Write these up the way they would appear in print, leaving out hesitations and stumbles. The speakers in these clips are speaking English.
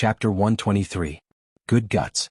Chapter 123. Good Guts.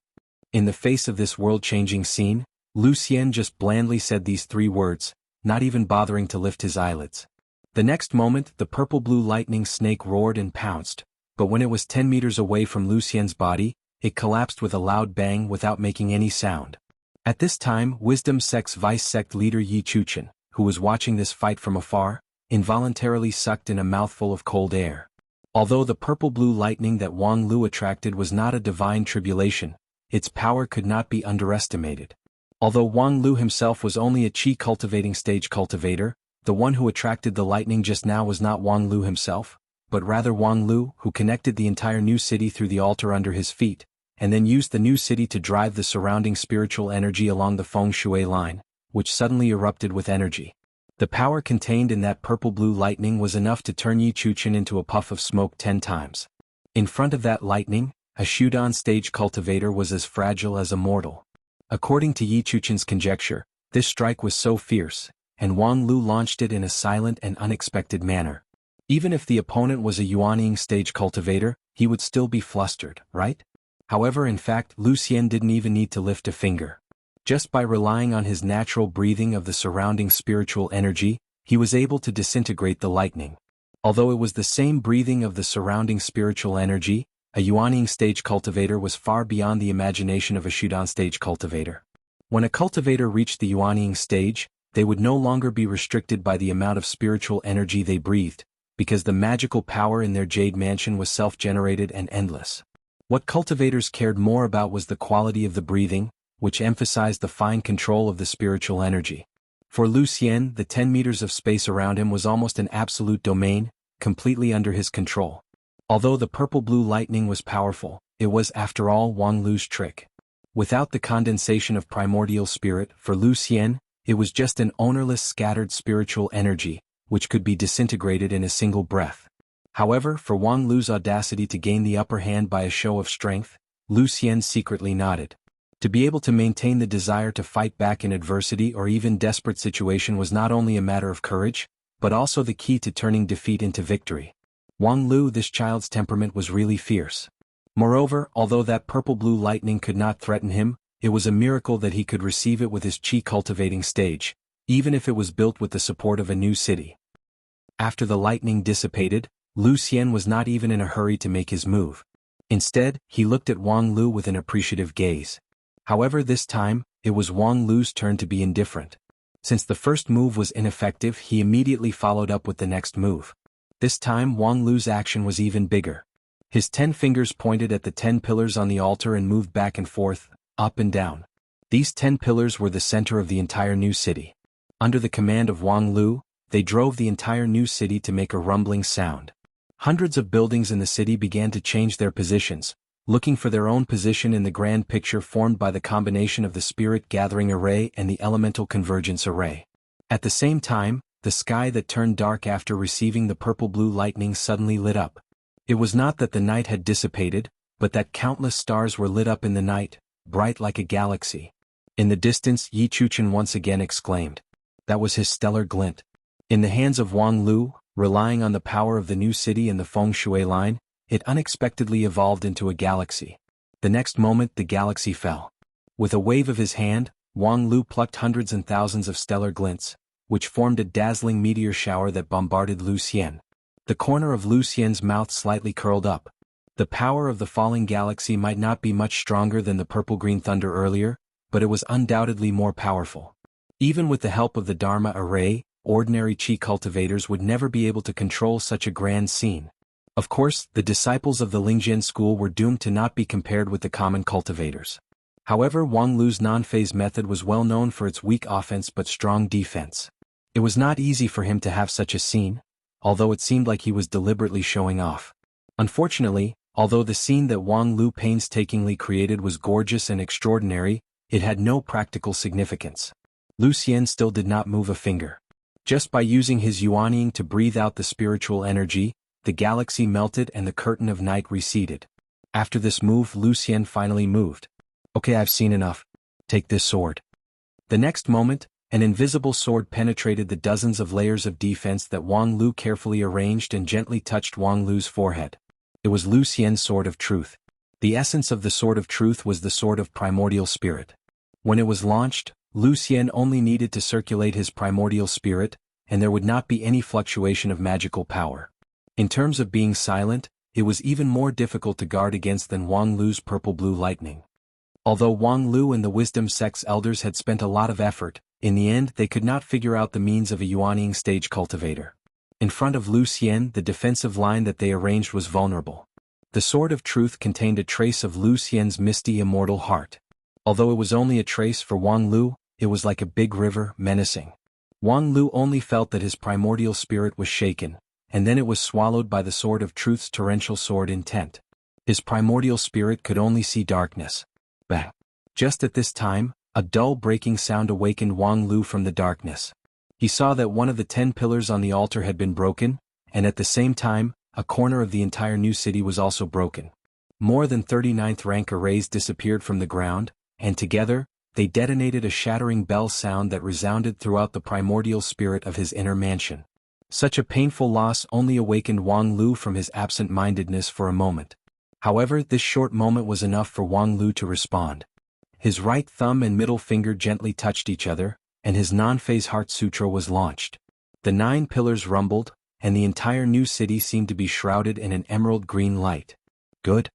In the face of this world-changing scene, Lucien just blandly said these 3 words, not even bothering to lift his eyelids. The next moment, the purple-blue lightning snake roared and pounced, but when it was 10 meters away from Lucien's body, it collapsed with a loud bang without making any sound. At this time, Wisdom Sect's vice-sect leader Yi Chuchen, who was watching this fight from afar, involuntarily sucked in a mouthful of cold air. Although the purple-blue lightning that Wang Lu attracted was not a divine tribulation, its power could not be underestimated. Although Wang Lu himself was only a qi cultivating stage cultivator, the one who attracted the lightning just now was not Wang Lu himself, but rather Wang Lu, who connected the entire new city through the altar under his feet, and then used the new city to drive the surrounding spiritual energy along the feng shui line, which suddenly erupted with energy. The power contained in that purple-blue lightning was enough to turn Yi Chuchen into a puff of smoke 10 times. In front of that lightning, a Shudan stage cultivator was as fragile as a mortal. According to Yi Chuchen's conjecture, this strike was so fierce, and Wang Lu launched it in a silent and unexpected manner. Even if the opponent was a Yuanying stage cultivator, he would still be flustered, right? However, in fact, Lucien didn't even need to lift a finger. Just by relying on his natural breathing of the surrounding spiritual energy, he was able to disintegrate the lightning. Although it was the same breathing of the surrounding spiritual energy, a Yuanying stage cultivator was far beyond the imagination of a Shudan stage cultivator. When a cultivator reached the Yuanying stage, they would no longer be restricted by the amount of spiritual energy they breathed, because the magical power in their jade mansion was self-generated and endless. What cultivators cared more about was the quality of the breathing, which emphasized the fine control of the spiritual energy. For Lucien, the 10 meters of space around him was almost an absolute domain, completely under his control. Although the purple-blue lightning was powerful, it was, after all, Wang Lu's trick. Without the condensation of primordial spirit, for Lucien, it was just an ownerless scattered spiritual energy, which could be disintegrated in a single breath. However, for Wang Lu's audacity to gain the upper hand by a show of strength, Lucien secretly nodded. To be able to maintain the desire to fight back in adversity or even desperate situation was not only a matter of courage, but also the key to turning defeat into victory. Wang Lu, this child's temperament was really fierce. Moreover, although that purple-blue lightning could not threaten him, it was a miracle that he could receive it with his qi cultivating stage, even if it was built with the support of a new city. After the lightning dissipated, Lucien was not even in a hurry to make his move. Instead, he looked at Wang Lu with an appreciative gaze. However, this time, it was Wang Lu's turn to be indifferent. Since the first move was ineffective, he immediately followed up with the next move. This time, Wang Lu's action was even bigger. His 10 fingers pointed at the 10 pillars on the altar and moved back and forth, up and down. These 10 pillars were the center of the entire new city. Under the command of Wang Lu, they drove the entire new city to make a rumbling sound. Hundreds of buildings in the city began to change their positions, looking for their own position in the grand picture formed by the combination of the spirit gathering array and the elemental convergence array. At the same time, the sky that turned dark after receiving the purple-blue lightning suddenly lit up. It was not that the night had dissipated, but that countless stars were lit up in the night, bright like a galaxy. In the distance, Yi Chuchen once again exclaimed. That was his stellar glint. In the hands of Wang Lu, relying on the power of the new city and the feng shui line, it unexpectedly evolved into a galaxy. The next moment the galaxy fell. With a wave of his hand, Wang Lu plucked hundreds and thousands of stellar glints, which formed a dazzling meteor shower that bombarded Lucien. The corner of Lucien's mouth slightly curled up. The power of the falling galaxy might not be much stronger than the purple-green thunder earlier, but it was undoubtedly more powerful. Even with the help of the Dharma array, ordinary qi cultivators would never be able to control such a grand scene. Of course, the disciples of the Lingjian school were doomed to not be compared with the common cultivators. However, Wang Lu's non-phase method was well known for its weak offense but strong defense. It was not easy for him to have such a scene, although it seemed like he was deliberately showing off. Unfortunately, although the scene that Wang Lu painstakingly created was gorgeous and extraordinary, it had no practical significance. Lucien still did not move a finger. Just by using his Yuanying to breathe out the spiritual energy, the galaxy melted and the curtain of night receded. After this move, Lucien finally moved. Okay, I've seen enough. Take this sword. The next moment, an invisible sword penetrated the dozens of layers of defense that Wang Lu carefully arranged and gently touched Wang Lu's forehead. It was Lucien's Sword of Truth. The essence of the Sword of Truth was the sword of primordial spirit. When it was launched, Lucien only needed to circulate his primordial spirit, and there would not be any fluctuation of magical power. In terms of being silent, it was even more difficult to guard against than Wang Lu's purple-blue lightning. Although Wang Lu and the Wisdom Sect's elders had spent a lot of effort, in the end they could not figure out the means of a Yuanying stage cultivator. In front of Lucien, the defensive line that they arranged was vulnerable. The Sword of Truth contained a trace of Lucien's misty immortal heart. Although it was only a trace for Wang Lu, it was like a big river, menacing. Wang Lu only felt that his primordial spirit was shaken, and then it was swallowed by the Sword of Truth's torrential sword intent. His primordial spirit could only see darkness. Bang! Just at this time, a dull breaking sound awakened Wang Lu from the darkness. He saw that one of the 10 pillars on the altar had been broken, and at the same time, a corner of the entire new city was also broken. More than 39th rank arrays disappeared from the ground, and together, they detonated a shattering bell sound that resounded throughout the primordial spirit of his inner mansion. Such a painful loss only awakened Wang Lu from his absent-mindedness for a moment. However, this short moment was enough for Wang Lu to respond. His right thumb and middle finger gently touched each other, and his non-phase heart sutra was launched. The 9 pillars rumbled, and the entire new city seemed to be shrouded in an emerald green light. Good.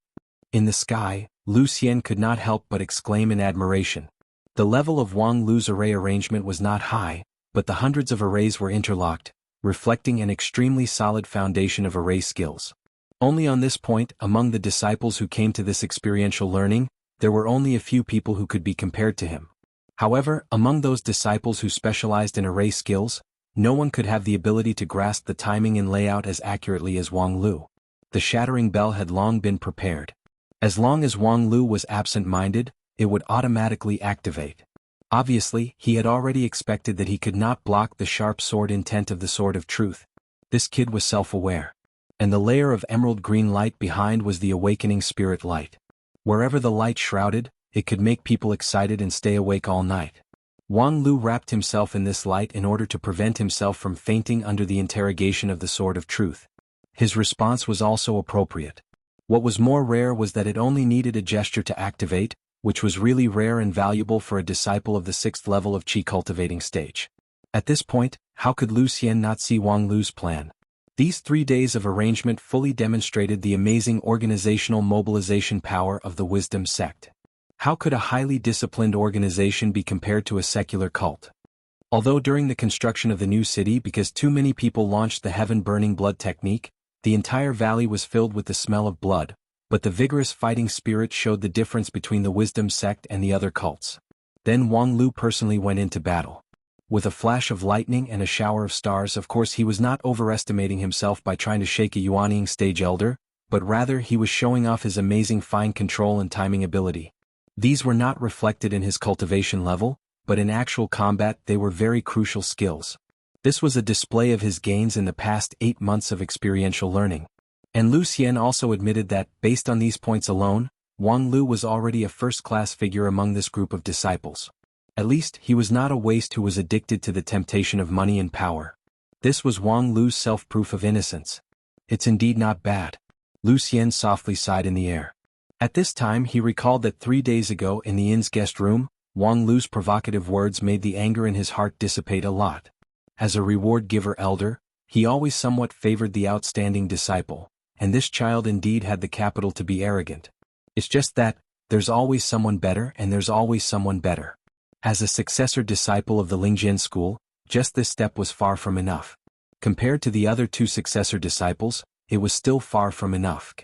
In the sky, Lucien could not help but exclaim in admiration. The level of Wang Lu's array arrangement was not high, but the hundreds of arrays were interlocked, reflecting an extremely solid foundation of array skills. Only on this point, among the disciples who came to this experiential learning, there were only a few people who could be compared to him. However, among those disciples who specialized in array skills, no one could have the ability to grasp the timing and layout as accurately as Wang Lu. The shattering bell had long been prepared. As long as Wang Lu was absent-minded, it would automatically activate. Obviously, he had already expected that he could not block the sharp sword intent of the Sword of Truth. This kid was self-aware. And the layer of emerald green light behind was the awakening spirit light. Wherever the light shrouded, it could make people excited and stay awake all night. Wang Lu wrapped himself in this light in order to prevent himself from fainting under the interrogation of the Sword of Truth. His response was also appropriate. What was more rare was that it only needed a gesture to activate, which was really rare and valuable for a disciple of the 6th level of Qi cultivating stage. At this point, how could Lucien not see Wang Lu's plan? These 3 days of arrangement fully demonstrated the amazing organizational mobilization power of the Wisdom Sect. How could a highly disciplined organization be compared to a secular cult? Although during the construction of the new city, because too many people launched the heaven-burning blood technique, the entire valley was filled with the smell of blood, but the vigorous fighting spirit showed the difference between the Wisdom Sect and the other cults. Then Wang Lu personally went into battle. With a flash of lightning and a shower of stars, of course he was not overestimating himself by trying to shake a Yuanying stage elder, but rather he was showing off his amazing fine control and timing ability. These were not reflected in his cultivation level, but in actual combat they were very crucial skills. This was a display of his gains in the past 8 months of experiential learning. And Lucien also admitted that, based on these points alone, Wang Lu was already a first-class figure among this group of disciples. At least, he was not a waste who was addicted to the temptation of money and power. This was Wang Lu's self-proof of innocence. It's indeed not bad. Lucien softly sighed in the air. At this time he recalled that 3 days ago in the inn's guest room, Wang Lu's provocative words made the anger in his heart dissipate a lot. As a reward-giver elder, he always somewhat favored the outstanding disciple, and this child indeed had the capital to be arrogant. It's just that, there's always someone better and there's always someone better. As a successor disciple of the Lingjian school, just this step was far from enough. Compared to the other 2 successor disciples, it was still far from enough.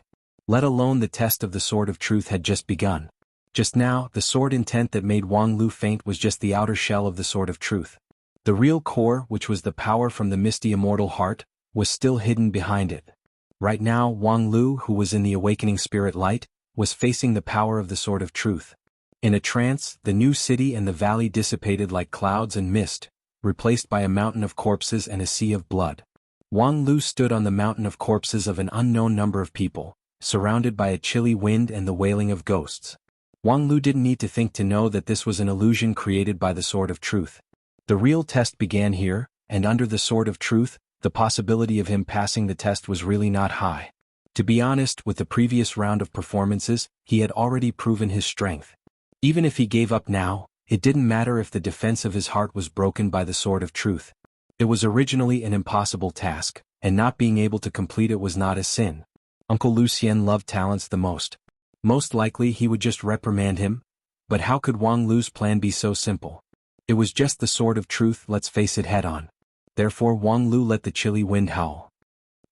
Let alone the test of the Sword of Truth had just begun. Just now, the sword intent that made Wang Lu faint was just the outer shell of the Sword of Truth. The real core, which was the power from the misty immortal heart, was still hidden behind it. Right now, Wang Lu, who was in the awakening spirit light, was facing the power of the Sword of Truth. In a trance, the new city and the valley dissipated like clouds and mist, replaced by a mountain of corpses and a sea of blood. Wang Lu stood on the mountain of corpses of an unknown number of people, surrounded by a chilly wind and the wailing of ghosts. Wang Lu didn't need to think to know that this was an illusion created by the Sword of Truth. The real test began here, and under the Sword of Truth, the possibility of him passing the test was really not high. To be honest, with the previous round of performances, he had already proven his strength. Even if he gave up now, it didn't matter if the defense of his heart was broken by the sword of truth. It was originally an impossible task, and not being able to complete it was not a sin. Uncle Lucien loved talents the most. Most likely he would just reprimand him, but how could Wang Lu's plan be so simple? It was just the sword of truth, let's face it head on. Therefore Wang Lu let the chilly wind howl.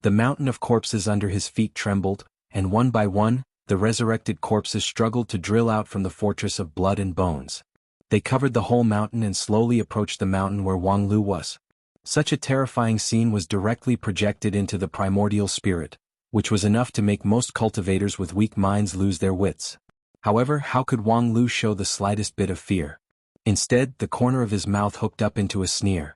The mountain of corpses under his feet trembled, and one by one, the resurrected corpses struggled to drill out from the fortress of blood and bones. They covered the whole mountain and slowly approached the mountain where Wang Lu was. Such a terrifying scene was directly projected into the primordial spirit, which was enough to make most cultivators with weak minds lose their wits. However, how could Wang Lu show the slightest bit of fear? Instead, the corner of his mouth hooked up into a sneer.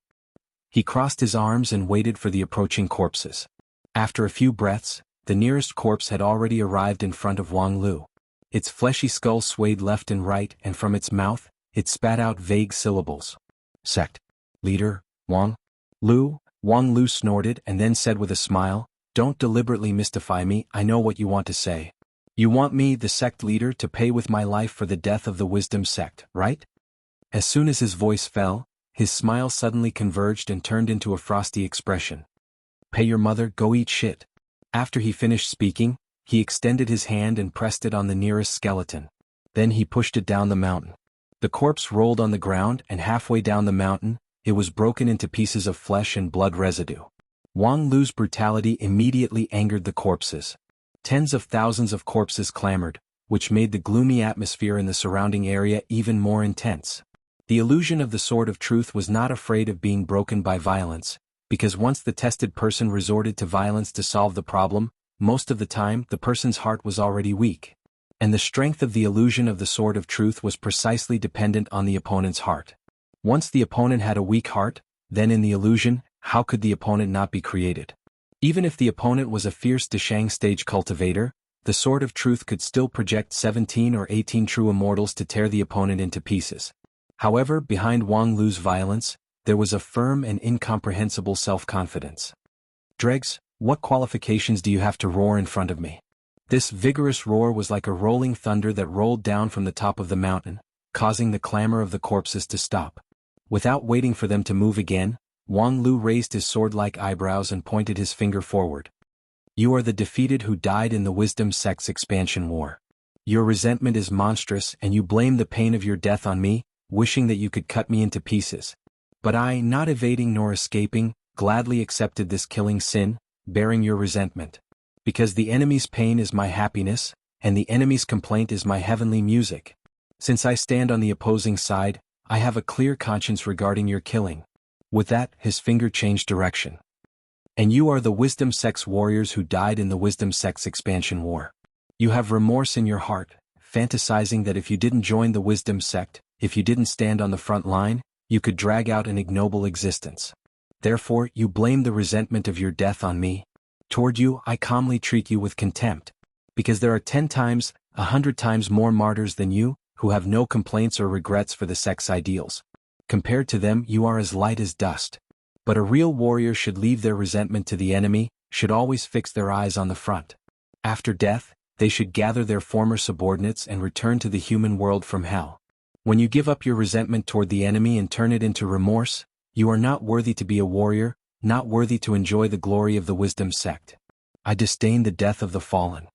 He crossed his arms and waited for the approaching corpses. After a few breaths, the nearest corpse had already arrived in front of Wang Lu. Its fleshy skull swayed left and right, and from its mouth, it spat out vague syllables. Sect. Leader, Wang Lu. Wang Lu snorted and then said with a smile, "Don't deliberately mystify me, I know what you want to say. You want me, the sect leader, to pay with my life for the death of the wisdom sect, right?" As soon as his voice fell, his smile suddenly converged and turned into a frosty expression. "Pay your mother, go eat shit." After he finished speaking, he extended his hand and pressed it on the nearest skeleton. Then he pushed it down the mountain. The corpse rolled on the ground, and halfway down the mountain, it was broken into pieces of flesh and blood residue. Wang Lu's brutality immediately angered the corpses. Tens of thousands of corpses clamored, which made the gloomy atmosphere in the surrounding area even more intense. The illusion of the sword of truth was not afraid of being broken by violence, because once the tested person resorted to violence to solve the problem, most of the time the person's heart was already weak. And the strength of the illusion of the sword of truth was precisely dependent on the opponent's heart. Once the opponent had a weak heart, then in the illusion, how could the opponent not be created? Even if the opponent was a fierce Deshang stage cultivator, the sword of truth could still project 17 or 18 true immortals to tear the opponent into pieces. However, behind Wang Lu's violence, there was a firm and incomprehensible self-confidence. "Dregs, what qualifications do you have to roar in front of me?" This vigorous roar was like a rolling thunder that rolled down from the top of the mountain, causing the clamor of the corpses to stop. Without waiting for them to move again, Wang Lu raised his sword-like eyebrows and pointed his finger forward. "You are the defeated who died in the Wisdom Sect's expansion war. Your resentment is monstrous and you blame the pain of your death on me, wishing that you could cut me into pieces. But I, not evading nor escaping, gladly accepted this killing sin, bearing your resentment. Because the enemy's pain is my happiness, and the enemy's complaint is my heavenly music. Since I stand on the opposing side, I have a clear conscience regarding your killing." With that, his finger changed direction. "And you are the Wisdom Sect's warriors who died in the Wisdom Sect's expansion war. You have remorse in your heart, fantasizing that if you didn't join the Wisdom Sect, if you didn't stand on the front line, you could drag out an ignoble existence. Therefore, you blame the resentment of your death on me. Toward you, I calmly treat you with contempt. Because there are 10 times, 100 times more martyrs than you, who have no complaints or regrets for the sect's ideals. Compared to them, you are as light as dust. But a real warrior should leave their resentment to the enemy, should always fix their eyes on the front. After death, they should gather their former subordinates and return to the human world from hell. When you give up your resentment toward the enemy and turn it into remorse, you are not worthy to be a warrior, not worthy to enjoy the glory of the Wisdom Sect. I disdain the death of the fallen.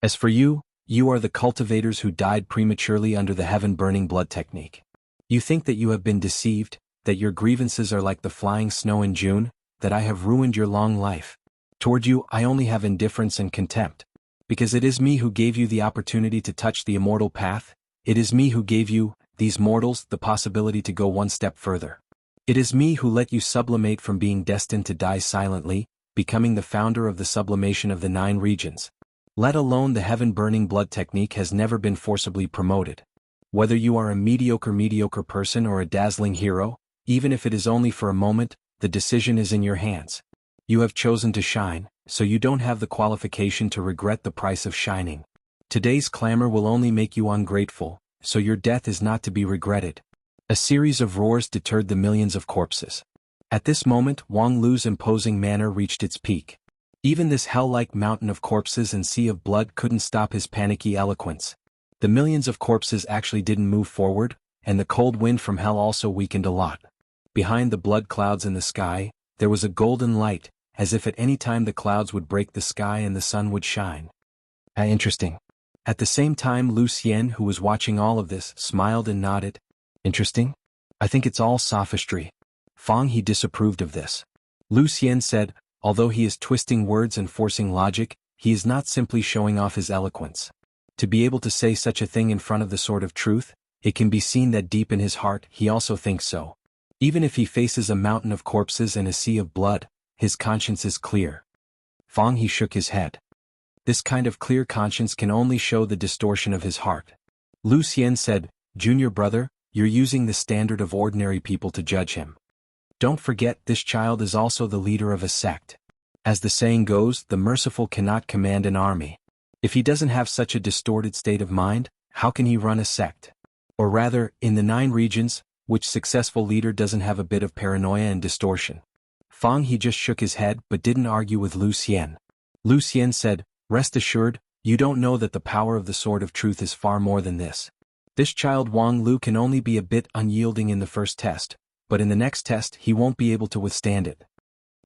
As for you, you are the cultivators who died prematurely under the heaven-burning blood technique. You think that you have been deceived, that your grievances are like the flying snow in June, that I have ruined your long life. Toward you, I only have indifference and contempt. Because it is me who gave you the opportunity to touch the immortal path, it is me who gave you, these mortals, the possibility to go one step further. It is me who let you sublimate from being destined to die silently, becoming the founder of the sublimation of the 9 regions. Let alone the heaven-burning blood technique has never been forcibly promoted. Whether you are a mediocre person or a dazzling hero, even if it is only for a moment, the decision is in your hands. You have chosen to shine, so you don't have the qualification to regret the price of shining. Today's clamor will only make you ungrateful, so your death is not to be regretted. A series of roars deterred the millions of corpses. At this moment, Wang Lu's imposing manner reached its peak. Even this hell-like mountain of corpses and sea of blood couldn't stop his panicky eloquence. The millions of corpses actually didn't move forward, and the cold wind from hell also weakened a lot. Behind the blood clouds in the sky, there was a golden light, as if at any time the clouds would break the sky and the sun would shine. Interesting. At the same time, Lucien, who was watching all of this, smiled and nodded. Interesting? I think it's all sophistry. Fang He disapproved of this. Lucien said, although he is twisting words and forcing logic, he is not simply showing off his eloquence. To be able to say such a thing in front of the Sword of Truth, it can be seen that deep in his heart he also thinks so. Even if he faces a mountain of corpses and a sea of blood, his conscience is clear. Fang He shook his head. This kind of clear conscience can only show the distortion of his heart. Lucien said, Junior brother, you're using the standard of ordinary people to judge him. Don't forget this child is also the leader of a sect. As the saying goes, the merciful cannot command an army. If he doesn't have such a distorted state of mind, how can he run a sect? Or rather, in the 9 regions, which successful leader doesn't have a bit of paranoia and distortion? Fang He just shook his head but didn't argue with Lucien. Lucien said, rest assured, you don't know that the power of the Sword of Truth is far more than this. This child Wang Lu can only be a bit unyielding in the first test, but in the next test he won't be able to withstand it.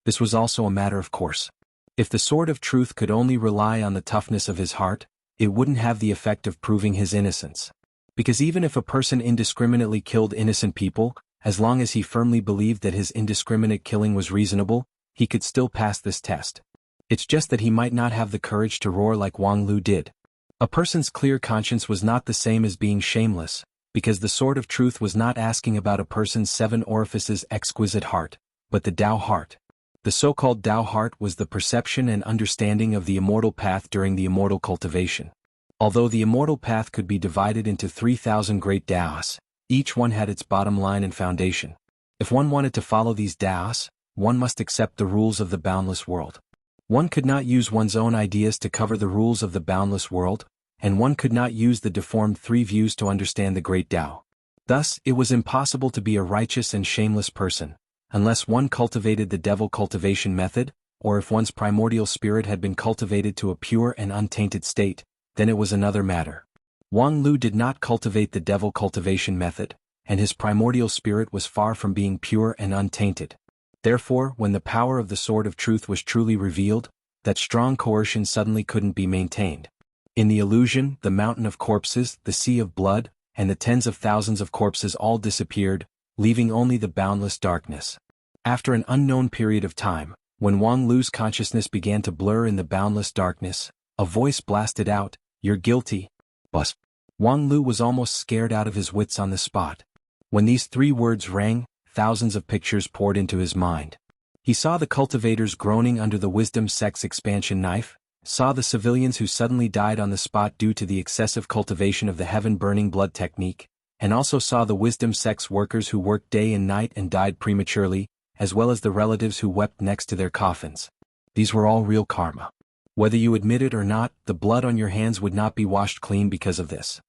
This was also a matter of course. If the Sword of Truth could only rely on the toughness of his heart, it wouldn't have the effect of proving his innocence. Because even if a person indiscriminately killed innocent people, as long as he firmly believed that his indiscriminate killing was reasonable, he could still pass this test. It's just that he might not have the courage to roar like Wang Lu did. A person's clear conscience was not the same as being shameless, because the Sword of Truth was not asking about a person's 7 orifices exquisite heart, but the Tao heart. The so-called Tao heart was the perception and understanding of the immortal path during the immortal cultivation. Although the immortal path could be divided into 3,000 great Taos, each one had its bottom line and foundation. If one wanted to follow these Taos, one must accept the rules of the boundless world. One could not use one's own ideas to cover the rules of the boundless world, and one could not use the deformed 3 views to understand the great Tao. Thus, it was impossible to be a righteous and shameless person, unless one cultivated the devil cultivation method, or if one's primordial spirit had been cultivated to a pure and untainted state, then it was another matter. Wang Lu did not cultivate the devil cultivation method, and his primordial spirit was far from being pure and untainted. Therefore, when the power of the Sword of Truth was truly revealed, that strong coercion suddenly couldn't be maintained. In the illusion, the mountain of corpses, the sea of blood, and the tens of thousands of corpses all disappeared, leaving only the boundless darkness. After an unknown period of time, when Wang Lu's consciousness began to blur in the boundless darkness, a voice blasted out, "You're guilty." Bus. Wang Lu was almost scared out of his wits on the spot. When these 3 words rang, thousands of pictures poured into his mind. He saw the cultivators groaning under the wisdom sect's expansion knife, saw the civilians who suddenly died on the spot due to the excessive cultivation of the heaven-burning blood technique, and also saw the wisdom sect's workers who worked day and night and died prematurely, as well as the relatives who wept next to their coffins. These were all real karma. Whether you admit it or not, the blood on your hands would not be washed clean because of this.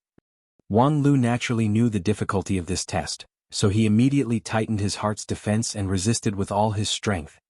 Wang Lu naturally knew the difficulty of this test, so he immediately tightened his heart's defense and resisted with all his strength.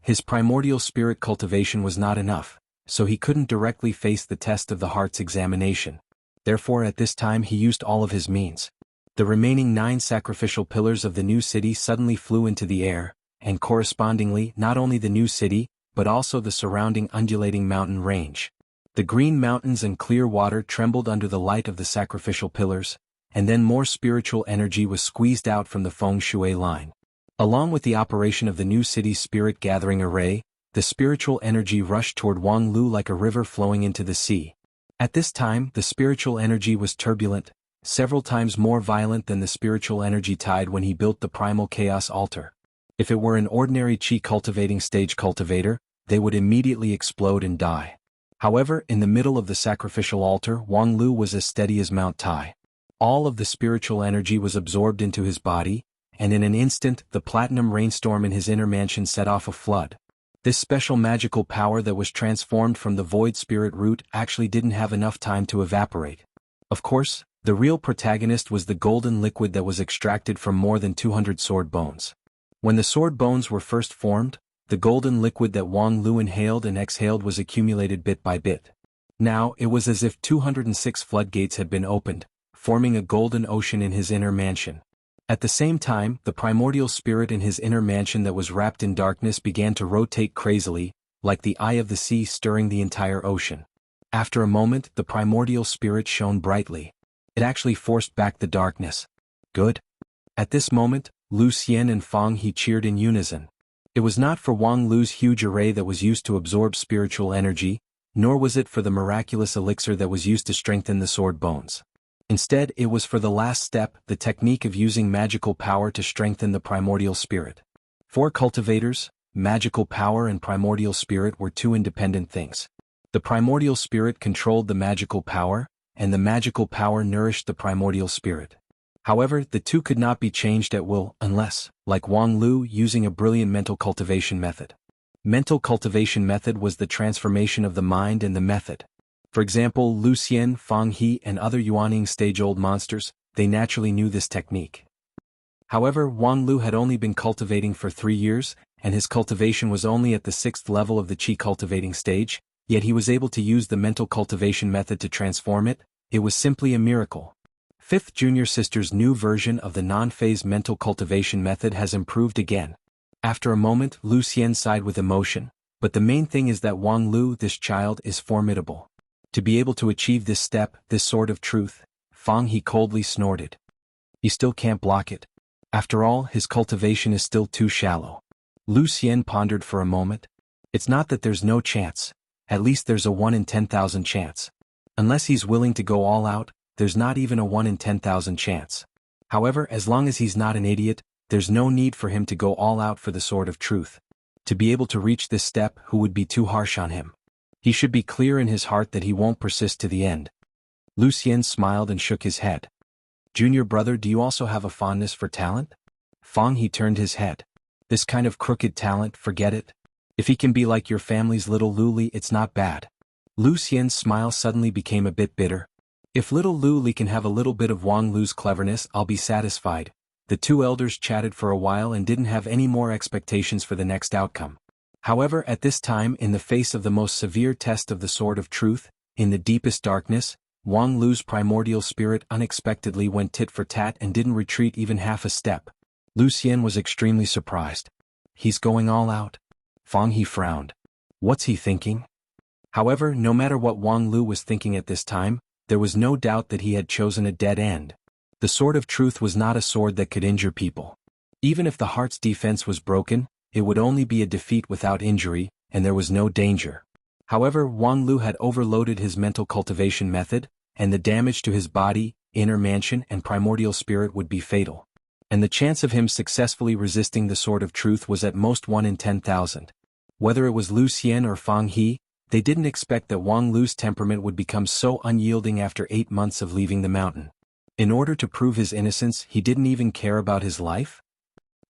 His primordial spirit cultivation was not enough, so he couldn't directly face the test of the heart's examination. Therefore at this time he used all of his means. The remaining 9 sacrificial pillars of the new city suddenly flew into the air, and correspondingly not only the new city, but also the surrounding undulating mountain range. The green mountains and clear water trembled under the light of the sacrificial pillars, and then more spiritual energy was squeezed out from the feng shui line. Along with the operation of the new city's spirit gathering array, the spiritual energy rushed toward Wang Lu like a river flowing into the sea. At this time, the spiritual energy was turbulent, several times more violent than the spiritual energy tide when he built the primal chaos altar. If it were an ordinary qi cultivating stage cultivator, they would immediately explode and die. However, in the middle of the sacrificial altar, Wang Lu was as steady as Mount Tai. All of the spiritual energy was absorbed into his body, and in an instant, the platinum rainstorm in his inner mansion set off a flood. This special magical power that was transformed from the void spirit root actually didn't have enough time to evaporate. Of course, the real protagonist was the golden liquid that was extracted from more than 200 sword bones. When the sword bones were first formed, the golden liquid that Wang Lu inhaled and exhaled was accumulated bit by bit. Now, it was as if 206 floodgates had been opened, forming a golden ocean in his inner mansion. At the same time, the primordial spirit in his inner mansion that was wrapped in darkness began to rotate crazily, like the eye of the sea stirring the entire ocean. After a moment, the primordial spirit shone brightly. It actually forced back the darkness. Good. At this moment, Lu Xian and Fang He cheered in unison. It was not for Wang Lu's huge array that was used to absorb spiritual energy, nor was it for the miraculous elixir that was used to strengthen the sword bones. Instead, it was for the last step, the technique of using magical power to strengthen the primordial spirit. For cultivators, magical power and primordial spirit were two independent things. The primordial spirit controlled the magical power, and the magical power nourished the primordial spirit. However, the two could not be changed at will unless, like Wang Lu, using a brilliant mental cultivation method. Mental cultivation method was the transformation of the mind and the method. For example, Lu Xian, Fang He and other Yuaning stage-old monsters, they naturally knew this technique. However, Wang Lu had only been cultivating for 3 years, and his cultivation was only at the 6th level of the Qi cultivating stage, yet he was able to use the mental cultivation method to transform it. It was simply a miracle. Fifth junior sister's new version of the non-phase mental cultivation method has improved again. After a moment, Lu Xian sighed with emotion, but the main thing is that Wang Lu, this child, is formidable. To be able to achieve this step, this sword of truth, Fang He coldly snorted. He still can't block it. After all, his cultivation is still too shallow. Lu Xian pondered for a moment. It's not that there's no chance, at least there's a 1 in 10,000 chance. Unless he's willing to go all out, there's not even a 1 in 10,000 chance. However, as long as he's not an idiot, there's no need for him to go all out for the sword of truth. To be able to reach this step, who would be too harsh on him? He should be clear in his heart that he won't persist to the end. Lu Xian smiled and shook his head. Junior brother, do you also have a fondness for talent? Fang He turned his head. This kind of crooked talent, forget it. If he can be like your family's little Lu Li, it's not bad. Lu Xian's smile suddenly became a bit bitter. If little Lu Li can have a little bit of Wang Lu's cleverness, I'll be satisfied. The two elders chatted for a while and didn't have any more expectations for the next outcome. However, at this time, in the face of the most severe test of the sword of truth, in the deepest darkness, Wang Lu's primordial spirit unexpectedly went tit for tat and didn't retreat even half a step. Lu Xian was extremely surprised. He's going all out. Fang He frowned. What's he thinking? However, no matter what Wang Lu was thinking at this time, there was no doubt that he had chosen a dead end. The sword of truth was not a sword that could injure people. Even if the heart's defense was broken, it would only be a defeat without injury, and there was no danger. However, Wang Lu had overloaded his mental cultivation method, and the damage to his body, inner mansion and primordial spirit would be fatal. And the chance of him successfully resisting the sword of truth was at most 1 in 10,000. Whether it was Lu Xian or Fang He, they didn't expect that Wang Lu's temperament would become so unyielding after 8 months of leaving the mountain. In order to prove his innocence, he didn't even care about his life?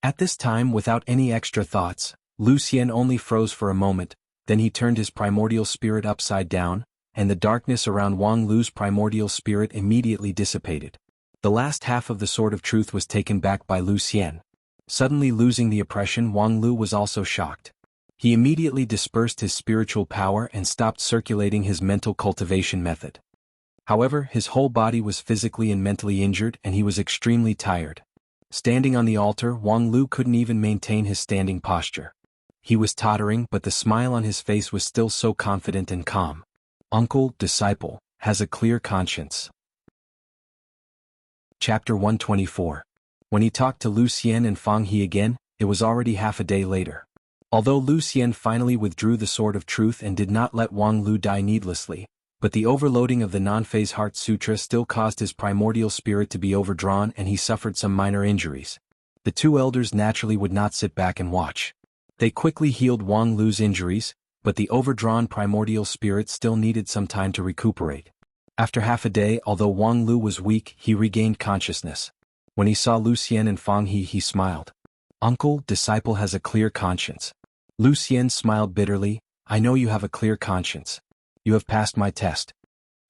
At this time, without any extra thoughts, Lu Xian only froze for a moment, then he turned his primordial spirit upside down, and the darkness around Wang Lu's primordial spirit immediately dissipated. The last half of the sword of truth was taken back by Lu Xian. Suddenly losing the oppression, Wang Lu was also shocked. He immediately dispersed his spiritual power and stopped circulating his mental cultivation method. However, his whole body was physically and mentally injured and he was extremely tired. Standing on the altar, Wang Lu couldn't even maintain his standing posture. He was tottering, but the smile on his face was still so confident and calm. Uncle, disciple, has a clear conscience. Chapter 124. When he talked to Lu Xian and Fang He again, it was already half a day later. Although Lu Xian finally withdrew the sword of truth and did not let Wang Lu die needlessly, but the overloading of the non-phase heart sutra still caused his primordial spirit to be overdrawn and he suffered some minor injuries. The two elders naturally would not sit back and watch. They quickly healed Wang Lu's injuries, but the overdrawn primordial spirit still needed some time to recuperate. After half a day, although Wang Lu was weak, he regained consciousness. When he saw Lu Xian and Fang He smiled. Uncle, disciple has a clear conscience. Lu Xian smiled bitterly. I know you have a clear conscience. You have passed my test.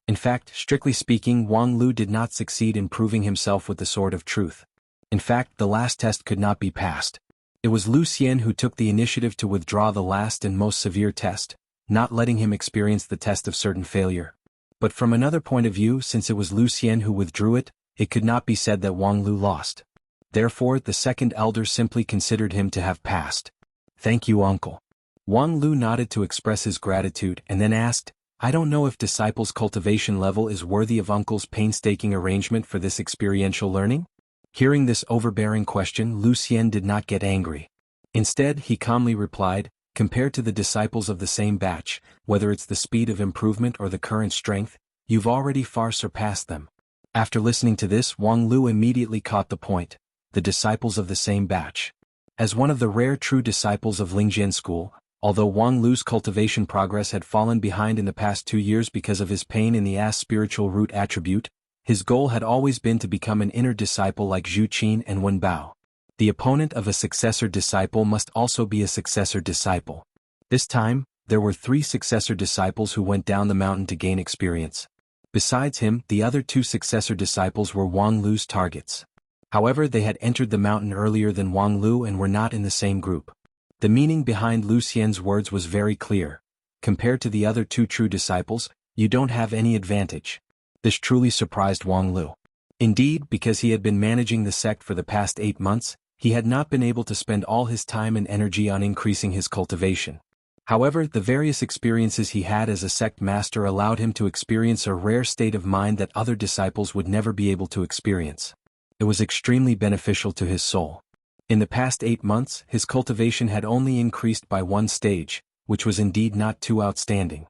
In fact, strictly speaking, Wang Lu did not succeed in proving himself with the sword of truth. In fact, the last test could not be passed. It was Lucien who took the initiative to withdraw the last and most severe test, not letting him experience the test of certain failure. But from another point of view, since it was Lucien who withdrew it, it could not be said that Wang Lu lost. Therefore, the second elder simply considered him to have passed. "Thank you, uncle." Wang Lu nodded to express his gratitude and then asked, "I don't know if disciples' cultivation level is worthy of uncle's painstaking arrangement for this experiential learning?" Hearing this overbearing question, Lucien did not get angry. Instead, he calmly replied, "Compared to the disciples of the same batch, whether it's the speed of improvement or the current strength, you've already far surpassed them." After listening to this, Wang Lu immediately caught the point: the disciples of the same batch. As one of the rare true disciples of Lingjian school, although Wang Lu's cultivation progress had fallen behind in the past 2 years because of his pain in the ass spiritual root attribute, his goal had always been to become an inner disciple like Zhu Qin and Wen Bao. The opponent of a successor disciple must also be a successor disciple. This time, there were 3 successor disciples who went down the mountain to gain experience. Besides him, the other 2 successor disciples were Wang Lu's targets. However, they had entered the mountain earlier than Wang Lu and were not in the same group. The meaning behind Lucien's words was very clear. Compared to the other 2 true disciples, you don't have any advantage. This truly surprised Wang Lu. Indeed, because he had been managing the sect for the past 8 months, he had not been able to spend all his time and energy on increasing his cultivation. However, the various experiences he had as a sect master allowed him to experience a rare state of mind that other disciples would never be able to experience. It was extremely beneficial to his soul. In the past 8 months, his cultivation had only increased by 1 stage, which was indeed not too outstanding.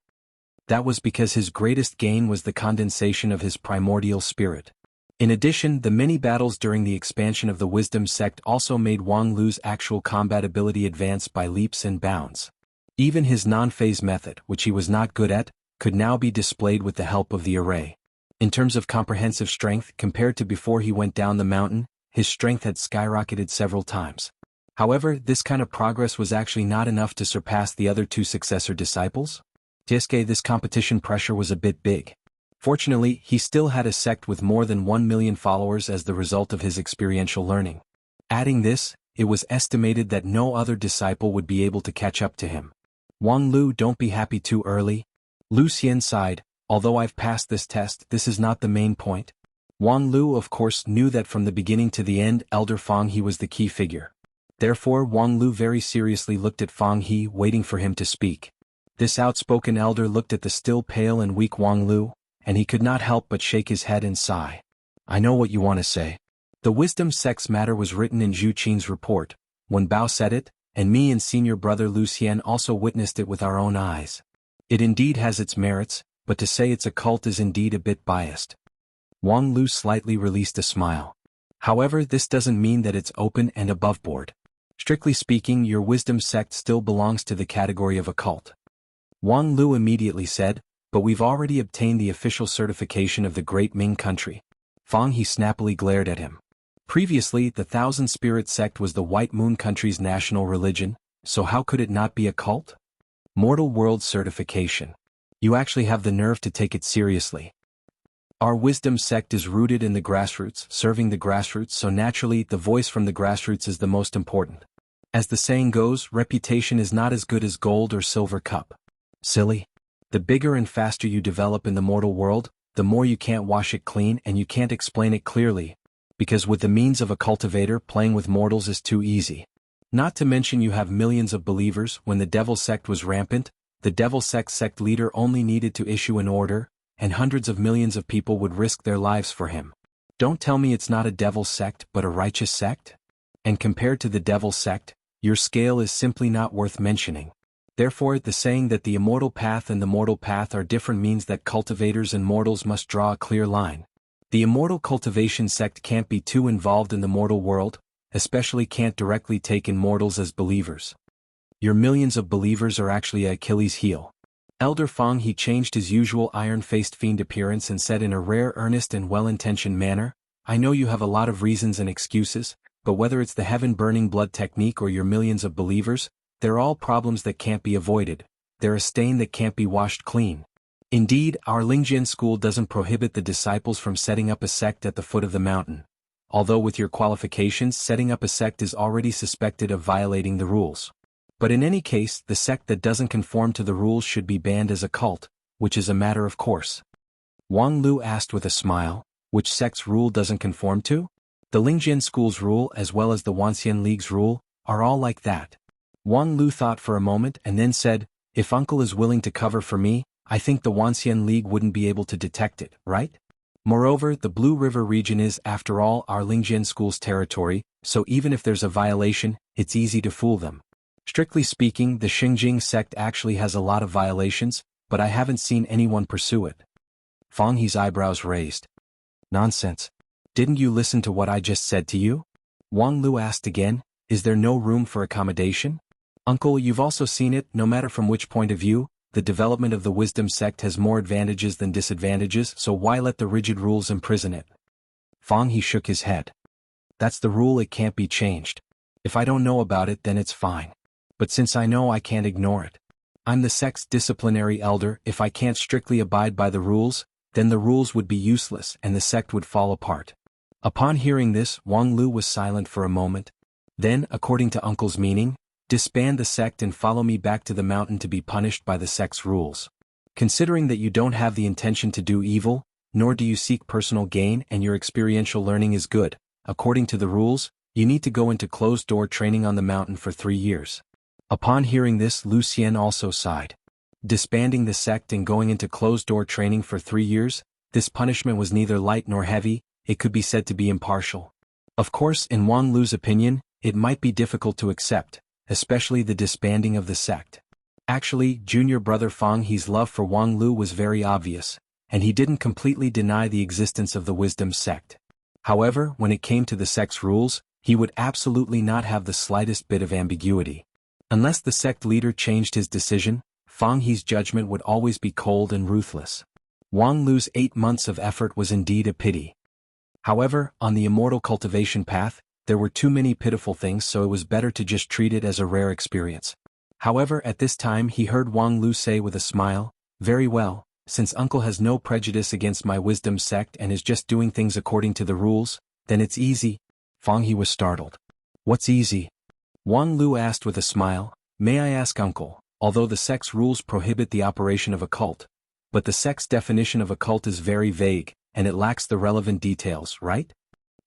That was because his greatest gain was the condensation of his primordial spirit. In addition, the many battles during the expansion of the Wisdom sect also made Wang Lu's actual combat ability advance by leaps and bounds. Even his non-phase method, which he was not good at, could now be displayed with the help of the array. In terms of comprehensive strength, compared to before he went down the mountain, his strength had skyrocketed several times. However, this kind of progress was actually not enough to surpass the other 2 successor disciples. This competition pressure was a bit big. Fortunately, he still had a sect with more than 1 million followers as the result of his experiential learning. Adding this, it was estimated that no other disciple would be able to catch up to him. "Wang Lu, don't be happy too early." Lucien sighed, "Although I've passed this test, this is not the main point." Wang Lu of course knew that from the beginning to the end, Elder Fang He was the key figure. Therefore, Wang Lu very seriously looked at Fang He, waiting for him to speak. This outspoken elder looked at the still pale and weak Wang Lu, and he could not help but shake his head and sigh. "I know what you want to say. The Wisdom sect's matter was written in Zhu Qin's report. When Bao said it, and me and senior brother Lucien also witnessed it with our own eyes. It indeed has its merits, but to say it's a cult is indeed a bit biased." Wang Lu slightly released a smile. "However, this doesn't mean that it's open and aboveboard. Strictly speaking, your Wisdom sect still belongs to the category of a cult." Wang Lu immediately said, "But we've already obtained the official certification of the Great Ming country." Fang He snappily glared at him. Previously, the Thousand Spirit sect was the White Moon country's national religion, so how could it not be a cult? Mortal World certification. You actually have the nerve to take it seriously. Our Wisdom sect is rooted in the grassroots, serving the grassroots, so naturally the voice from the grassroots is the most important. As the saying goes, reputation is not as good as gold or silver cup. Silly. The bigger and faster you develop in the mortal world, the more you can't wash it clean and you can't explain it clearly, because with the means of a cultivator, playing with mortals is too easy. Not to mention you have millions of believers. When the Devil sect was rampant, the Devil sect leader only needed to issue an order, and hundreds of millions of people would risk their lives for him. Don't tell me it's not a Devil sect but a righteous sect? And compared to the Devil sect, your scale is simply not worth mentioning. Therefore, the saying that the immortal path and the mortal path are different means that cultivators and mortals must draw a clear line. The immortal cultivation sect can't be too involved in the mortal world, especially can't directly take in mortals as believers. Your millions of believers are actually Achilles' heel. Elder Fang He changed his usual iron-faced fiend appearance and said in a rare earnest and well-intentioned manner, "I know you have a lot of reasons and excuses, but whether it's the heaven-burning blood technique or your millions of believers, they're all problems that can't be avoided. They're a stain that can't be washed clean. Indeed, our Lingjian school doesn't prohibit the disciples from setting up a sect at the foot of the mountain. although with your qualifications setting up a sect is already suspected of violating the rules. But in any case, the sect that doesn't conform to the rules should be banned as a cult, which is a matter of course. Wang Lu asked with a smile, which sect's rule doesn't conform to? The Lingjian school's rule as well as the Wanxian League's rule, are all like that. Wang Lu thought for a moment and then said, if uncle is willing to cover for me, I think the Wanxian League wouldn't be able to detect it, right? Moreover, the Blue River region is, after all, our Lingjian school's territory, so even if there's a violation, it's easy to fool them. Strictly speaking, the Xingjing sect actually has a lot of violations, but I haven't seen anyone pursue it. Fang He's eyebrows raised. Nonsense. Didn't you listen to what I just said to you? Wang Lu asked again, is there no room for accommodation? Uncle, you've also seen it, no matter from which point of view, the development of the wisdom sect has more advantages than disadvantages, so why let the rigid rules imprison it? Fang He shook his head. That's the rule, it can't be changed. If I don't know about it then it's fine. But since I know, I can't ignore it. I'm the sect's disciplinary elder, if I can't strictly abide by the rules, then the rules would be useless and the sect would fall apart. Upon hearing this, Wang Lu was silent for a moment. Then, according to uncle's meaning, disband the sect and follow me back to the mountain to be punished by the sect's rules. Considering that you don't have the intention to do evil, nor do you seek personal gain and your experiential learning is good, according to the rules, you need to go into closed-door training on the mountain for 3 years. Upon hearing this, Lucien also sighed. Disbanding the sect and going into closed-door training for 3 years, this punishment was neither light nor heavy, it could be said to be impartial. Of course, in Wang Lu's opinion, it might be difficult to accept, especially the disbanding of the sect. Actually, junior brother Fang He's love for Wang Lu was very obvious, and he didn't completely deny the existence of the wisdom sect. However, when it came to the sect's rules, he would absolutely not have the slightest bit of ambiguity. Unless the sect leader changed his decision, Fang He's judgment would always be cold and ruthless. Wang Lu's 8 months of effort was indeed a pity. However, on the immortal cultivation path, there were too many pitiful things, so it was better to just treat it as a rare experience. However, at this time he heard Wang Lu say with a smile, very well, since uncle has no prejudice against my wisdom sect and is just doing things according to the rules, then it's easy. Fang He was startled. What's easy? Wang Lu asked with a smile, may I ask uncle, although the sect's rules prohibit the operation of a cult, but the sect's definition of a cult is very vague, and it lacks the relevant details, right?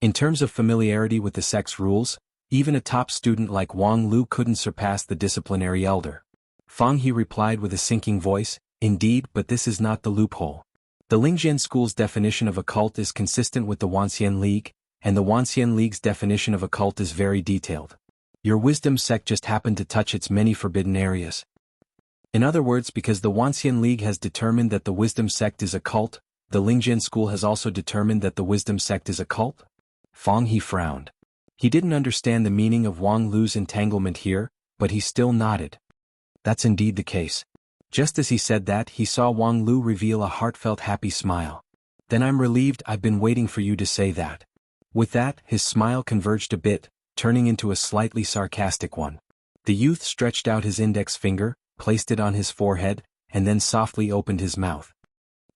In terms of familiarity with the sect's rules, even a top student like Wang Lu couldn't surpass the disciplinary elder. Fang He replied with a sinking voice, indeed, but this is not the loophole. The Lingjian school's definition of a cult is consistent with the Wanxian League, and the Wanxian League's definition of a cult is very detailed. Your wisdom sect just happened to touch its many forbidden areas. In other words, because the Wanxian League has determined that the wisdom sect is a cult, the Lingjian school has also determined that the wisdom sect is a cult? Fang He frowned. He didn't understand the meaning of Wang Lu's entanglement here, but he still nodded. That's indeed the case. Just as he said that, he saw Wang Lu reveal a heartfelt happy smile. Then I'm relieved, I've been waiting for you to say that. With that, his smile converged a bit, turning into a slightly sarcastic one. The youth stretched out his index finger, placed it on his forehead, and then softly opened his mouth.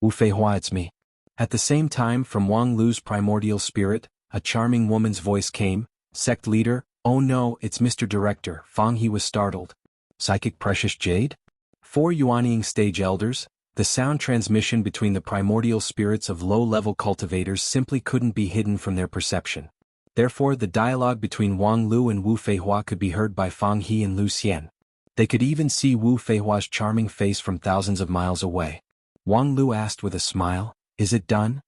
Wu Feihua, it's me. At the same time, from Wang Lu's primordial spirit, a charming woman's voice came, sect leader, oh no, it's Mr. Director. Fang He was startled. Psychic precious jade? 4 Yuanying stage elders, the sound transmission between the primordial spirits of low-level cultivators simply couldn't be hidden from their perception. Therefore, the dialogue between Wang Lu and Wu Feihua could be heard by Fang He and Lu Xian. They could even see Wu Feihua's charming face from thousands of miles away. Wang Lu asked with a smile, is it done?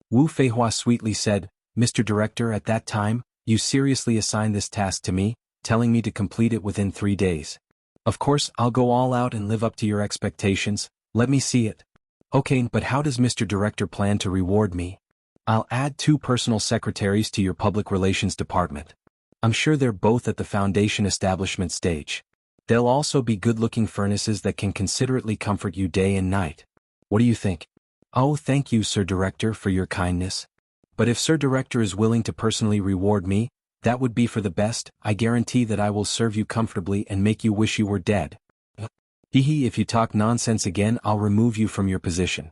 Wu Feihua sweetly said, Mr. Director, at that time, you seriously assigned this task to me, telling me to complete it within 3 days. Of course, I'll go all out and live up to your expectations, let me see it. Okay, but how does Mr. Director plan to reward me? I'll add 2 personal secretaries to your public relations department. I'm sure they're both at the foundation establishment stage. They'll also be good-looking furnaces that can considerately comfort you day and night. What do you think? Oh, thank you, Sir Director, for your kindness. But if Sir Director is willing to personally reward me, that would be for the best. I guarantee that I will serve you comfortably and make you wish you were dead. Hee hee, if you talk nonsense again, I'll remove you from your position.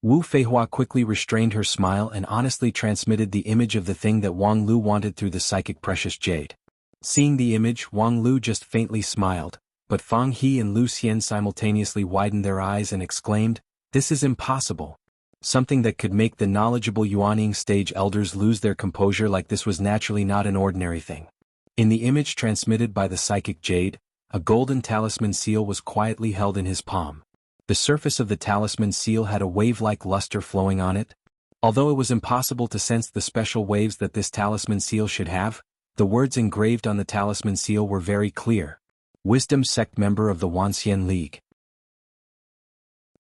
Wu Feihua quickly restrained her smile and honestly transmitted the image of the thing that Wang Lu wanted through the psychic precious jade. Seeing the image, Wang Lu just faintly smiled, but Fang He and Lu Xian simultaneously widened their eyes and exclaimed, "This is impossible." Something that could make the knowledgeable Yuaning stage elders lose their composure like this was naturally not an ordinary thing. In the image transmitted by the psychic jade, a golden talisman seal was quietly held in his palm. The surface of the talisman seal had a wave-like luster flowing on it. Although it was impossible to sense the special waves that this talisman seal should have, the words engraved on the talisman seal were very clear. Wisdom Sect member of the Wanxian League.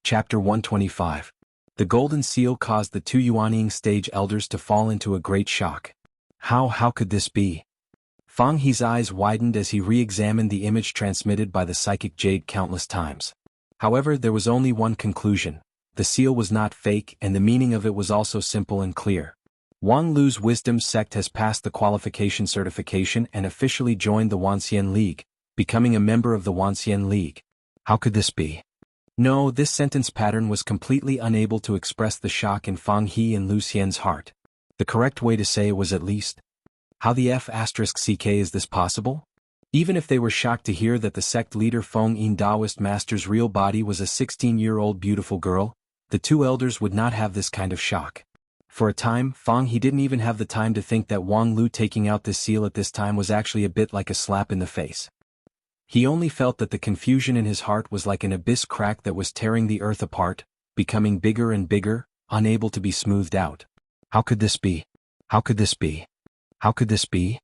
Chapter 125. The golden seal caused the two Yuaning stage elders to fall into a great shock. How could this be? Fang He's eyes widened as he re-examined the image transmitted by the psychic jade countless times. However, there was only one conclusion. The seal was not fake and the meaning of it was also simple and clear. Wang Lu's Wisdom Sect has passed the qualification certification and officially joined the Wanxian League, becoming a member of the Wanxian League. How could this be? No, this sentence pattern was completely unable to express the shock in Fang He and Lu Xian's heart. The correct way to say it was at least, how the F***ck is this possible? Even if they were shocked to hear that the sect leader Feng Yin Taoist master's real body was a 16-year-old beautiful girl, the two elders would not have this kind of shock. For a time, Fang He didn't even have the time to think that Wang Lu taking out this seal at this time was actually a bit like a slap in the face. He only felt that the confusion in his heart was like an abyss crack that was tearing the earth apart, becoming bigger and bigger, unable to be smoothed out. How could this be? How could this be? How could this be?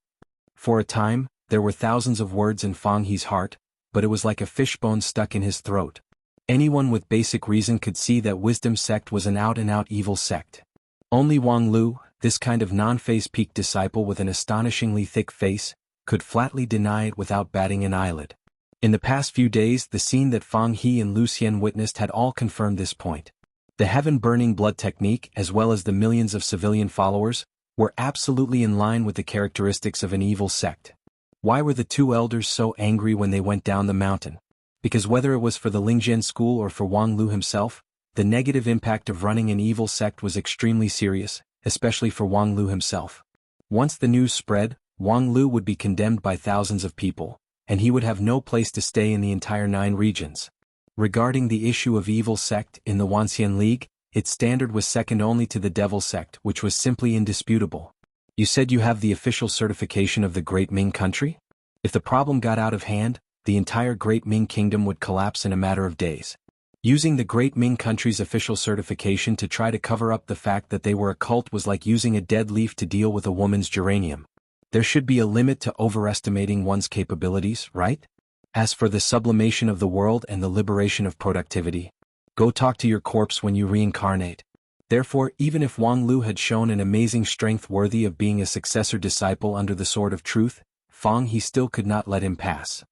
For a time, there were thousands of words in Fang He's heart, but it was like a fishbone stuck in his throat. Anyone with basic reason could see that Wisdom Sect was an out-and-out evil sect. Only Wang Lu, this kind of non-phase peak disciple with an astonishingly thick face, could flatly deny it without batting an eyelid. In the past few days, the scene that Fang He and Lu Xian witnessed had all confirmed this point. The heaven-burning blood technique, as well as the millions of civilian followers, were absolutely in line with the characteristics of an evil sect. Why were the two elders so angry when they went down the mountain? Because whether it was for the Lingzhen school or for Wang Lu himself, the negative impact of running an evil sect was extremely serious, especially for Wang Lu himself. Once the news spread, Wang Lu would be condemned by thousands of people, and he would have no place to stay in the entire 9 regions. Regarding the issue of evil sect in the Wanxian League, its standard was second only to the Devil Sect, which was simply indisputable. You said you have the official certification of the Great Ming country? If the problem got out of hand, the entire Great Ming Kingdom would collapse in a matter of days. Using the Great Ming country's official certification to try to cover up the fact that they were a cult was like using a dead leaf to deal with a woman's geranium. There should be a limit to overestimating one's capabilities, right? As for the sublimation of the world and the liberation of productivity, go talk to your corpse when you reincarnate. Therefore, even if Wang Lu had shown an amazing strength worthy of being a successor disciple under the Sword of Truth, Fang He still could not let him pass.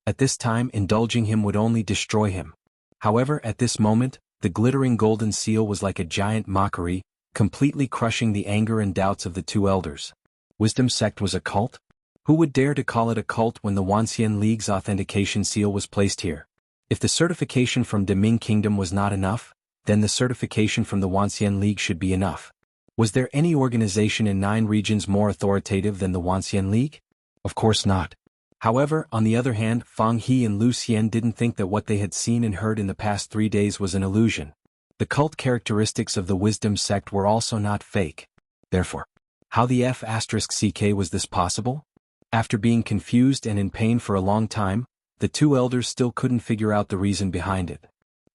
At this time, indulging him would only destroy him. However, at this moment, the glittering golden seal was like a giant mockery, completely crushing the anger and doubts of the two elders. Wisdom Sect was a cult? Who would dare to call it a cult when the Wanxian League's authentication seal was placed here? If the certification from the Ming Kingdom was not enough, then the certification from the Wanxian League should be enough. Was there any organization in 9 regions more authoritative than the Wanxian League? Of course not. However, on the other hand, Fang He and Lu Xian didn't think that what they had seen and heard in the past 3 days was an illusion. The cult characteristics of the Wisdom Sect were also not fake. Therefore, how the F***ck was this possible? After being confused and in pain for a long time, the two elders still couldn't figure out the reason behind it.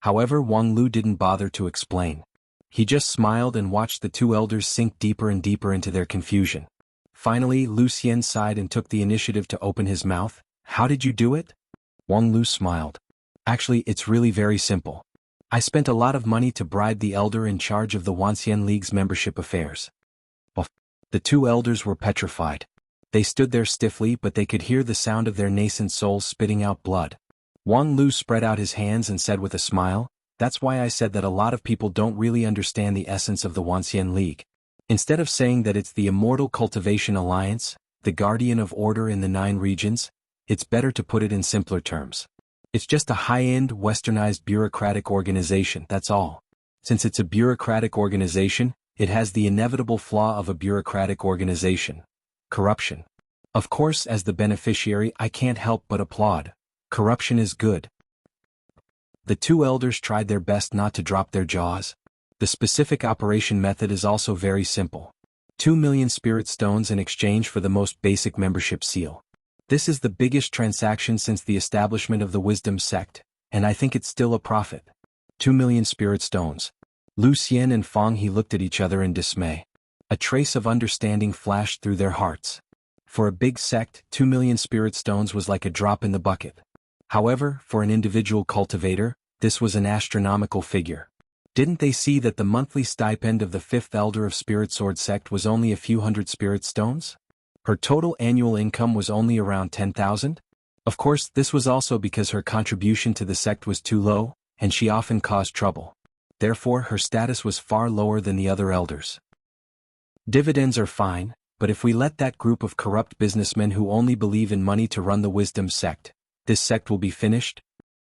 However, Wang Lu didn't bother to explain. He just smiled and watched the two elders sink deeper and deeper into their confusion. Finally, Lu Xian sighed and took the initiative to open his mouth. How did you do it? Wang Lu smiled. Actually, it's really very simple. I spent a lot of money to bribe the elder in charge of the Wanxian League's membership affairs. The two elders were petrified. They stood there stiffly, but they could hear the sound of their nascent souls spitting out blood. Wang Lu spread out his hands and said with a smile, "That's why I said that a lot of people don't really understand the essence of the Wanxian League. Instead of saying that it's the Immortal Cultivation Alliance, the guardian of order in the 9 regions, it's better to put it in simpler terms. It's just a high-end, westernized bureaucratic organization, that's all." Since it's a bureaucratic organization, it has the inevitable flaw of a bureaucratic organization: corruption. Of course, as the beneficiary, I can't help but applaud. Corruption is good. The two elders tried their best not to drop their jaws. The specific operation method is also very simple. 2 million spirit stones in exchange for the most basic membership seal. This is the biggest transaction since the establishment of the Wisdom sect, and I think it's still a profit. 2 million spirit stones. Lucien and Fang He looked at each other in dismay. A trace of understanding flashed through their hearts. For a big sect, 2 million spirit stones was like a drop in the bucket. However, for an individual cultivator, this was an astronomical figure. Didn't they see that the monthly stipend of the fifth elder of Spirit Sword sect was only a few hundred spirit stones? Her total annual income was only around 10,000? Of course, this was also because her contribution to the sect was too low, and she often caused trouble. Therefore, her status was far lower than the other elders. Dividends are fine, but if we let that group of corrupt businessmen who only believe in money to run the Wisdom sect, this sect will be finished.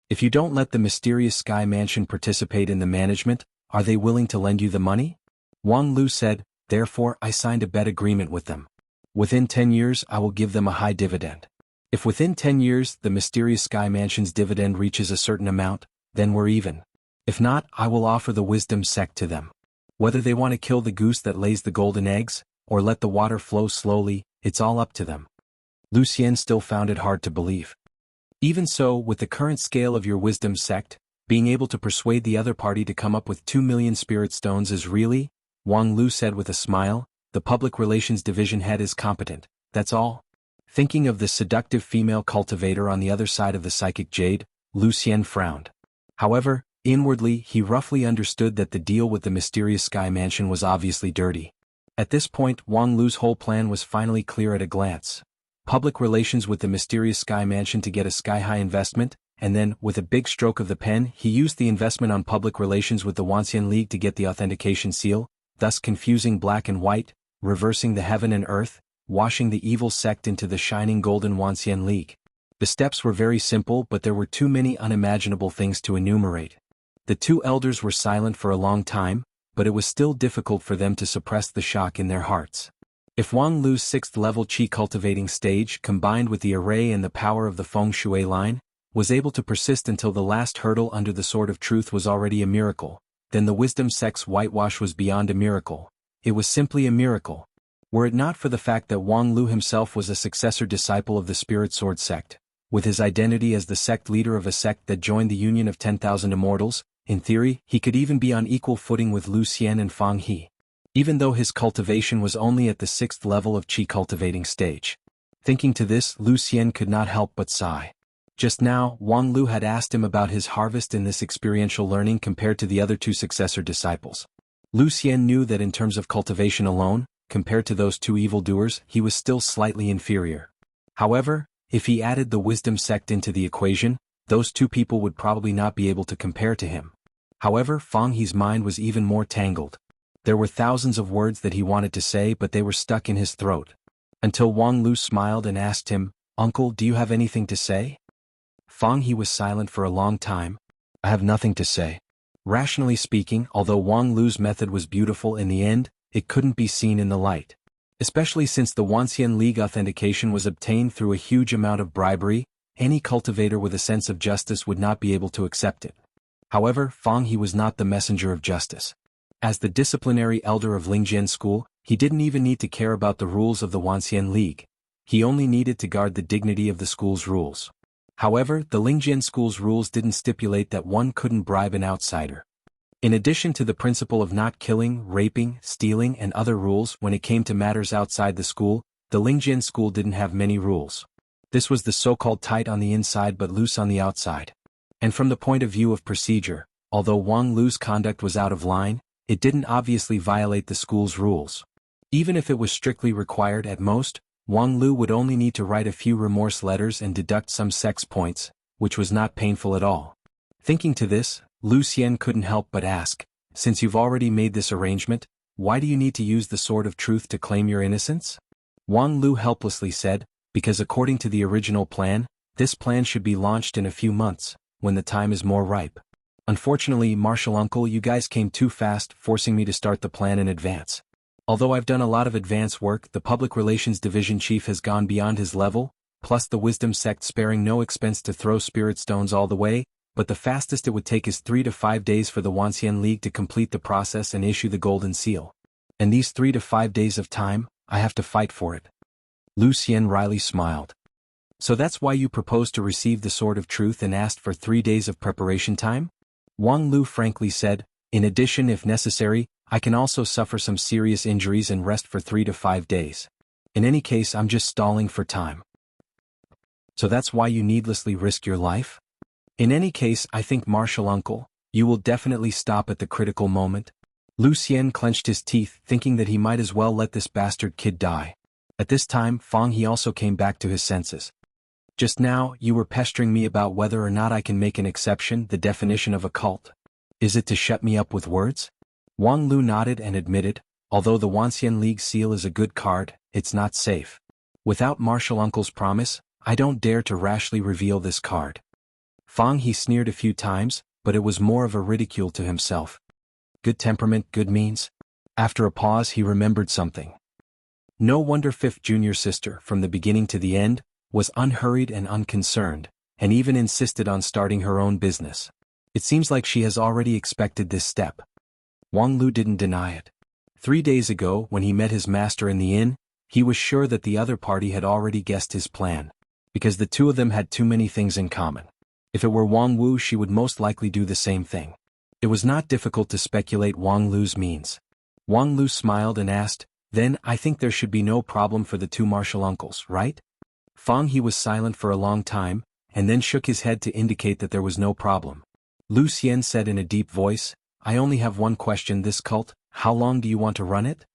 If you don't let the mysterious Sky Mansion participate in the management, are they willing to lend you the money? Wang Lu said, therefore I signed a bet agreement with them. Within 10 years I will give them a high dividend. If within 10 years the mysterious Sky Mansion's dividend reaches a certain amount, then we're even. If not, I will offer the Wisdom sect to them. Whether they want to kill the goose that lays the golden eggs, or let the water flow slowly, it's all up to them. Lucien still found it hard to believe. Even so, with the current scale of your Wisdom sect, being able to persuade the other party to come up with 2 million spirit stones is really, Wang Lu said with a smile, the public relations division head is competent, that's all. Thinking of the seductive female cultivator on the other side of the psychic jade, Lucien frowned. However, inwardly he roughly understood that the deal with the mysterious Sky Mansion was obviously dirty. At this point, Wang Lu's whole plan was finally clear at a glance. Public relations with the mysterious Sky Mansion to get a sky-high investment, and then, with a big stroke of the pen, he used the investment on public relations with the Wanxian League to get the authentication seal, thus confusing black and white, reversing the heaven and earth, washing the evil sect into the shining golden Wanxian League. The steps were very simple, but there were too many unimaginable things to enumerate. The two elders were silent for a long time, but it was still difficult for them to suppress the shock in their hearts. If Wang Lu's 6th level Qi cultivating stage, combined with the array and the power of the Feng Shui line, was able to persist until the last hurdle under the Sword of Truth was already a miracle, then the Wisdom sect's whitewash was beyond a miracle. It was simply a miracle. Were it not for the fact that Wang Lu himself was a successor disciple of the Spirit Sword sect, with his identity as the sect leader of a sect that joined the Union of 10,000 Immortals, in theory, he could even be on equal footing with Lucien and Fang He. Even though his cultivation was only at the 6th level of Qi cultivating stage. Thinking to this, Lucien could not help but sigh. Just now, Wang Lu had asked him about his harvest in this experiential learning compared to the other two successor disciples. Lucien knew that in terms of cultivation alone, compared to those two evildoers, he was still slightly inferior. However, if he added the Wisdom sect into the equation, those two people would probably not be able to compare to him. However, Fang He's mind was even more tangled. There were thousands of words that he wanted to say, but they were stuck in his throat. Until Wang Lu smiled and asked him, "Uncle, do you have anything to say?" Fang He was silent for a long time. "I have nothing to say." Rationally speaking, although Wang Lu's method was beautiful in the end, it couldn't be seen in the light. Especially since the Wanxian League authentication was obtained through a huge amount of bribery, any cultivator with a sense of justice would not be able to accept it. However, Fang He was not the messenger of justice. As the disciplinary elder of Lingjian School, he didn't even need to care about the rules of the Wanxian League. He only needed to guard the dignity of the school's rules. However, the Lingjian School's rules didn't stipulate that one couldn't bribe an outsider. In addition to the principle of not killing, raping, stealing and other rules when it came to matters outside the school, the Lingjian School didn't have many rules. This was the so-called tight on the inside but loose on the outside. And from the point of view of procedure, although Wang Lu's conduct was out of line, it didn't obviously violate the school's rules. Even if it was strictly required at most, Wang Lu would only need to write a few remorse letters and deduct some sex points, which was not painful at all. Thinking to this, Lucien couldn't help but ask, "Since you've already made this arrangement, why do you need to use the Sword of Truth to claim your innocence?" Wang Lu helplessly said, "Because according to the original plan, this plan should be launched in a few months, when the time is more ripe." Unfortunately, Martial Uncle, you guys came too fast, forcing me to start the plan in advance. Although I've done a lot of advance work, the Public Relations Division Chief has gone beyond his level, plus the Wisdom Sect sparing no expense to throw spirit stones all the way, but the fastest it would take is 3 to 5 days for the Wanxian League to complete the process and issue the Golden Seal. And these 3 to 5 days of time, I have to fight for it. Lu Xian wryly smiled. So that's why you proposed to receive the Sword of Truth and asked for 3 days of preparation time? Wang Lu frankly said, in addition, if necessary, I can also suffer some serious injuries and rest for 3 to 5 days. In any case, I'm just stalling for time. So that's why you needlessly risk your life? In any case, I think, Martial Uncle, you will definitely stop at the critical moment. Lu Xian clenched his teeth, thinking that he might as well let this bastard kid die. At this time, Fang He also came back to his senses. Just now, you were pestering me about whether or not I can make an exception, the definition of a cult. Is it to shut me up with words? Wang Lu nodded and admitted, although the Wanxian League seal is a good card, it's not safe. Without Martial Uncle's promise, I don't dare to rashly reveal this card. Fang He sneered a few times, but it was more of a ridicule to himself. Good temperament, good means. After a pause, he remembered something. No wonder Fifth Junior Sister, from the beginning to the end, was unhurried and unconcerned, and even insisted on starting her own business. It seems like she has already expected this step. Wang Lu didn't deny it. 3 days ago, when he met his master in the inn, he was sure that the other party had already guessed his plan, because the two of them had too many things in common. If it were Wang Wu, she would most likely do the same thing. It was not difficult to speculate Wang Lu's means. Wang Lu smiled and asked, then I think there should be no problem for the 2 Martial Uncles, right? Fang He was silent for a long time, and then shook his head to indicate that there was no problem. Lu Xian said in a deep voice, I only have one question, this cult, how long do you want to run it?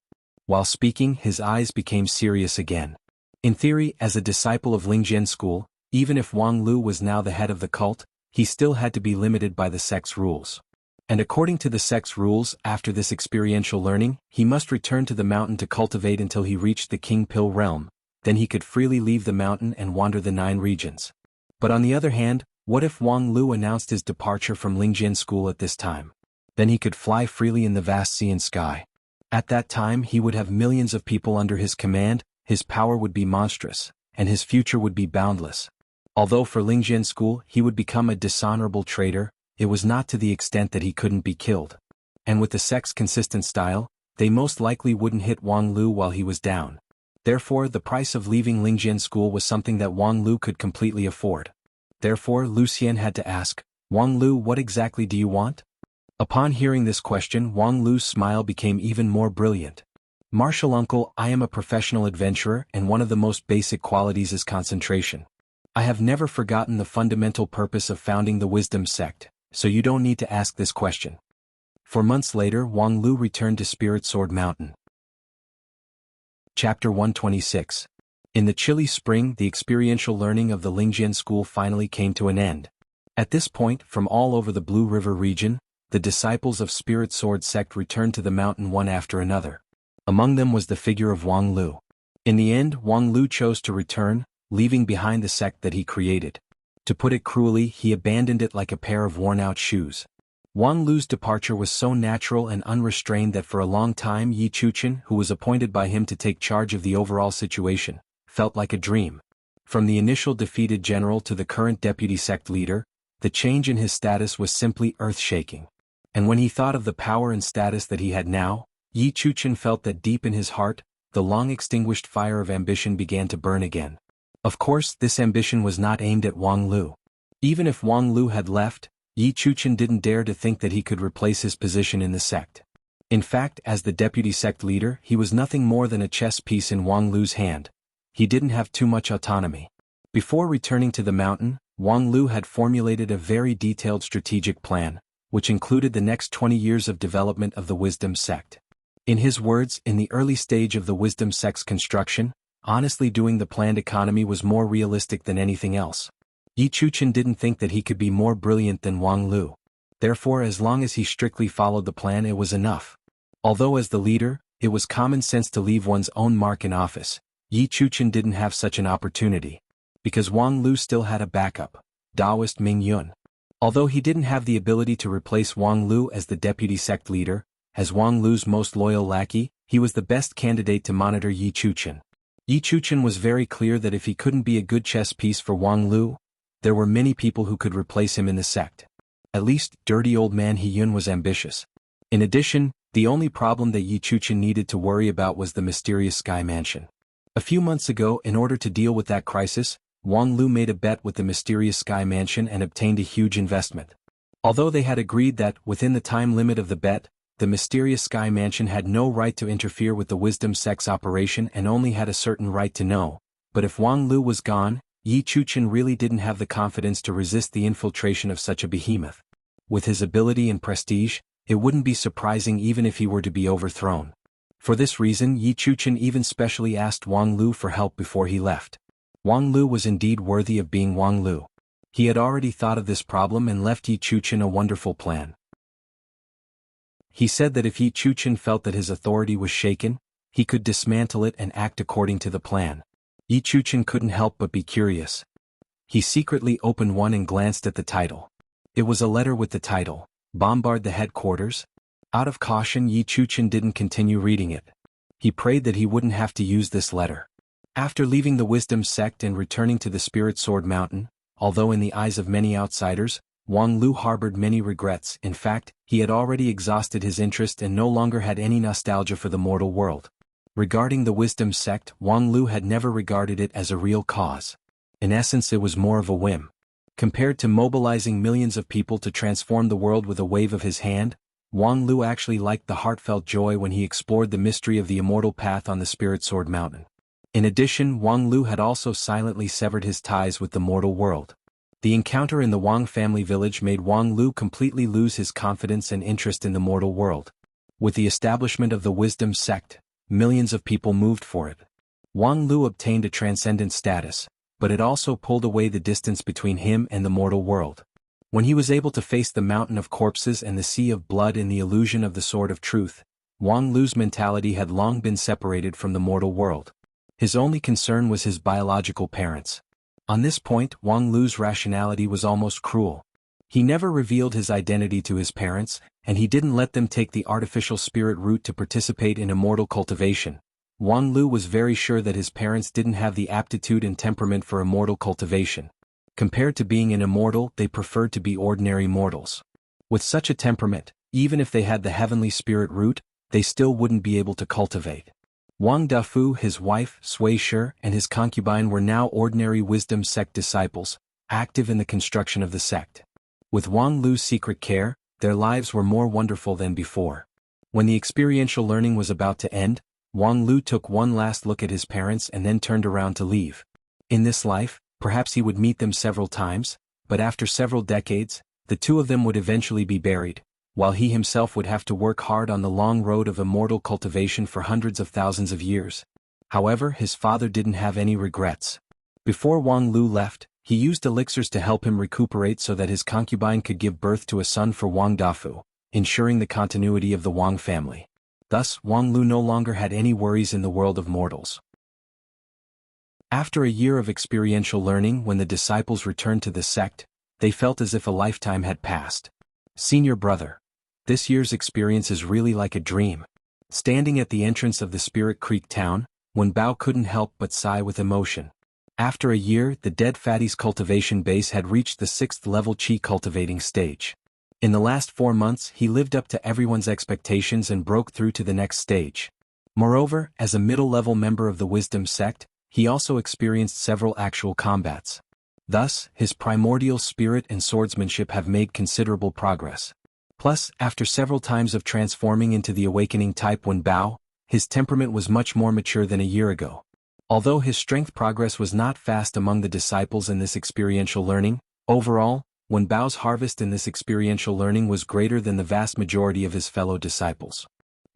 While speaking, his eyes became serious again. In theory, as a disciple of Lingjian school, even if Wang Lu was now the head of the cult, he still had to be limited by the sect's rules. And according to the sect's rules, after this experiential learning, he must return to the mountain to cultivate until he reached the King Pill realm. Then he could freely leave the mountain and wander the 9 regions. But on the other hand, what if Wang Lu announced his departure from Lingjian school at this time? Then he could fly freely in the vast sea and sky. At that time he would have millions of people under his command, his power would be monstrous, and his future would be boundless. Although for Lingjian school he would become a dishonorable traitor, it was not to the extent that he couldn't be killed. And with the sect's consistent style, they most likely wouldn't hit Wang Lu while he was down. Therefore, the price of leaving Lingjian school was something that Wang Lu could completely afford. Therefore, Lu Xian had to ask, Wang Lu, what exactly do you want? Upon hearing this question, Wang Lu's smile became even more brilliant. Martial Uncle, I am a professional adventurer, and one of the most basic qualities is concentration. I have never forgotten the fundamental purpose of founding the Wisdom Sect, so you don't need to ask this question. 4 months later, Wang Lu returned to Spirit Sword Mountain. Chapter 126. In the chilly spring, the experiential learning of the Lingjian school finally came to an end. At this point, from all over the Blue River region, the disciples of Spirit Sword Sect returned to the mountain one after another. Among them was the figure of Wang Lu. In the end, Wang Lu chose to return, leaving behind the sect that he created. To put it cruelly, he abandoned it like a pair of worn-out shoes. Wang Lu's departure was so natural and unrestrained that for a long time Yi Chuchen, who was appointed by him to take charge of the overall situation, felt like a dream. From the initial defeated general to the current deputy sect leader, the change in his status was simply earth-shaking. And when he thought of the power and status that he had now, Yi Chuchen felt that deep in his heart, the long-extinguished fire of ambition began to burn again. Of course, this ambition was not aimed at Wang Lu. Even if Wang Lu had left, Yi Chuchen didn't dare to think that he could replace his position in the sect. In fact, as the deputy sect leader, he was nothing more than a chess piece in Wang Lu's hand. He didn't have too much autonomy. Before returning to the mountain, Wang Lu had formulated a very detailed strategic plan, which included the next 20 years of development of the Wisdom Sect. In his words, in the early stage of the Wisdom Sect's construction, honestly doing the planned economy was more realistic than anything else. Yi Chuchen didn't think that he could be more brilliant than Wang Lu. Therefore, as long as he strictly followed the plan, it was enough. Although as the leader, it was common sense to leave one's own mark in office, Yi Chuchen didn't have such an opportunity. Because Wang Lu still had a backup, Taoist Ming Yun. Although he didn't have the ability to replace Wang Lu as the deputy sect leader, as Wang Lu's most loyal lackey, he was the best candidate to monitor Yi Chuchen. Yi Chuchen was very clear that if he couldn't be a good chess piece for Wang Lu, there were many people who could replace him in the sect. At least, dirty old man He Yun was ambitious. In addition, the only problem that Yi Chuchen needed to worry about was the mysterious Sky Mansion. A few months ago, in order to deal with that crisis, Wang Lu made a bet with the mysterious Sky Mansion and obtained a huge investment. Although they had agreed that, within the time limit of the bet, the mysterious Sky Mansion had no right to interfere with the Wisdom Sect's operation and only had a certain right to know, but if Wang Lu was gone, Yi Chuchen really didn't have the confidence to resist the infiltration of such a behemoth. With his ability and prestige, it wouldn't be surprising even if he were to be overthrown. For this reason, Yi Chuchen even specially asked Wang Lu for help before he left. Wang Lu was indeed worthy of being Wang Lu. He had already thought of this problem and left Yi Chuchen a wonderful plan. He said that if Yi Chuchen felt that his authority was shaken, he could dismantle it and act according to the plan. Yi Chuchen couldn't help but be curious. He secretly opened one and glanced at the title. It was a letter with the title, "Bombard the Headquarters." Out of caution, Yi Chuchen didn't continue reading it. He prayed that he wouldn't have to use this letter. After leaving the Wisdom Sect and returning to the Spirit Sword Mountain, although in the eyes of many outsiders, Wang Lu harbored many regrets. In fact, he had already exhausted his interest and no longer had any nostalgia for the mortal world. Regarding the Wisdom Sect, Wang Lu had never regarded it as a real cause. In essence, it was more of a whim. Compared to mobilizing millions of people to transform the world with a wave of his hand, Wang Lu actually liked the heartfelt joy when he explored the mystery of the immortal path on the Spirit Sword Mountain. In addition, Wang Lu had also silently severed his ties with the mortal world. The encounter in the Wang family village made Wang Lu completely lose his confidence and interest in the mortal world. With the establishment of the Wisdom Sect, millions of people moved for it. Wang Lu obtained a transcendent status, but it also pulled away the distance between him and the mortal world. When he was able to face the mountain of corpses and the sea of blood in the illusion of the Sword of Truth, Wang Lu's mentality had long been separated from the mortal world. His only concern was his biological parents. On this point, Wang Lu's rationality was almost cruel. He never revealed his identity to his parents, and he didn't let them take the artificial spirit route to participate in immortal cultivation. Wang Lu was very sure that his parents didn't have the aptitude and temperament for immortal cultivation. Compared to being an immortal, they preferred to be ordinary mortals. With such a temperament, even if they had the heavenly spirit root, they still wouldn't be able to cultivate. Wang Dafu, his wife, Sui Shi, and his concubine were now ordinary Wisdom Sect disciples, active in the construction of the sect. With Wang Lu's secret care, their lives were more wonderful than before. When the experiential learning was about to end, Wang Lu took one last look at his parents and then turned around to leave. In this life, perhaps he would meet them several times, but after several decades, the two of them would eventually be buried, while he himself would have to work hard on the long road of immortal cultivation for hundreds of thousands of years. However, his father didn't have any regrets. Before Wang Lu left, he used elixirs to help him recuperate so that his concubine could give birth to a son for Wang Dafu, ensuring the continuity of the Wang family. Thus, Wang Lu no longer had any worries in the world of mortals. After a year of experiential learning, when the disciples returned to the sect, they felt as if a lifetime had passed. Senior brother, this year's experience is really like a dream. Standing at the entrance of the Spirit Creek town, Wen Bao couldn't help but sigh with emotion. After a year, the dead fatty's cultivation base had reached the 6th level Qi cultivating stage. In the last 4 months, he lived up to everyone's expectations and broke through to the next stage. Moreover, as a middle-level member of the Wisdom Sect, he also experienced several actual combats. Thus, his primordial spirit and swordsmanship have made considerable progress. Plus, after several times of transforming into the awakening type Wen Bao, his temperament was much more mature than a year ago. Although his strength progress was not fast among the disciples in this experiential learning, overall, Wen Bao's harvest in this experiential learning was greater than the vast majority of his fellow disciples.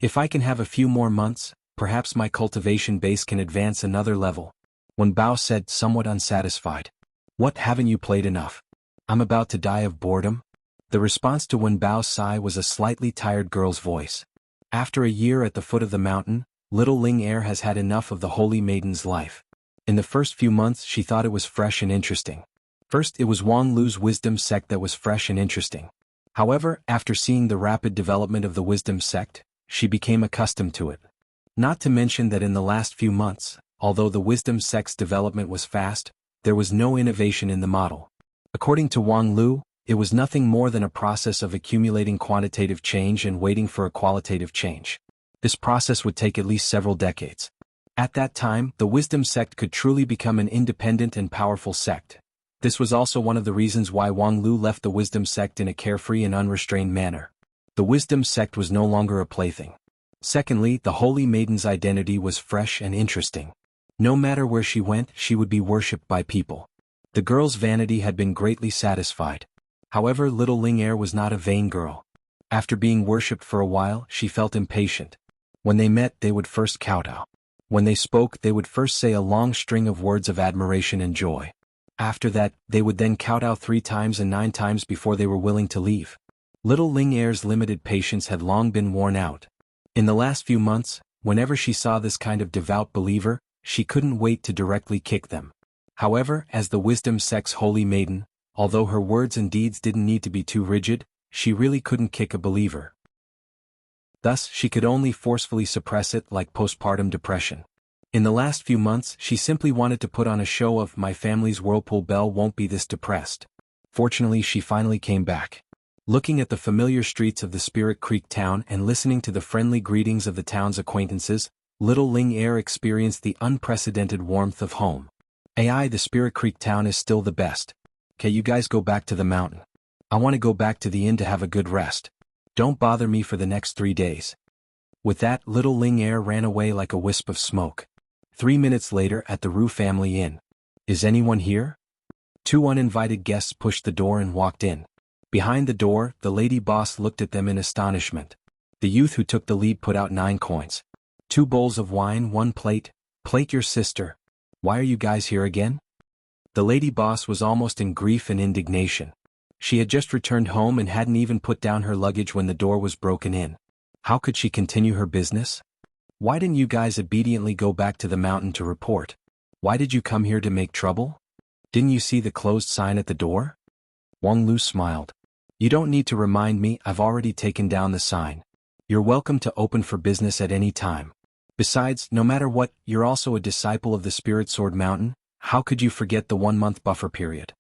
If I can have a few more months, perhaps my cultivation base can advance another level, Wen Bao said, somewhat unsatisfied. What, haven't you played enough? I'm about to die of boredom? The response to Wen Bao's sigh was a slightly tired girl's voice. After a year at the foot of the mountain, little Ling Er has had enough of the holy maiden's life. In the first few months she thought it was fresh and interesting. First, it was Wang Lu's wisdom sect that was fresh and interesting. However, after seeing the rapid development of the wisdom sect, she became accustomed to it. Not to mention that in the last few months, although the wisdom sect's development was fast, there was no innovation in the model. According to Wang Lu, it was nothing more than a process of accumulating quantitative change and waiting for a qualitative change. This process would take at least several decades. At that time, the wisdom sect could truly become an independent and powerful sect. This was also one of the reasons why Wang Lu left the wisdom sect in a carefree and unrestrained manner. The wisdom sect was no longer a plaything. Secondly, the holy maiden's identity was fresh and interesting. No matter where she went, she would be worshipped by people. The girl's vanity had been greatly satisfied. However, little Ling Er was not a vain girl. After being worshipped for a while, she felt impatient. When they met, they would first kowtow. When they spoke, they would first say a long string of words of admiration and joy. After that, they would then kowtow 3 times and 9 times before they were willing to leave. Little Ling Er's limited patience had long been worn out. In the last few months, whenever she saw this kind of devout believer, she couldn't wait to directly kick them. However, as the wisdom sect's holy maiden, although her words and deeds didn't need to be too rigid, she really couldn't kick a believer. Thus, she could only forcefully suppress it like postpartum depression. In the last few months, she simply wanted to put on a show of "my family's whirlpool belle won't be this depressed." Fortunately, she finally came back. Looking at the familiar streets of the Spirit Creek town and listening to the friendly greetings of the town's acquaintances, little Ling Er experienced the unprecedented warmth of home. "AI, the Spirit Creek town is still the best. Okay, you guys go back to the mountain. I want to go back to the inn to have a good rest. Don't bother me for the next 3 days." With that, little Ling Er ran away like a wisp of smoke. 3 minutes later at the Rue family inn. "Is anyone here?" 2 uninvited guests pushed the door and walked in. Behind the door, the lady boss looked at them in astonishment. The youth who took the lead put out 9 coins. 2 bowls of wine, 1 plate. "Plate your sister. Why are you guys here again?" The lady boss was almost in grief and indignation. She had just returned home and hadn't even put down her luggage when the door was broken in. How could she continue her business? "Why didn't you guys obediently go back to the mountain to report? Why did you come here to make trouble? Didn't you see the closed sign at the door?" Wang Lu smiled. "You don't need to remind me, I've already taken down the sign. You're welcome to open for business at any time. Besides, no matter what, you're also a disciple of the Spirit Sword Mountain. How could you forget the 1-month buffer period?"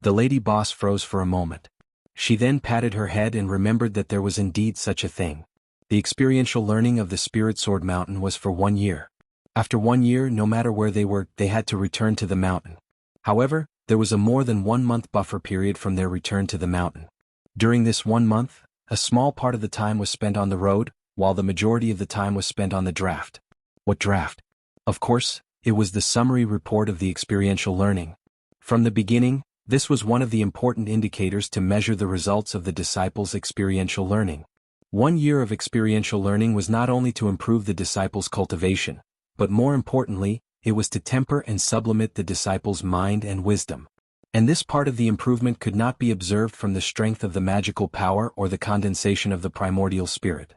The lady boss froze for a moment. She then patted her head and remembered that there was indeed such a thing. The experiential learning of the Spirit Sword Mountain was for 1 year. After 1 year, no matter where they were, they had to return to the mountain. However, there was a more than 1-month buffer period from their return to the mountain. During this 1 month, a small part of the time was spent on the road, while the majority of the time was spent on the draft. What draft? Of course, it was the summary report of the experiential learning. From the beginning, this was one of the important indicators to measure the results of the disciples' experiential learning. 1 year of experiential learning was not only to improve the disciples' cultivation, but more importantly, it was to temper and sublimate the disciples' mind and wisdom. And this part of the improvement could not be observed from the strength of the magical power or the condensation of the primordial spirit.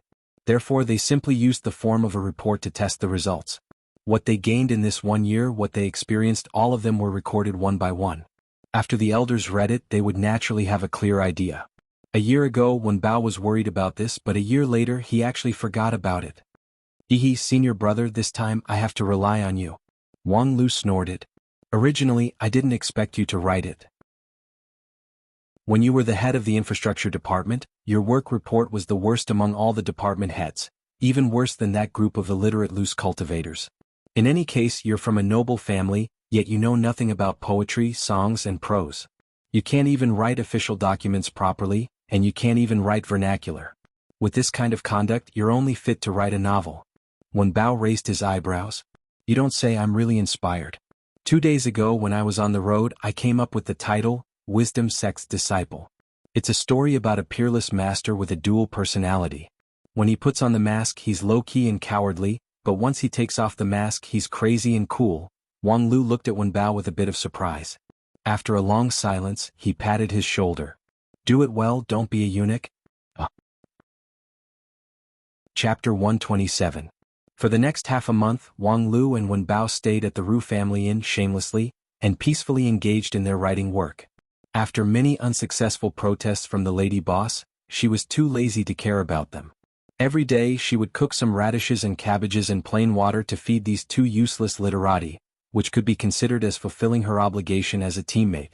Therefore, they simply used the form of a report to test the results. What they gained in this 1 year, what they experienced, all of them were recorded one by one. After the elders read it, they would naturally have a clear idea. A year ago, when Bao was worried about this, but a year later he actually forgot about it. "Hehe, senior brother, this time I have to rely on you." Wang Lu snorted. "Originally, I didn't expect you to write it. When you were the head of the infrastructure department, your work report was the worst among all the department heads, even worse than that group of illiterate loose cultivators. In any case, you're from a noble family, yet you know nothing about poetry, songs, and prose. You can't even write official documents properly, and you can't even write vernacular. With this kind of conduct, you're only fit to write a novel." When Bao raised his eyebrows. "You don't say, I'm really inspired. 2 days ago when I was on the road, I came up with the title, Wisdom Sect's Disciple. It's a story about a peerless master with a dual personality. When he puts on the mask, he's low-key and cowardly, but once he takes off the mask, he's crazy and cool." Wang Lu looked at Wen Bao with a bit of surprise. After a long silence, he patted his shoulder. "Do it well, don't be a eunuch." Chapter 127. For the next half a month, Wang Lu and Wen Bao stayed at the Rue family inn shamelessly and peacefully engaged in their writing work. After many unsuccessful protests from the lady boss, she was too lazy to care about them. Every day she would cook some radishes and cabbages in plain water to feed these two useless literati, which could be considered as fulfilling her obligation as a teammate.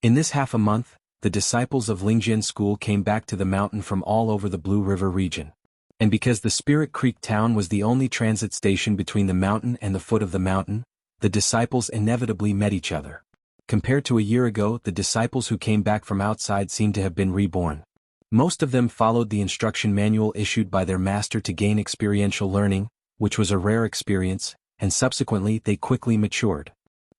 In this half a month, the disciples of Lingjian School came back to the mountain from all over the Blue River region. And because the Spirit Creek town was the only transit station between the mountain and the foot of the mountain, the disciples inevitably met each other. Compared to a year ago, the disciples who came back from outside seemed to have been reborn. Most of them followed the instruction manual issued by their master to gain experiential learning, which was a rare experience, and subsequently they quickly matured.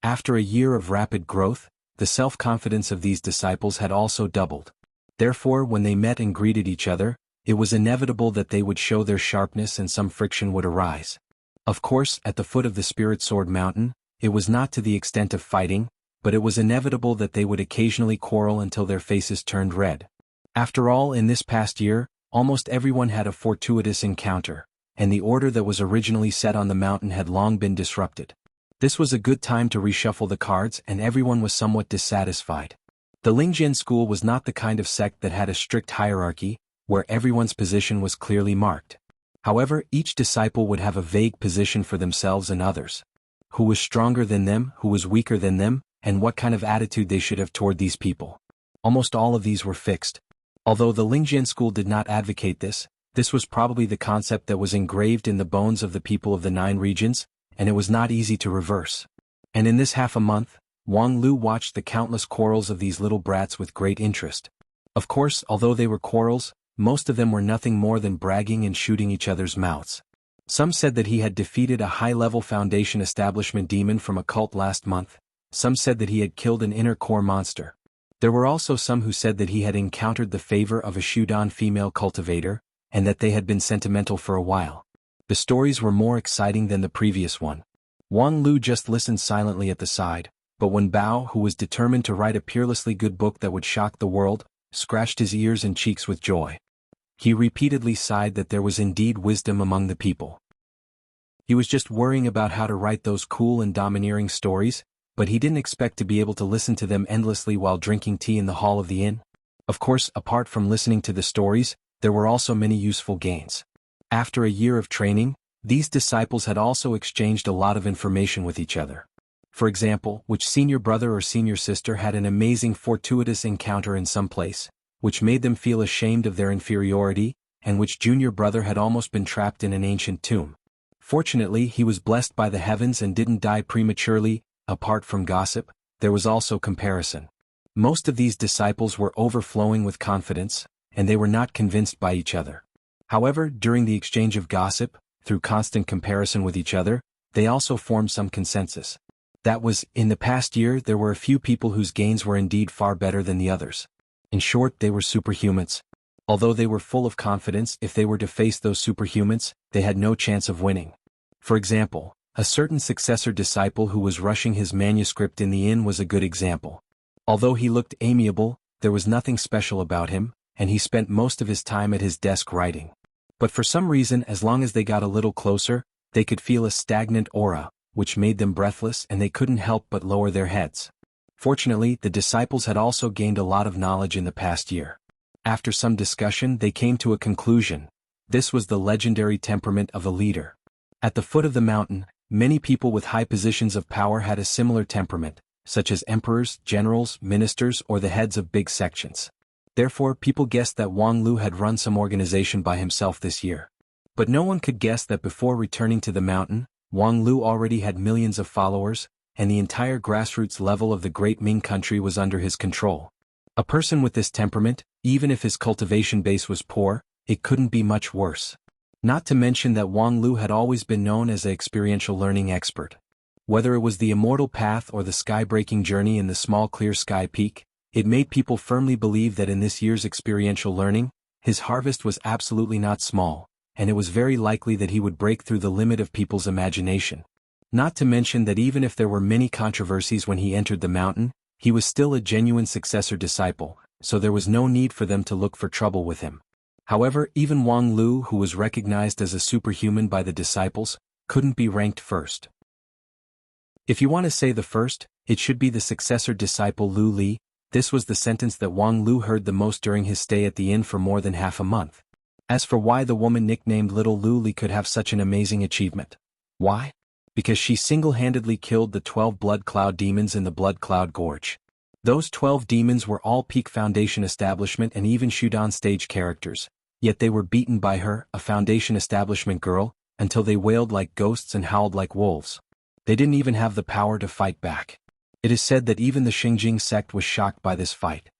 After a year of rapid growth, the self-confidence of these disciples had also doubled. Therefore, when they met and greeted each other, it was inevitable that they would show their sharpness and some friction would arise. Of course, at the foot of the Spirit Sword Mountain, it was not to the extent of fighting, but it was inevitable that they would occasionally quarrel until their faces turned red. After all, in this past year, almost everyone had a fortuitous encounter, and the order that was originally set on the mountain had long been disrupted. This was a good time to reshuffle the cards, and everyone was somewhat dissatisfied. The Lingjian school was not the kind of sect that had a strict hierarchy, where everyone's position was clearly marked. However, each disciple would have a vague position for themselves and others. Who was stronger than them, who was weaker than them, and what kind of attitude they should have toward these people. Almost all of these were fixed. Although the Lingjian school did not advocate this was probably the concept that was engraved in the bones of the people of the 9 regions, and it was not easy to reverse. And in this half a month, Wang Lu watched the countless quarrels of these little brats with great interest. Of course, although they were quarrels, most of them were nothing more than bragging and shooting each other's mouths. Some said that he had defeated a high-level Foundation establishment demon from a cult last month. Some said that he had killed an inner core monster. There were also some who said that he had encountered the favor of a Shudan female cultivator, and that they had been sentimental for a while. The stories were more exciting than the previous one. Wang Lu just listened silently at the side, but when Bao, who was determined to write a peerlessly good book that would shock the world, scratched his ears and cheeks with joy. He repeatedly sighed that there was indeed wisdom among the people. He was just worrying about how to write those cool and domineering stories, but he didn't expect to be able to listen to them endlessly while drinking tea in the hall of the inn. Of course, apart from listening to the stories, there were also many useful gains. After a year of training, these disciples had also exchanged a lot of information with each other. For example, which senior brother or senior sister had an amazing fortuitous encounter in some place, which made them feel ashamed of their inferiority, and which junior brother had almost been trapped in an ancient tomb. Fortunately, he was blessed by the heavens and didn't die prematurely. Apart from gossip, there was also comparison. Most of these disciples were overflowing with confidence, and they were not convinced by each other. However, during the exchange of gossip, through constant comparison with each other, they also formed some consensus. That was, in the past year there were a few people whose gains were indeed far better than the others. In short, they were superhumans. Although they were full of confidence, if they were to face those superhumans, they had no chance of winning. For example, a certain successor disciple who was rushing his manuscript in the inn was a good example. Although he looked amiable, there was nothing special about him, and he spent most of his time at his desk writing. But for some reason, as long as they got a little closer, they could feel a stagnant aura, which made them breathless, and they couldn't help but lower their heads. Fortunately, the disciples had also gained a lot of knowledge in the past year. After some discussion, they came to a conclusion. This was the legendary temperament of a leader. At the foot of the mountain, many people with high positions of power had a similar temperament, such as emperors, generals, ministers, or the heads of big sections. Therefore, people guessed that Wang Lu had run some organization by himself this year. But no one could guess that before returning to the mountain, Wang Lu already had millions of followers, and the entire grassroots level of the Great Ming country was under his control. A person with this temperament, even if his cultivation base was poor, it couldn't be much worse. Not to mention that Wang Lu had always been known as an experiential learning expert. Whether it was the immortal path or the sky-breaking journey in the small clear sky peak, it made people firmly believe that in this year's experiential learning, his harvest was absolutely not small, and it was very likely that he would break through the limit of people's imagination. Not to mention that even if there were many controversies when he entered the mountain, he was still a genuine successor disciple, so there was no need for them to look for trouble with him. However, even Wang Lu, who was recognized as a superhuman by the disciples, couldn't be ranked first. If you want to say the first, it should be the successor disciple Lu Li, This was the sentence that Wang Lu heard the most during his stay at the inn for more than half a month. As for why the woman nicknamed Little Lu Li could have such an amazing achievement. Why? Because she single-handedly killed the 12 Blood Cloud demons in the Blood Cloud Gorge. Those 12 demons were all peak Foundation Establishment and even Shudan stage characters, yet they were beaten by her, a Foundation Establishment girl, until they wailed like ghosts and howled like wolves. They didn't even have the power to fight back. It is said that even the Xingjing sect was shocked by this fight.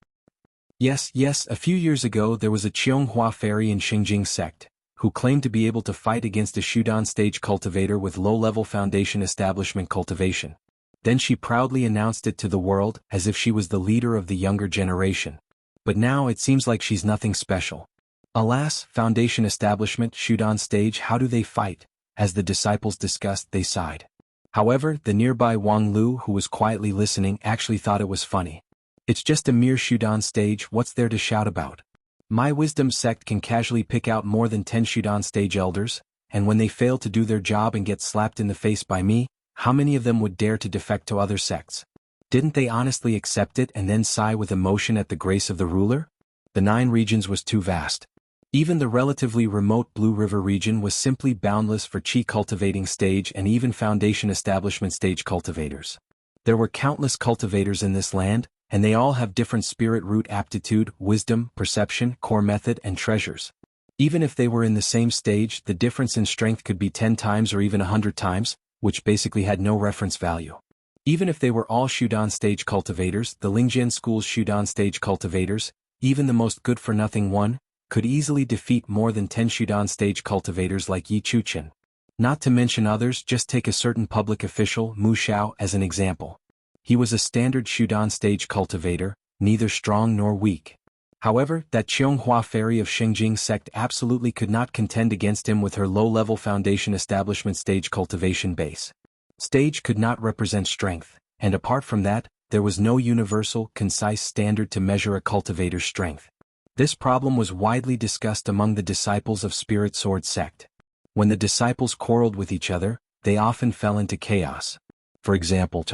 Yes, a few years ago there was a Qianghua fairy in Xingjing sect, who claimed to be able to fight against a Shudan stage cultivator with low-level Foundation Establishment cultivation. Then she proudly announced it to the world as if she was the leader of the younger generation. But now it seems like she's nothing special. Alas, Foundation Establishment, Shudan stage, how do they fight? As the disciples discussed, they sighed. However, the nearby Wang Lu, who was quietly listening, actually thought it was funny. It's just a mere Shudan stage, what's there to shout about? My wisdom sect can casually pick out more than 10 Shudan stage elders, and when they fail to do their job and get slapped in the face by me, how many of them would dare to defect to other sects? Didn't they honestly accept it and then sigh with emotion at the grace of the ruler? The 9 regions was too vast. Even the relatively remote Blue River region was simply boundless for Qi cultivating stage and even Foundation Establishment stage cultivators. There were countless cultivators in this land, and they all have different spirit root aptitude, wisdom, perception, core method, and treasures. Even if they were in the same stage, the difference in strength could be 10 times or even 100 times, which basically had no reference value. Even if they were all Shudan stage cultivators, the Lingjian school's Shudan stage cultivators, even the most good-for-nothing one, could easily defeat more than 10 Shudan stage cultivators like Yi Chuchen. Not to mention others, just take a certain public official, Mu Xiao, as an example. He was a standard Shudan stage cultivator, neither strong nor weak. However, that Qianghua fairy of Xingjing sect absolutely could not contend against him with her low-level Foundation Establishment stage cultivation base. Stage could not represent strength, and apart from that, there was no universal, concise standard to measure a cultivator's strength. This problem was widely discussed among the disciples of Spirit Sword sect. When the disciples quarreled with each other, they often fell into chaos. For example,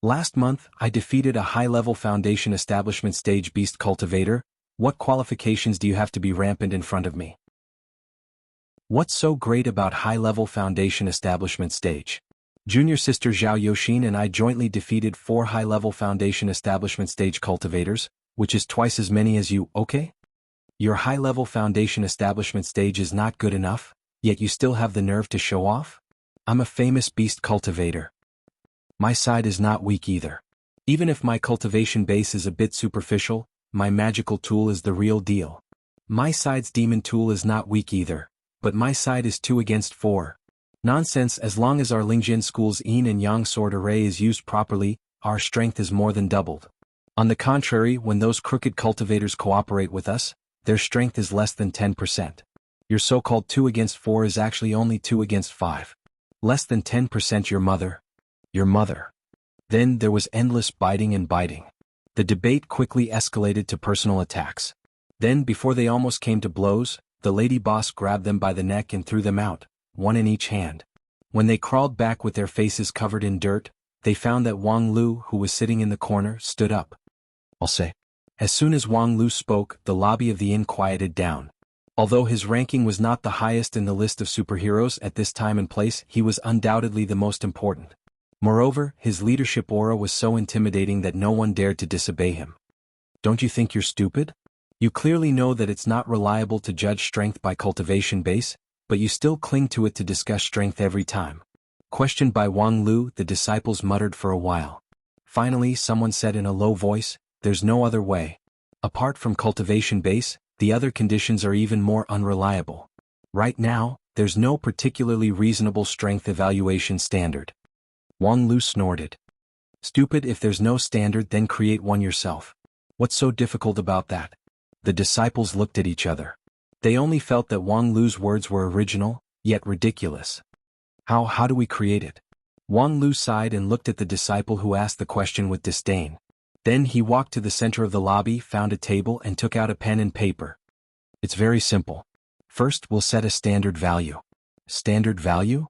last month, I defeated a high-level Foundation Establishment stage beast cultivator. What qualifications do you have to be rampant in front of me? What's so great about high-level Foundation Establishment stage? Junior sister Zhao Yoxin and I jointly defeated 4 high-level Foundation Establishment stage cultivators, which is twice as many as you, okay? Your high-level Foundation Establishment stage is not good enough, yet you still have the nerve to show off? I'm a famous beast cultivator. My side is not weak either. Even if my cultivation base is a bit superficial, my magical tool is the real deal. My side's demon tool is not weak either, but my side is 2 against 4. Nonsense. As long as our Lingjian school's Yin and Yang sword array is used properly, our strength is more than doubled. On the contrary, when those crooked cultivators cooperate with us, their strength is less than 10%. Your so-called 2 against 4 is actually only 2 against 5. Less than 10% your mother. Your mother. Then there was endless biting and biting. The debate quickly escalated to personal attacks. Then, before they almost came to blows, the lady boss grabbed them by the neck and threw them out, 1 in each hand. When they crawled back with their faces covered in dirt, they found that Wang Lu, who was sitting in the corner, stood up. I'll say. As soon as Wang Lu spoke, the lobby of the inn quieted down. Although his ranking was not the highest in the list of superheroes at this time and place, he was undoubtedly the most important. Moreover, his leadership aura was so intimidating that no one dared to disobey him. Don't you think you're stupid? You clearly know that it's not reliable to judge strength by cultivation base, but you still cling to it to discuss strength every time. Questioned by Wang Lu, the disciples muttered for a while. Finally, someone said in a low voice, "There's no other way. Apart from cultivation base, the other conditions are even more unreliable. Right now, there's no particularly reasonable strength evaluation standard." Wang Lu snorted. Stupid. If there's no standard, then create one yourself. What's so difficult about that? The disciples looked at each other. They only felt that Wang Lu's words were original, yet ridiculous. How do we create it? Wang Lu sighed and looked at the disciple who asked the question with disdain. Then he walked to the center of the lobby, found a table and took out a pen and paper. It's very simple. First, we'll set a standard value. Standard value?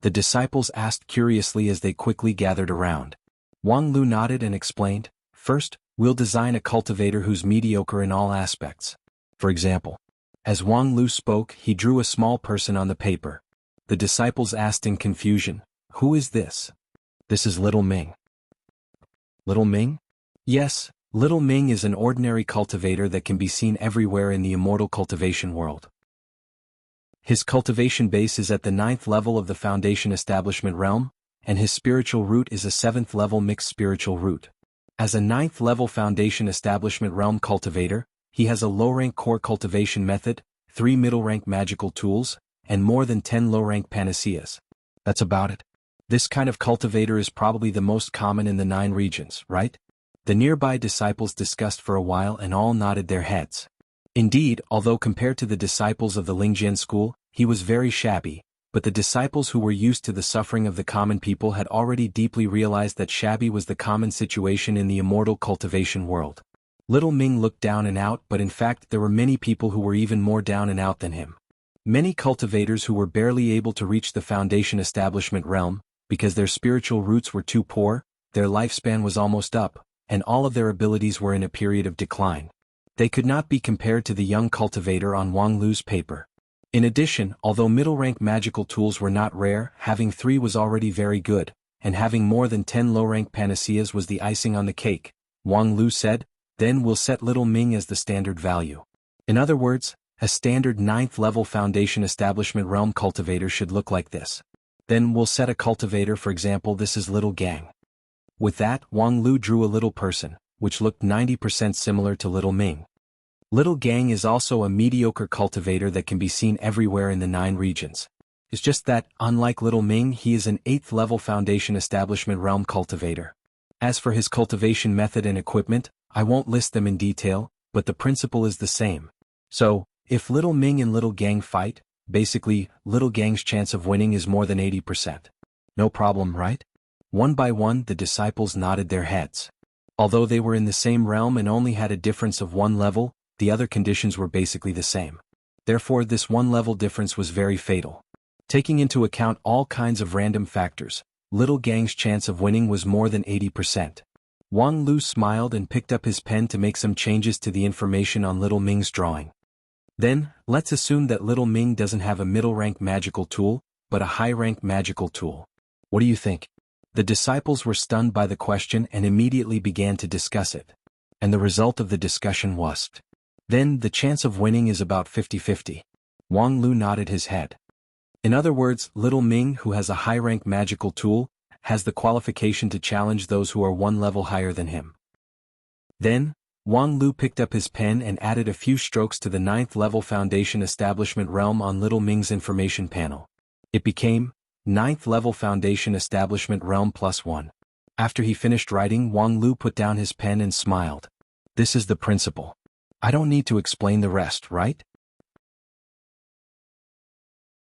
The disciples asked curiously as they quickly gathered around. Wang Lu nodded and explained, "First, We'll design a cultivator who's mediocre in all aspects. For example, as Wang Lu spoke, he drew a small person on the paper. The disciples asked in confusion, "Who is this?" "This is Little Ming." "Little Ming?" "Yes, Little Ming is an ordinary cultivator that can be seen everywhere in the immortal cultivation world. His cultivation base is at the 9th level of the Foundation Establishment realm, and his spiritual root is a 7th level mixed spiritual root. As a 9th level Foundation Establishment realm cultivator, he has a low-rank core cultivation method, 3 middle-rank magical tools, and more than 10 low-rank panaceas. That's about it. This kind of cultivator is probably the most common in the 9 regions, right?" The nearby disciples discussed for a while and all nodded their heads. Indeed, although compared to the disciples of the Lingjian school, he was very shabby, but the disciples who were used to the suffering of the common people had already deeply realized that shabby was the common situation in the immortal cultivation world. Little Ming looked down and out, but in fact there were many people who were even more down and out than him. Many cultivators who were barely able to reach the Foundation Establishment realm, because their spiritual roots were too poor, their lifespan was almost up, and all of their abilities were in a period of decline. They could not be compared to the young cultivator on Wang Lu's paper. In addition, although middle-rank magical tools were not rare, having 3 was already very good, and having more than 10 low-rank panaceas was the icing on the cake. Wang Lu said, "Then we'll set Little Ming as the standard value. In other words, a standard 9th level Foundation Establishment realm cultivator should look like this. Then we'll set a cultivator, for example, this is Little Gang." With that, Wang Lu drew a little person, which looked 90% similar to Little Ming. Little Gang is also a mediocre cultivator that can be seen everywhere in the 9 regions. It's just that, unlike Little Ming, he is an 8th level Foundation Establishment realm cultivator. As for his cultivation method and equipment, I won't list them in detail, but the principle is the same. So, if Little Ming and Little Gang fight, basically, Little Gang's chance of winning is more than 80%. No problem, right? One by one, the disciples nodded their heads. Although they were in the same realm and only had a difference of 1 level, the other conditions were basically the same. Therefore, this 1-level difference was very fatal. Taking into account all kinds of random factors, Little Gang's chance of winning was more than 80%. Wang Lu smiled and picked up his pen to make some changes to the information on Little Ming's drawing. Then, let's assume that Little Ming doesn't have a middle-rank magical tool, but a high-rank magical tool. What do you think? The disciples were stunned by the question and immediately began to discuss it. And the result of the discussion was, "Then the chance of winning is about 50-50. Wang Lu nodded his head. In other words, Little Ming, who has a high-rank magical tool, has the qualification to challenge those who are 1 level higher than him. Then, Wang Lu picked up his pen and added a few strokes to the 9th level Foundation Establishment realm on Little Ming's information panel. It became 9th level Foundation Establishment realm +1. After he finished writing, Wang Lu put down his pen and smiled. "This is the principle. I don't need to explain the rest, right?"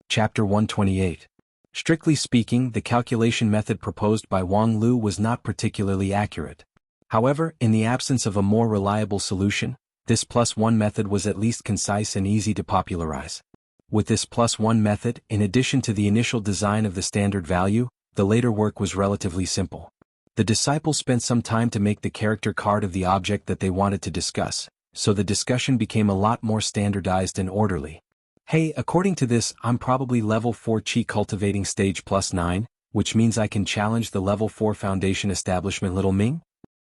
Chapter 128. Strictly speaking, the calculation method proposed by Wang Lu was not particularly accurate. However, in the absence of a more reliable solution, this +1 method was at least concise and easy to popularize. With this +1 method, in addition to the initial design of the standard value, the later work was relatively simple. The disciples spent some time to make the character card of the object that they wanted to discuss, so the discussion became a lot more standardized and orderly. "Hey, according to this, I'm probably level 4 Qi cultivating stage +9, which means I can challenge the level 4 Foundation Establishment Little Ming?"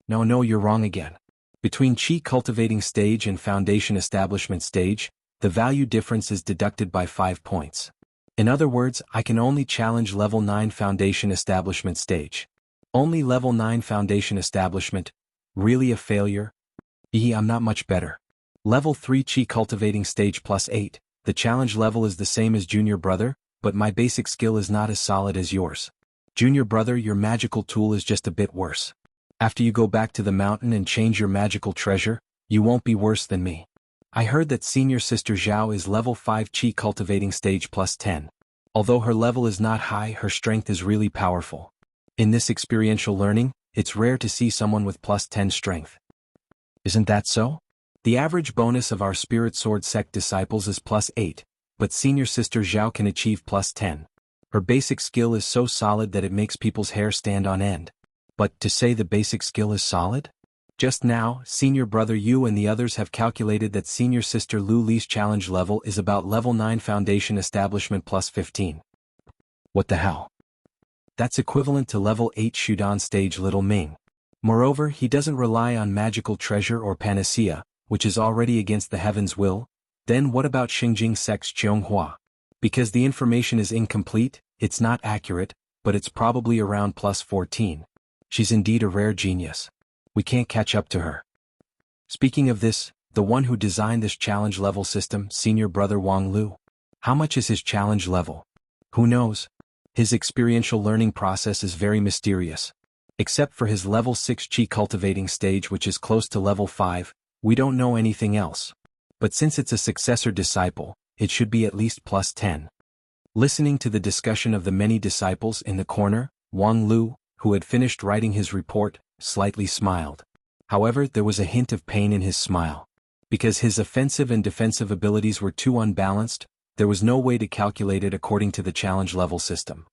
No, you're wrong again. Between Qi cultivating stage and Foundation Establishment stage, the value difference is deducted by 5 points. In other words, I can only challenge level 9 Foundation Establishment stage. Only level 9 Foundation Establishment? Really a failure? I'm not much better. Level 3 Qi cultivating stage +8, the challenge level is the same as Junior Brother, but my basic skill is not as solid as yours. Junior Brother, your magical tool is just a bit worse. After you go back to the mountain and change your magical treasure, you won't be worse than me. I heard that senior sister Zhao is level 5 Qi cultivating stage +10. Although her level is not high, her strength is really powerful. In this experiential learning, it's rare to see someone with +10 strength. Isn't that so? The average bonus of our Spirit Sword sect disciples is +8, but senior sister Zhao can achieve +10. Her basic skill is so solid that it makes people's hair stand on end. But to say the basic skill is solid? Just now, senior brother Yu and the others have calculated that senior sister Lu Li's challenge level is about level 9 foundation establishment plus 15. What the hell? That's equivalent to level 8 Shudan stage Little Ming. Moreover, he doesn't rely on magical treasure or panacea, which is already against the heaven's will. Then what about Xingjing Sect's Zhonghua? Because the information is incomplete, it's not accurate, but it's probably around plus 14. She's indeed a rare genius. We can't catch up to her. Speaking of this, the one who designed this challenge level system, senior brother Wang Lu. How much is his challenge level? Who knows? His experiential learning process is very mysterious. Except for his level 6 Qi cultivating stage, which is close to level 5, we don't know anything else. But since it's a successor disciple, it should be at least plus 10. Listening to the discussion of the many disciples in the corner, Wang Lu, who had finished writing his report, slightly smiled. However, there was a hint of pain in his smile. Because his offensive and defensive abilities were too unbalanced, there was no way to calculate it according to the challenge level system.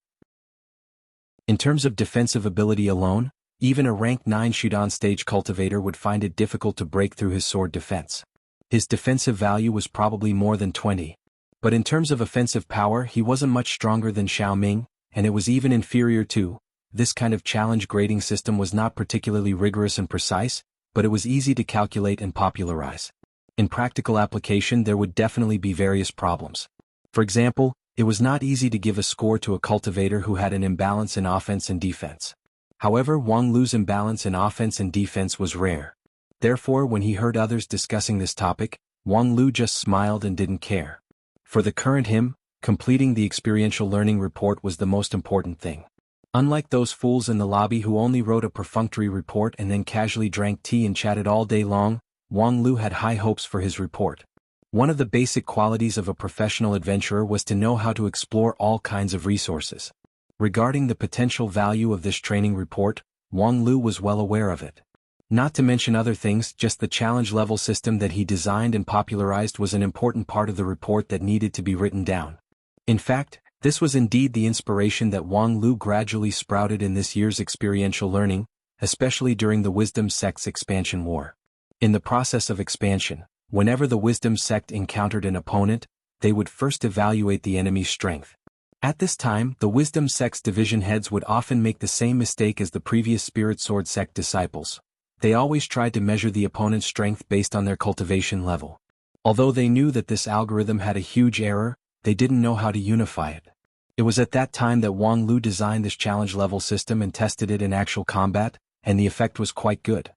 In terms of defensive ability alone, even a rank 9 Shudan stage cultivator would find it difficult to break through his sword defense. His defensive value was probably more than 20. But in terms of offensive power, he wasn't much stronger than Xiao Ming, and it was even inferior to. This kind of challenge grading system was not particularly rigorous and precise, but it was easy to calculate and popularize. In practical application, there would definitely be various problems. For example, it was not easy to give a score to a cultivator who had an imbalance in offense and defense. However, Wang Lu's imbalance in offense and defense was rare. Therefore, when he heard others discussing this topic, Wang Lu just smiled and didn't care. For the current him, completing the experiential learning report was the most important thing. Unlike those fools in the lobby who only wrote a perfunctory report and then casually drank tea and chatted all day long, Wang Lu had high hopes for his report. One of the basic qualities of a professional adventurer was to know how to explore all kinds of resources. Regarding the potential value of this training report, Wang Lu was well aware of it. Not to mention other things, just the challenge level system that he designed and popularized was an important part of the report that needed to be written down. In fact, this was indeed the inspiration that Wang Lu gradually sprouted in this year's experiential learning, especially during the Wisdom Sect's expansion war. In the process of expansion, whenever the Wisdom Sect encountered an opponent, they would first evaluate the enemy's strength. At this time, the Wisdom Sect's division heads would often make the same mistake as the previous Spirit Sword Sect disciples. They always tried to measure the opponent's strength based on their cultivation level. Although they knew that this algorithm had a huge error, they didn't know how to unify it. It was at that time that Wang Lu designed this challenge level system and tested it in actual combat, and the effect was quite good.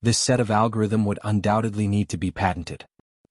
This set of algorithm would undoubtedly need to be patented.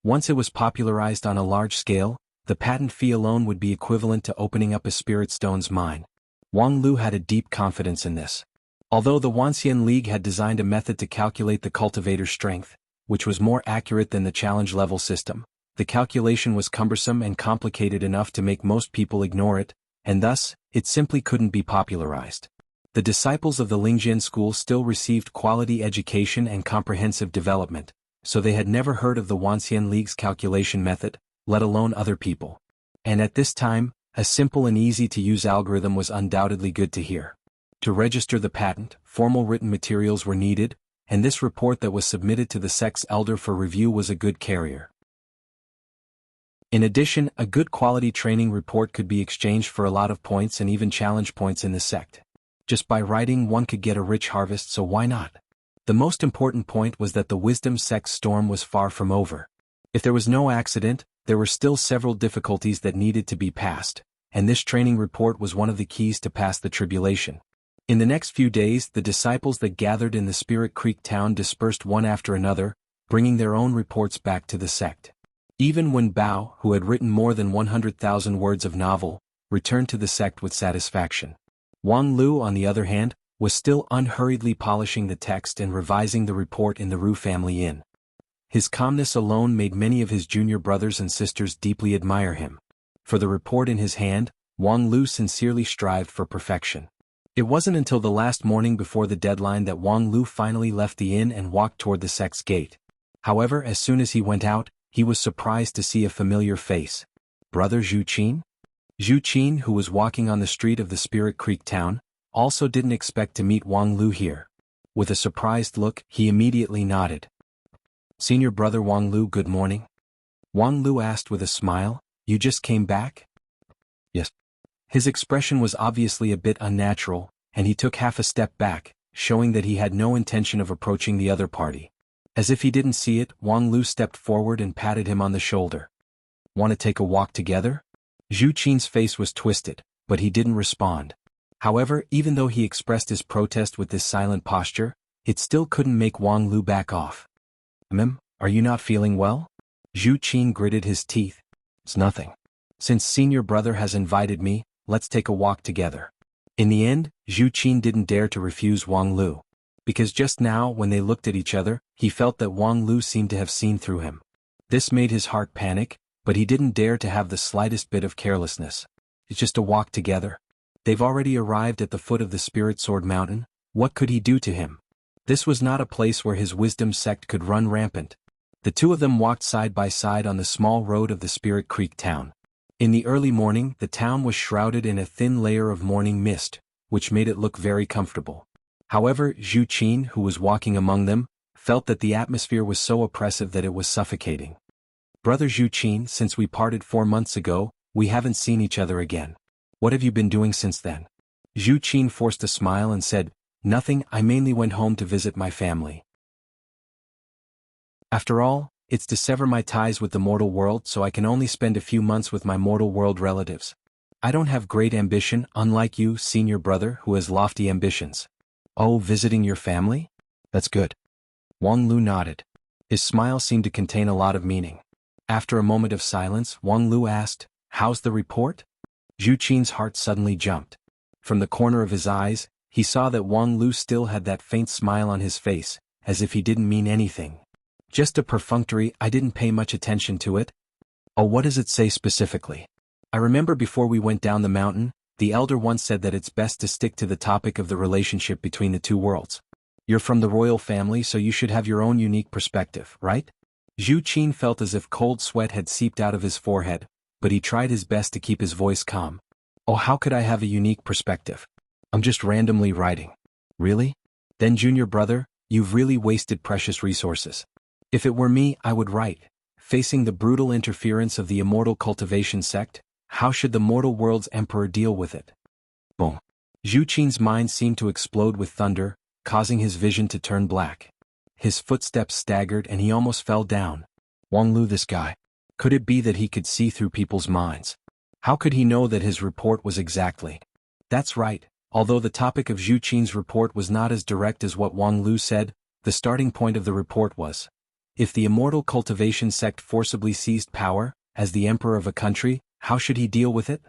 Once it was popularized on a large scale, the patent fee alone would be equivalent to opening up a Spirit Stone's mine. Wang Lu had a deep confidence in this. Although the Wanxian League had designed a method to calculate the cultivator's strength, which was more accurate than the challenge level system, the calculation was cumbersome and complicated enough to make most people ignore it, and thus, it simply couldn't be popularized. The disciples of the Lingjian school still received quality education and comprehensive development, so they had never heard of the Wanxian League's calculation method, let alone other people. And at this time, a simple and easy-to-use algorithm was undoubtedly good to hear. To register the patent, formal written materials were needed, and this report that was submitted to the sect's elder for review was a good carrier. In addition, a good quality training report could be exchanged for a lot of points and even challenge points in the sect. Just by writing one could get a rich harvest, so why not? The most important point was that the Wisdom Sect's storm was far from over. If there was no accident, there were still several difficulties that needed to be passed, and this training report was one of the keys to pass the tribulation. In the next few days, the disciples that gathered in the Spirit Creek town dispersed one after another, bringing their own reports back to the sect. Even when Bao, who had written more than 100,000 words of novel, returned to the sect with satisfaction. Wang Lu, on the other hand, was still unhurriedly polishing the text and revising the report in the Ru family inn. His calmness alone made many of his junior brothers and sisters deeply admire him. For the report in his hand, Wang Lu sincerely strived for perfection. It wasn't until the last morning before the deadline that Wang Lu finally left the inn and walked toward the sect's gate. However, as soon as he went out, he was surprised to see a familiar face. Brother Zhu Qin? Zhu Qin, who was walking on the street of the Spirit Creek town, also didn't expect to meet Wang Lu here. With a surprised look, he immediately nodded. Senior brother Wang Lu, good morning. Wang Lu asked with a smile, you just came back? Yes. His expression was obviously a bit unnatural, and he took half a step back, showing that he had no intention of approaching the other party. As if he didn't see it, Wang Lu stepped forward and patted him on the shoulder. Want to take a walk together? Zhu Qin's face was twisted, but he didn't respond. However, even though he expressed his protest with this silent posture, it still couldn't make Wang Lu back off. Are you not feeling well? Zhu Qin gritted his teeth. It's nothing. Since senior brother has invited me, let's take a walk together. In the end, Zhu Qin didn't dare to refuse Wang Lu. Because just now, when they looked at each other, he felt that Wang Lu seemed to have seen through him. This made his heart panic, but he didn't dare to have the slightest bit of carelessness. It's just a walk together. They've already arrived at the foot of the Spirit Sword Mountain. What could he do to him? This was not a place where his wisdom sect could run rampant. The two of them walked side by side on the small road of the Spirit Creek town. In the early morning, the town was shrouded in a thin layer of morning mist, which made it look very comfortable. However, Zhu Qin, who was walking among them, felt that the atmosphere was so oppressive that it was suffocating. Brother Zhu Qin, since we parted 4 months ago, we haven't seen each other again. What have you been doing since then? Zhu Qin forced a smile and said, Nothing, I mainly went home to visit my family. After all, it's to sever my ties with the mortal world so I can only spend a few months with my mortal world relatives. I don't have great ambition, unlike you, senior brother, who has lofty ambitions. Oh, visiting your family? That's good. Wang Lu nodded. His smile seemed to contain a lot of meaning. After a moment of silence, Wang Lu asked, How's the report? Zhu Qin's heart suddenly jumped. From the corner of his eyes, he saw that Wang Lu still had that faint smile on his face, as if he didn't mean anything. Just a perfunctory, I didn't pay much attention to it. Oh, what does it say specifically? I remember before we went down the mountain, the elder once said that it's best to stick to the topic of the relationship between the two worlds. You're from the royal family, so you should have your own unique perspective, right? Zhu Qin felt as if cold sweat had seeped out of his forehead, but he tried his best to keep his voice calm. Oh, how could I have a unique perspective? I'm just randomly writing. Really? Then junior brother, you've really wasted precious resources. If it were me, I would write. Facing the brutal interference of the immortal cultivation sect, how should the mortal world's emperor deal with it? Boom. Zhu Qin's mind seemed to explode with thunder, causing his vision to turn black. His footsteps staggered and he almost fell down. Wang Lu, this guy. Could it be that he could see through people's minds? How could he know that his report was exactly? That's right, although the topic of Zhu Qin's report was not as direct as what Wang Lu said, the starting point of the report was, if the immortal cultivation sect forcibly seized power, as the emperor of a country, how should he deal with it?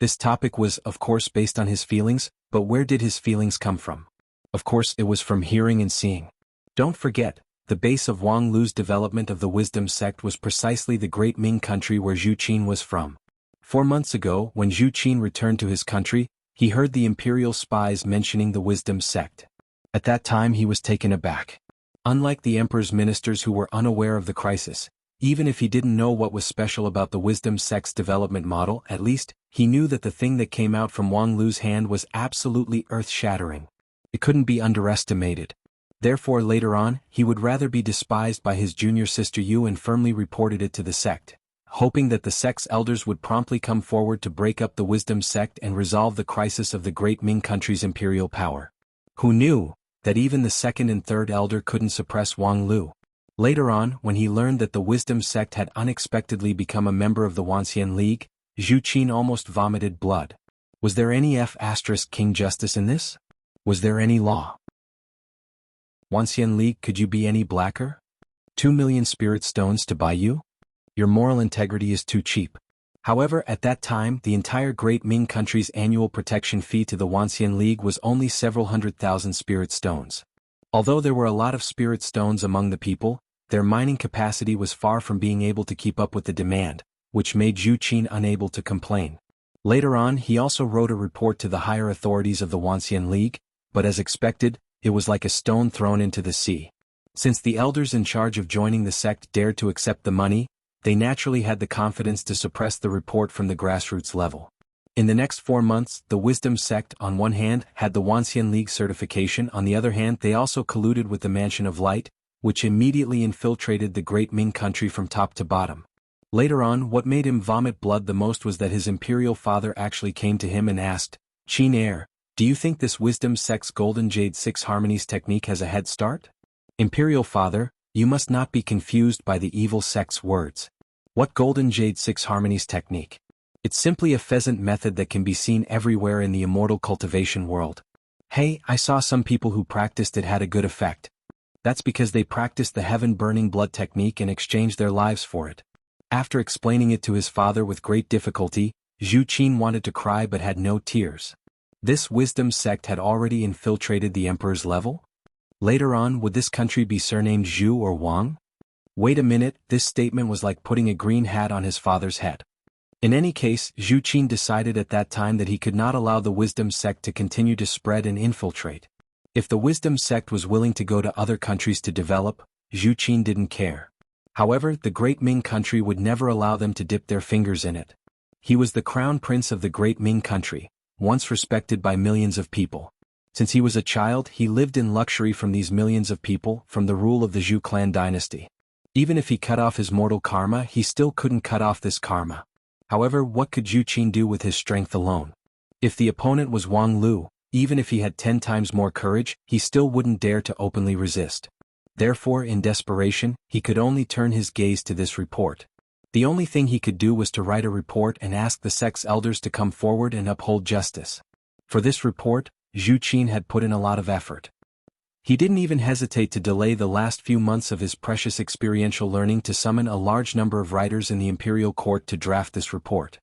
This topic was, of course, based on his feelings, but where did his feelings come from? Of course, it was from hearing and seeing. Don't forget, the base of Wang Lu's development of the wisdom sect was precisely the great Ming country where Zhu Qin was from. 4 months ago, when Zhu Qin returned to his country, he heard the imperial spies mentioning the wisdom sect. At that time he was taken aback. Unlike the emperor's ministers who were unaware of the crisis, even if he didn't know what was special about the wisdom sect's development model, at least, he knew that the thing that came out from Wang Lu's hand was absolutely earth-shattering. It couldn't be underestimated. Therefore later on, he would rather be despised by his junior sister Yu and firmly reported it to the sect, hoping that the sect's elders would promptly come forward to break up the wisdom sect and resolve the crisis of the great Ming country's imperial power. Who knew that even the second and third elder couldn't suppress Wang Lu? Later on, when he learned that the wisdom sect had unexpectedly become a member of the Wanxian League, Zhu Qin almost vomited blood. Was there any King justice in this? Was there any law? Wanxian League, could you be any blacker? 2 million spirit stones to buy you? Your moral integrity is too cheap. However, at that time, the entire Great Ming country's annual protection fee to the Wanxian League was only several 100,000 spirit stones. Although there were a lot of spirit stones among the people, their mining capacity was far from being able to keep up with the demand, which made Zhu Qin unable to complain. Later on, he also wrote a report to the higher authorities of the Wanxian League, but as expected, it was like a stone thrown into the sea. Since the elders in charge of joining the sect dared to accept the money, they naturally had the confidence to suppress the report from the grassroots level. In the next 4 months, the Wisdom Sect on one hand had the Wanxian League certification, on the other hand they also colluded with the Mansion of Light, which immediately infiltrated the Great Ming country from top to bottom. Later on, what made him vomit blood the most was that his imperial father actually came to him and asked, "Qin Heir, do you think this Wisdom Sect's Golden Jade 6 Harmonies technique has a head start?" Imperial father, you must not be confused by the evil sect's words. What Golden Jade 6 Harmonies technique? It's simply a pheasant method that can be seen everywhere in the immortal cultivation world. Hey, I saw some people who practiced it had a good effect. That's because they practiced the heaven-burning blood technique and exchanged their lives for it. After explaining it to his father with great difficulty, Zhu Qin wanted to cry but had no tears. This Wisdom Sect had already infiltrated the emperor's level? Later on, would this country be surnamed Zhu or Wang? Wait a minute, this statement was like putting a green hat on his father's head. In any case, Zhu Qin decided at that time that he could not allow the Wisdom Sect to continue to spread and infiltrate. If the Wisdom Sect was willing to go to other countries to develop, Zhu Qin didn't care. However, the Great Ming country would never allow them to dip their fingers in it. He was the crown prince of the Great Ming country, once respected by millions of people. Since he was a child, he lived in luxury from these millions of people, from the rule of the Zhu clan dynasty. Even if he cut off his mortal karma, he still couldn't cut off this karma. However, what could Zhu Qin do with his strength alone? If the opponent was Wang Lu, even if he had 10 times more courage, he still wouldn't dare to openly resist. Therefore, in desperation, he could only turn his gaze to this report. The only thing he could do was to write a report and ask the sect's elders to come forward and uphold justice. For this report, Zhu Qin had put in a lot of effort. He didn't even hesitate to delay the last few months of his precious experiential learning to summon a large number of writers in the imperial court to draft this report.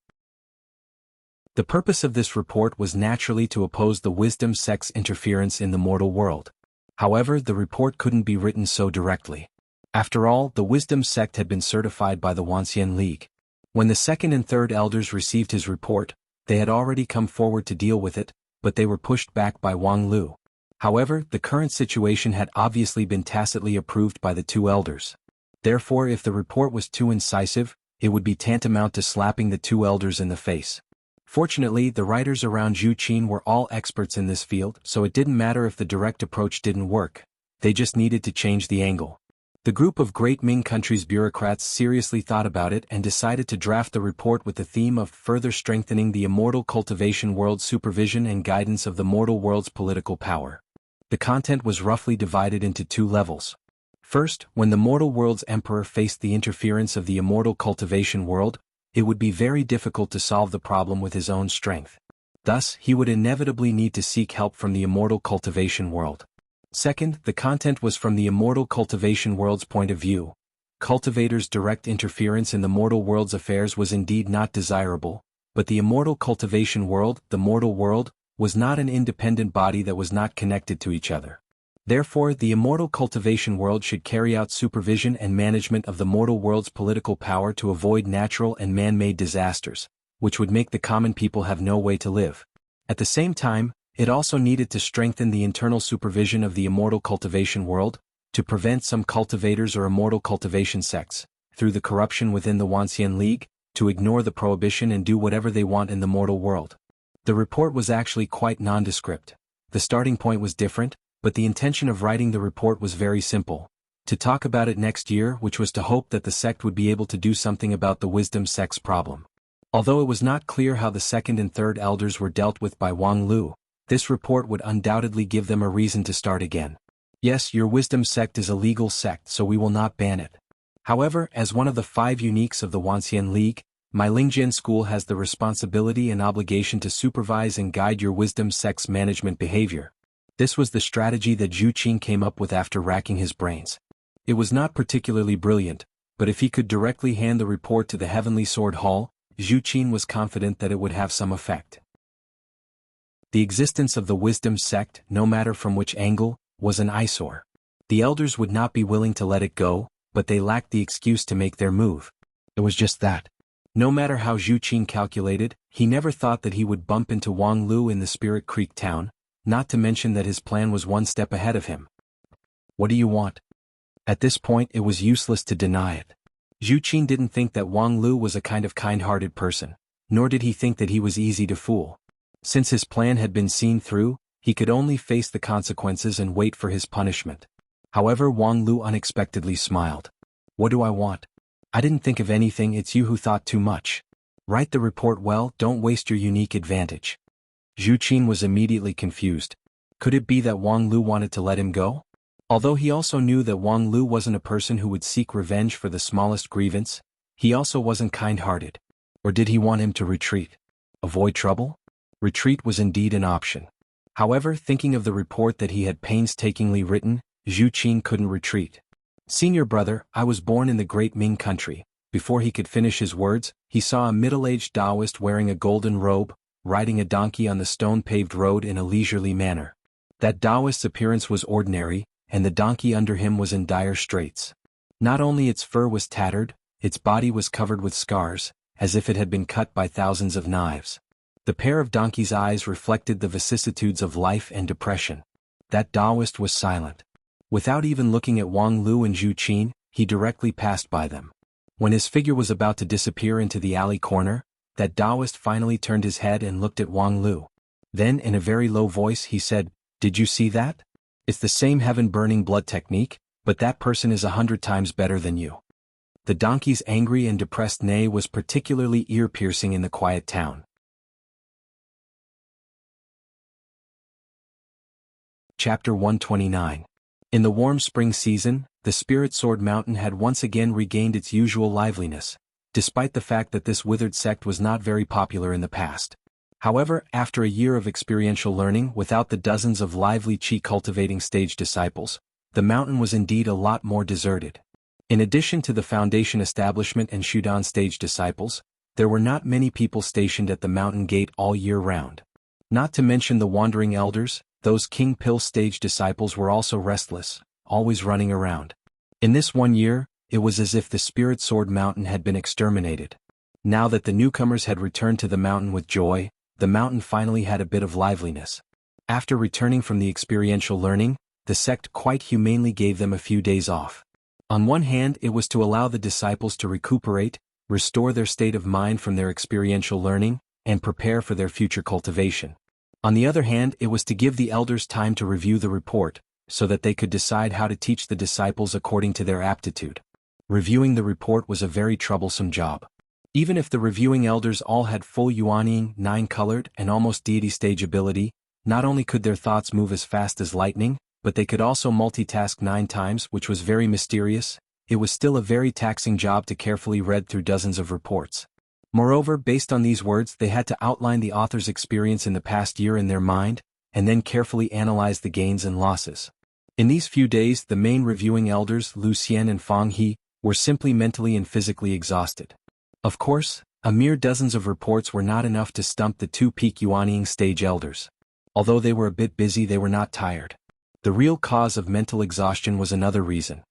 The purpose of this report was naturally to oppose the Wisdom Sect's interference in the mortal world. However, the report couldn't be written so directly. After all, the Wisdom Sect had been certified by the Wanxian League. When the second and third elders received his report, they had already come forward to deal with it, but they were pushed back by Wang Lu. However, the current situation had obviously been tacitly approved by the two elders. Therefore, if the report was too incisive, it would be tantamount to slapping the two elders in the face. Fortunately, the writers around Zhu Qin were all experts in this field, so it didn't matter if the direct approach didn't work. They just needed to change the angle. The group of Great Ming country's bureaucrats seriously thought about it and decided to draft the report with the theme of further strengthening the immortal cultivation world's supervision and guidance of the mortal world's political power. The content was roughly divided into 2 levels. First, when the mortal world's emperor faced the interference of the immortal cultivation world, it would be very difficult to solve the problem with his own strength. Thus, he would inevitably need to seek help from the immortal cultivation world. Second, the content was from the immortal cultivation world's point of view. Cultivators' direct interference in the mortal world's affairs was indeed not desirable, but the immortal cultivation world, the mortal world, was not an independent body that was not connected to each other. Therefore, the immortal cultivation world should carry out supervision and management of the mortal world's political power to avoid natural and man-made disasters, which would make the common people have no way to live. At the same time, it also needed to strengthen the internal supervision of the immortal cultivation world, to prevent some cultivators or immortal cultivation sects, through the corruption within the Wanxian League, to ignore the prohibition and do whatever they want in the mortal world. The report was actually quite nondescript. The starting point was different, but the intention of writing the report was very simple. To talk about it next year, which was to hope that the sect would be able to do something about the Wisdom Sect's problem. Although it was not clear how the second and third elders were dealt with by Wang Lu, this report would undoubtedly give them a reason to start again. Yes, your Wisdom Sect is a legal sect, so we will not ban it. However, as one of the 5 uniques of the Wanxian League, my Lingjian school has the responsibility and obligation to supervise and guide your Wisdom Sect's management behavior. This was the strategy that Zhu Qin came up with after racking his brains. It was not particularly brilliant, but if he could directly hand the report to the Heavenly Sword Hall, Zhu Qin was confident that it would have some effect. The existence of the Wisdom Sect, no matter from which angle, was an eyesore. The elders would not be willing to let it go, but they lacked the excuse to make their move. It was just that. No matter how Zhu Qin calculated, he never thought that he would bump into Wang Lu in the Spirit Creek town, not to mention that his plan was one step ahead of him. What do you want? At this point it was useless to deny it. Zhu Qin didn't think that Wang Lu was a kind-hearted person. nor did he think that he was easy to fool. Since his plan had been seen through, he could only face the consequences and wait for his punishment. However, Wang Lu unexpectedly smiled. "What do I want? I didn't think of anything, it's you who thought too much. Write the report well, don't waste your unique advantage." Zhu Qin was immediately confused. Could it be that Wang Lu wanted to let him go? Although he also knew that Wang Lu wasn't a person who would seek revenge for the smallest grievance, he also wasn't kind-hearted. Or did he want him to retreat? Avoid trouble? Retreat was indeed an option. However, thinking of the report that he had painstakingly written, Zhu Qin couldn't retreat. "Senior brother, I was born in the great Ming country." Before he could finish his words, he saw a middle-aged Taoist wearing a golden robe, riding a donkey on the stone-paved road in a leisurely manner. That Taoist's appearance was ordinary, and the donkey under him was in dire straits. Not only its fur was tattered, its body was covered with scars, as if it had been cut by thousands of knives. The pair of donkey's eyes reflected the vicissitudes of life and depression. That Taoist was silent. Without even looking at Wang Lu and Zhu Qin, he directly passed by them. When his figure was about to disappear into the alley corner, that Taoist finally turned his head and looked at Wang Lu. Then, in a very low voice, he said, "Did you see that? It's the same heaven-burning blood technique, but that person is 100 times better than you." The donkey's angry and depressed neigh was particularly ear-piercing in the quiet town. Chapter 129. In the warm spring season, the Spirit Sword Mountain had once again regained its usual liveliness, despite the fact that this withered sect was not very popular in the past. However, after a year of experiential learning without the dozens of lively chi-cultivating stage disciples, the mountain was indeed a lot more deserted. In addition to the Foundation establishment and Shudan stage disciples, there were not many people stationed at the mountain gate all year round. Not to mention the wandering elders, those King Pill stage disciples were also restless, always running around. In this 1 year, it was as if the Spirit Sword Mountain had been exterminated. Now that the newcomers had returned to the mountain with joy, the mountain finally had a bit of liveliness. After returning from the experiential learning, the sect quite humanely gave them a few days off. On one hand, it was to allow the disciples to recuperate, restore their state of mind from their experiential learning, and prepare for their future cultivation. On the other hand, it was to give the elders time to review the report, so that they could decide how to teach the disciples according to their aptitude. Reviewing the report was a very troublesome job. Even if the reviewing elders all had full Yuanying, 9-colored, and almost deity stage ability, not only could their thoughts move as fast as lightning, but they could also multitask 9 times, which was very mysterious. It was still a very taxing job to carefully read through dozens of reports. Moreover, based on these words, they had to outline the author's experience in the past year in their mind, and then carefully analyze the gains and losses. In these few days, the main reviewing elders, Lu Xian and Fang He, were simply mentally and physically exhausted. Of course, a mere dozens of reports were not enough to stump the 2 peak Yuanying stage elders. Although they were a bit busy, they were not tired. The real cause of mental exhaustion was another reason.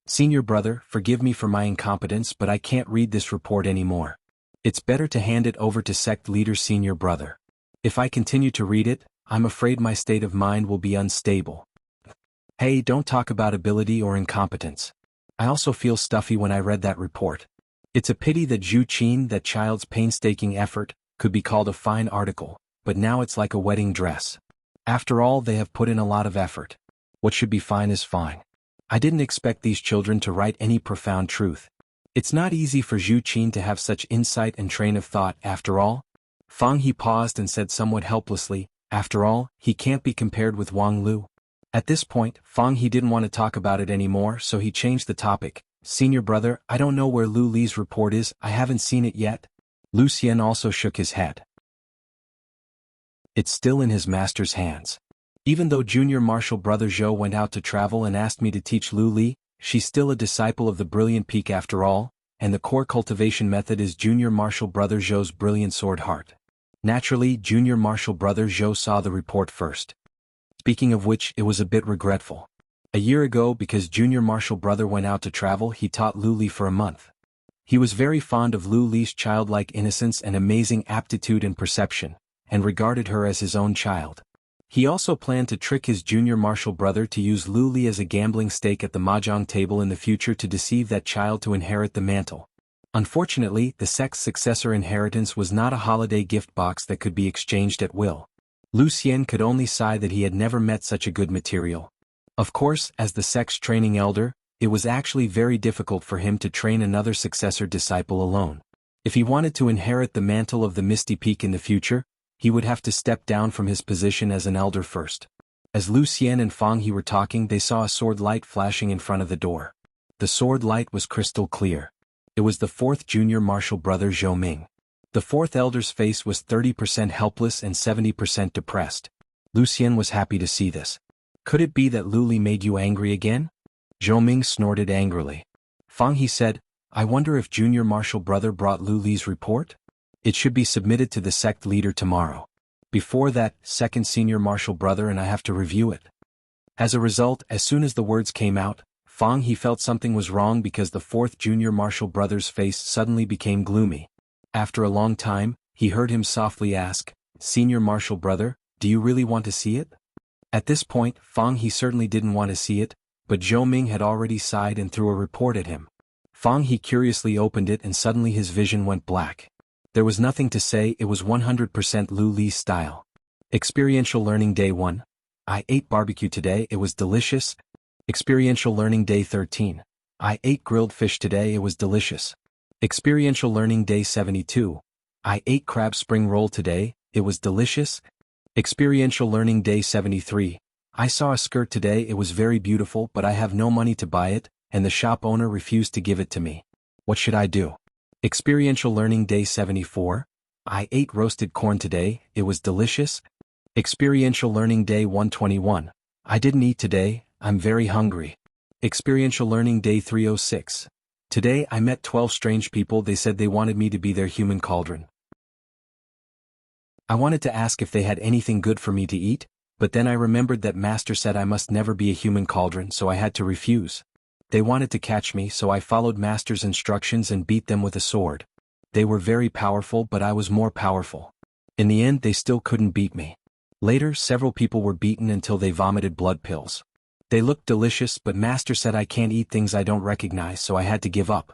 "Senior brother, forgive me for my incompetence, but I can't read this report anymore. It's better to hand it over to sect leader senior brother. If I continue to read it, I'm afraid my state of mind will be unstable." "Hey, don't talk about ability or incompetence. I also feel stuffy when I read that report. It's a pity that Zhu Qin, that child's painstaking effort, could be called a fine article, but now it's like a wedding dress. After all, they have put in a lot of effort. What should be fine is fine. I didn't expect these children to write any profound truth. It's not easy for Zhu Qin to have such insight and train of thought, after all." Fang He paused and said somewhat helplessly, "After all, he can't be compared with Wang Lu." At this point, Fang He didn't want to talk about it anymore, so he changed the topic. "Senior brother, I don't know where Lu Li's report is, I haven't seen it yet." Lu Xian also shook his head. "It's still in his master's hands. Even though junior martial brother Zhou went out to travel and asked me to teach Lu Li, she's still a disciple of the brilliant peak after all, and the core cultivation method is junior martial brother Zhou's brilliant sword heart." Naturally, junior martial brother Zhou saw the report first. Speaking of which, it was a bit regretful. A year ago, because junior martial brother went out to travel, he taught Lu Li for a month. He was very fond of Lu Li's childlike innocence and amazing aptitude and perception, and regarded her as his own child. He also planned to trick his junior martial brother to use Lu Li as a gambling stake at the mahjong table in the future to deceive that child to inherit the mantle. Unfortunately, the sect's successor inheritance was not a holiday gift box that could be exchanged at will. Lucien could only sigh that he had never met such a good material. Of course, as the sect's training elder, it was actually very difficult for him to train another successor disciple alone. If he wanted to inherit the mantle of the Misty Peak in the future, he would have to step down from his position as an elder first. As Lucien and Fang He were talking, they saw a sword light flashing in front of the door. The sword light was crystal clear. It was the fourth junior martial brother Zhou Ming. The fourth elder's face was 30% helpless and 70% depressed. Lucien was happy to see this. Could it be that Lu Li made you angry again? Zhou Ming snorted angrily. Fang He said, I wonder if junior martial brother brought Lu Li's report? It should be submitted to the sect leader tomorrow. Before that, second senior martial brother and I have to review it. As a result, as soon as the words came out, Fang He felt something was wrong because the fourth junior martial brother's face suddenly became gloomy. After a long time, he heard him softly ask, Senior martial brother, do you really want to see it? At this point, Fang He certainly didn't want to see it, but Zhou Ming had already sighed and threw a report at him. Fang He curiously opened it and suddenly his vision went black. There was nothing to say, it was 100% Lu Li style. Experiential Learning Day 1. I ate barbecue today, it was delicious. Experiential Learning Day 13. I ate grilled fish today, it was delicious. Experiential Learning Day 72. I ate crab spring roll today, it was delicious. Experiential Learning Day 73. I saw a skirt today, it was very beautiful, but I have no money to buy it, and the shop owner refused to give it to me. What should I do? Experiential Learning Day 74. I ate roasted corn today, it was delicious. Experiential Learning Day 121. I didn't eat today, I'm very hungry. Experiential Learning Day 306. Today I met 12 strange people, they said they wanted me to be their human cauldron. I wanted to ask if they had anything good for me to eat, but then I remembered that Master said I must never be a human cauldron, so I had to refuse. They wanted to catch me, so I followed Master's instructions and beat them with a sword. They were very powerful, but I was more powerful. In the end, they still couldn't beat me. Later, several people were beaten until they vomited blood pills. They looked delicious, but Master said I can't eat things I don't recognize, so I had to give up.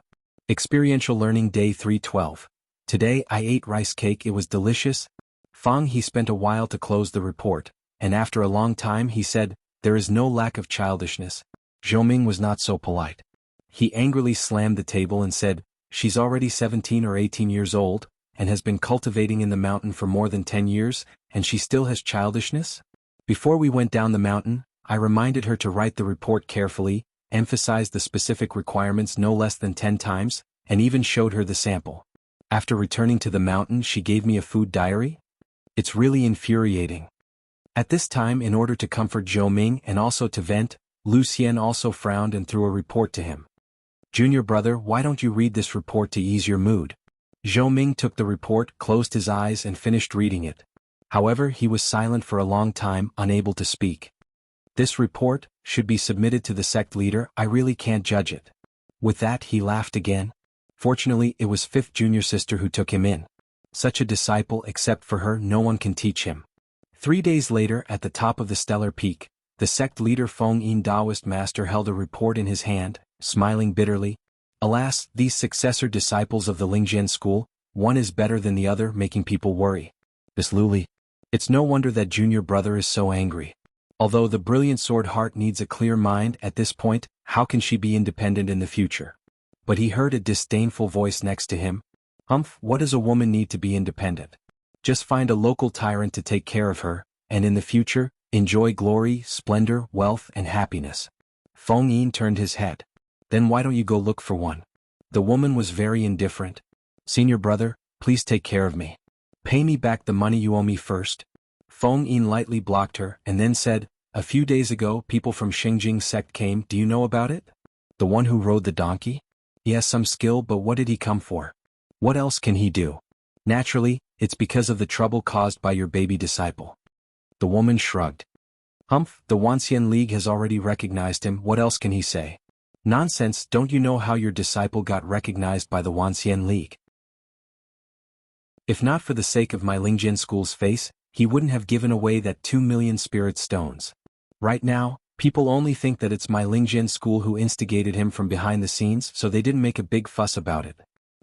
Experiential Learning Day 312. Today I ate rice cake, it was delicious. Fang He spent a while to close the report, and after a long time he said, there is no lack of childishness. Zhou Ming was not so polite. He angrily slammed the table and said, she's already 17 or 18 years old, and has been cultivating in the mountain for more than 10 years, and she still has childishness? Before we went down the mountain, I reminded her to write the report carefully, emphasized the specific requirements no less than 10 times, and even showed her the sample. After returning to the mountain, she gave me a food diary? It's really infuriating. At this time, in order to comfort Zhou Ming and also to vent, Lucien also frowned and threw a report to him. Junior brother, why don't you read this report to ease your mood? Zhou Ming took the report, closed his eyes and finished reading it. However, he was silent for a long time, unable to speak. This report should be submitted to the sect leader, I really can't judge it. With that he laughed again. Fortunately, it was fifth junior sister who took him in. Such a disciple, except for her, no one can teach him. 3 days later, at the top of the stellar peak, the sect leader Feng Yin Taoist master held a report in his hand, smiling bitterly. Alas, these successor disciples of the Lingjian school, one is better than the other, making people worry. This Lu Li. It's no wonder that junior brother is so angry. Although the brilliant sword heart needs a clear mind at this point, how can she be independent in the future? But he heard a disdainful voice next to him. Humph, what does a woman need to be independent? Just find a local tyrant to take care of her, and in the future, enjoy glory, splendor, wealth, and happiness. Feng Yin turned his head. Then why don't you go look for one? The woman was very indifferent. Senior brother, please take care of me. Pay me back the money you owe me first. Feng Yin lightly blocked her and then said, a few days ago people from Xingjing sect came, do you know about it? The one who rode the donkey? He has some skill, but what did he come for? What else can he do? Naturally, it's because of the trouble caused by your baby disciple. The woman shrugged. Humph, the Wanxian League has already recognized him, what else can he say? Nonsense, don't you know how your disciple got recognized by the Wanxian League? If not for the sake of my Lingjian school's face, he wouldn't have given away that 2 million spirit stones. Right now, people only think that it's my Lingjian school who instigated him from behind the scenes, so they didn't make a big fuss about it.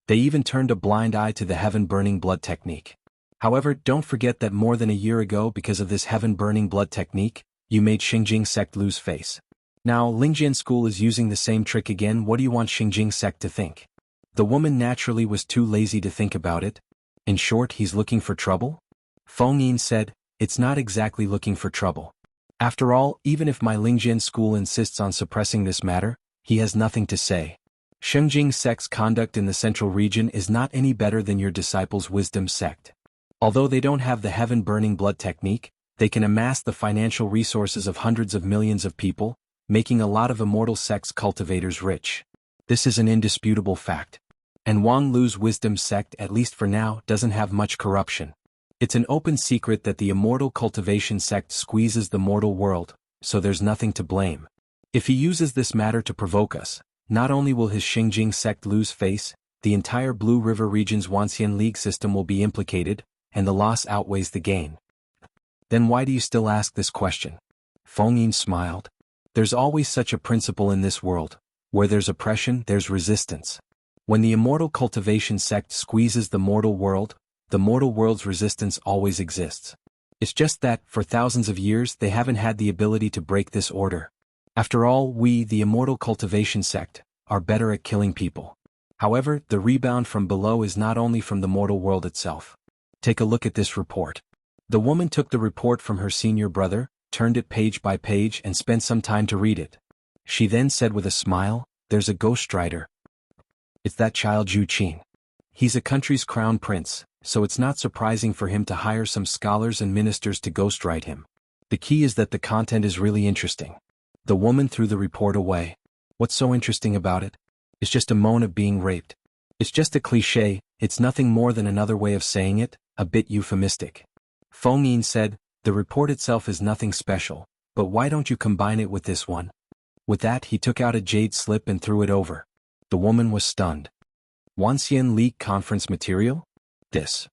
They even turned a blind eye to the heaven-burning blood technique. However, don't forget that more than a year ago, because of this heaven-burning blood technique, you made Xinjing sect lose face. Now, Lingjian school is using the same trick again. What do you want Xinjing sect to think? The woman naturally was too lazy to think about it. In short, he's looking for trouble? Feng Yin said, it's not exactly looking for trouble. After all, even if my Lingjian school insists on suppressing this matter, he has nothing to say. Xinjing sect's conduct in the central region is not any better than your disciples' wisdom sect. Although they don't have the heaven-burning blood technique, they can amass the financial resources of hundreds of millions of people, making a lot of immortal sects cultivators rich. This is an indisputable fact. And Wang Lu's wisdom sect, at least for now, doesn't have much corruption. It's an open secret that the immortal cultivation sect squeezes the mortal world, so there's nothing to blame. If he uses this matter to provoke us, not only will his Xinjing sect lose face, the entire Blue River region's Wanxian League system will be implicated, and the loss outweighs the gain. Then why do you still ask this question? Feng Yin smiled. There's always such a principle in this world. Where there's oppression, there's resistance. When the immortal cultivation sect squeezes the mortal world's resistance always exists. It's just that, for thousands of years, they haven't had the ability to break this order. After all, we, the immortal cultivation sect, are better at killing people. However, the rebound from below is not only from the mortal world itself. Take a look at this report. The woman took the report from her senior brother, turned it page by page and spent some time to read it. She then said with a smile, there's a ghostwriter. It's that child Zhu Qin. He's a country's crown prince, so it's not surprising for him to hire some scholars and ministers to ghostwrite him. The key is that the content is really interesting. The woman threw the report away. What's so interesting about it? It's just a moan of being raped. It's just a cliché, it's nothing more than another way of saying it, a bit euphemistic. Feng Yin said, the report itself is nothing special, but why don't you combine it with this one? With that, he took out a jade slip and threw it over. The woman was stunned. Wanxian League conference material? This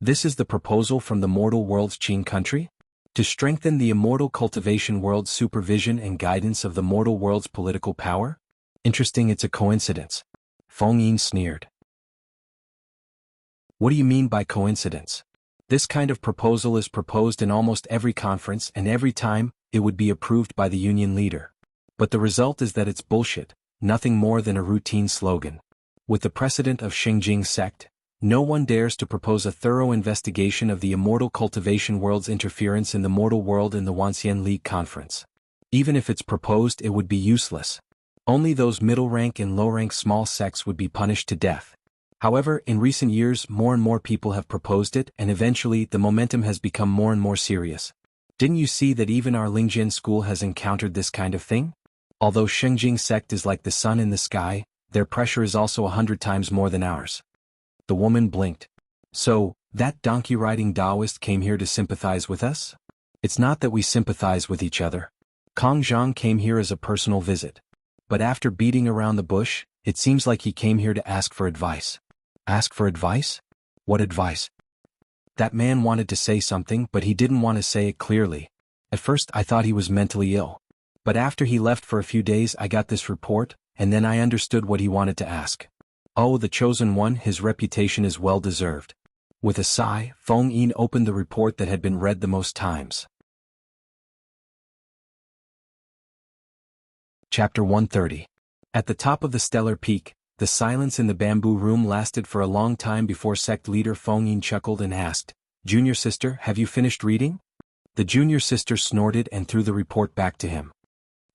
is the proposal from the mortal world's Qin country? To strengthen the immortal cultivation world's supervision and guidance of the mortal world's political power? Interesting, it's a coincidence. Feng Yin sneered. What do you mean by coincidence? This kind of proposal is proposed in almost every conference, and every time, it would be approved by the union leader. But the result is that it's bullshit, nothing more than a routine slogan. With the precedent of Xinjing sect, no one dares to propose a thorough investigation of the immortal cultivation world's interference in the mortal world in the Wanxian League conference. Even if it's proposed, it would be useless. Only those middle-rank and low-rank small sects would be punished to death. However, in recent years, more and more people have proposed it, and eventually, the momentum has become more and more serious. Didn't you see that even our Lingjian school has encountered this kind of thing? Although Xinjing sect is like the sun in the sky, their pressure is also 100 times more than ours. The woman blinked. So, that donkey-riding Taoist came here to sympathize with us? It's not that we sympathize with each other. Kong Zhang came here as a personal visit. But after beating around the bush, it seems like he came here to ask for advice. Ask for advice? What advice? That man wanted to say something, but he didn't want to say it clearly. At first I thought he was mentally ill. But after he left for a few days I got this report, and then I understood what he wanted to ask. Oh, the chosen one, his reputation is well deserved. With a sigh, Feng Yin opened the report that had been read the most times. Chapter 130. At the top of the stellar peak, the silence in the bamboo room lasted for a long time before sect leader Feng Yin chuckled and asked, "Junior sister, have you finished reading?" The junior sister snorted and threw the report back to him.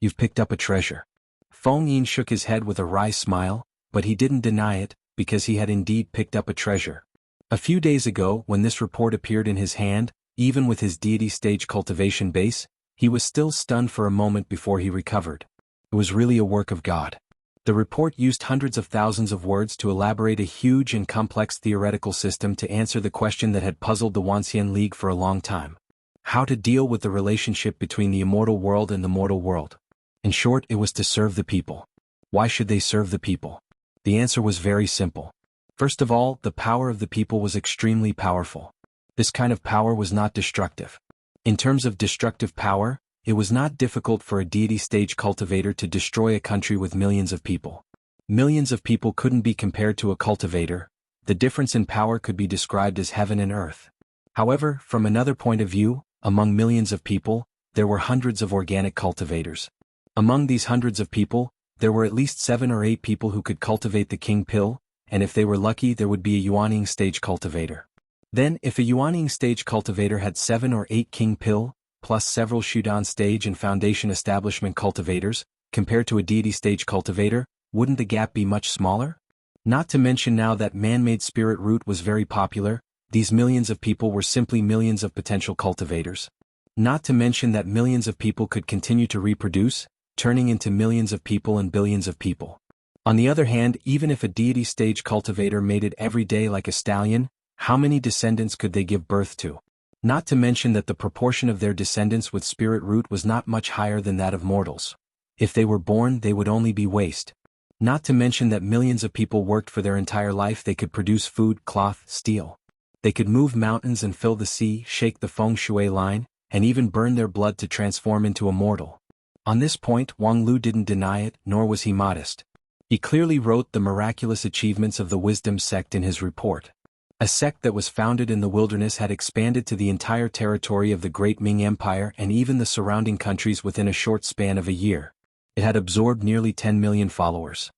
"You've picked up a treasure." Feng Yin shook his head with a wry smile, but he didn't deny it, because he had indeed picked up a treasure. A few days ago, when this report appeared in his hand, even with his deity stage cultivation base, he was still stunned for a moment before he recovered. It was really a work of God. The report used hundreds of thousands of words to elaborate a huge and complex theoretical system to answer the question that had puzzled the Wanxian League for a long time. How to deal with the relationship between the immortal world and the mortal world. In short, it was to serve the people. Why should they serve the people? The answer was very simple. First of all, the power of the people was extremely powerful. This kind of power was not destructive. In terms of destructive power, it was not difficult for a deity stage cultivator to destroy a country with millions of people. Millions of people couldn't be compared to a cultivator. The difference in power could be described as heaven and earth. However, from another point of view, among millions of people, there were hundreds of organic cultivators. Among these hundreds of people, there were at least 7 or 8 people who could cultivate the king pill, and if they were lucky there would be a Yuaning stage cultivator. Then, if a Yuaning stage cultivator had 7 or 8 king pill, plus several Shudan stage and foundation establishment cultivators, compared to a deity stage cultivator, wouldn't the gap be much smaller? Not to mention now that man-made spirit root was very popular, these millions of people were simply millions of potential cultivators. Not to mention that millions of people could continue to reproduce, turning into millions of people and billions of people. On the other hand, even if a deity stage cultivator made it every day like a stallion, how many descendants could they give birth to? Not to mention that the proportion of their descendants with spirit root was not much higher than that of mortals. If they were born, they would only be waste. Not to mention that millions of people worked for their entire life. They could produce food, cloth, steel. They could move mountains and fill the sea, shake the feng shui line, and even burn their blood to transform into a mortal. On this point, Wang Lu didn't deny it, nor was he modest. He clearly wrote the miraculous achievements of the wisdom sect in his report. A sect that was founded in the wilderness had expanded to the entire territory of the Great Ming Empire and even the surrounding countries within a short span of a year. It had absorbed nearly 10 million followers.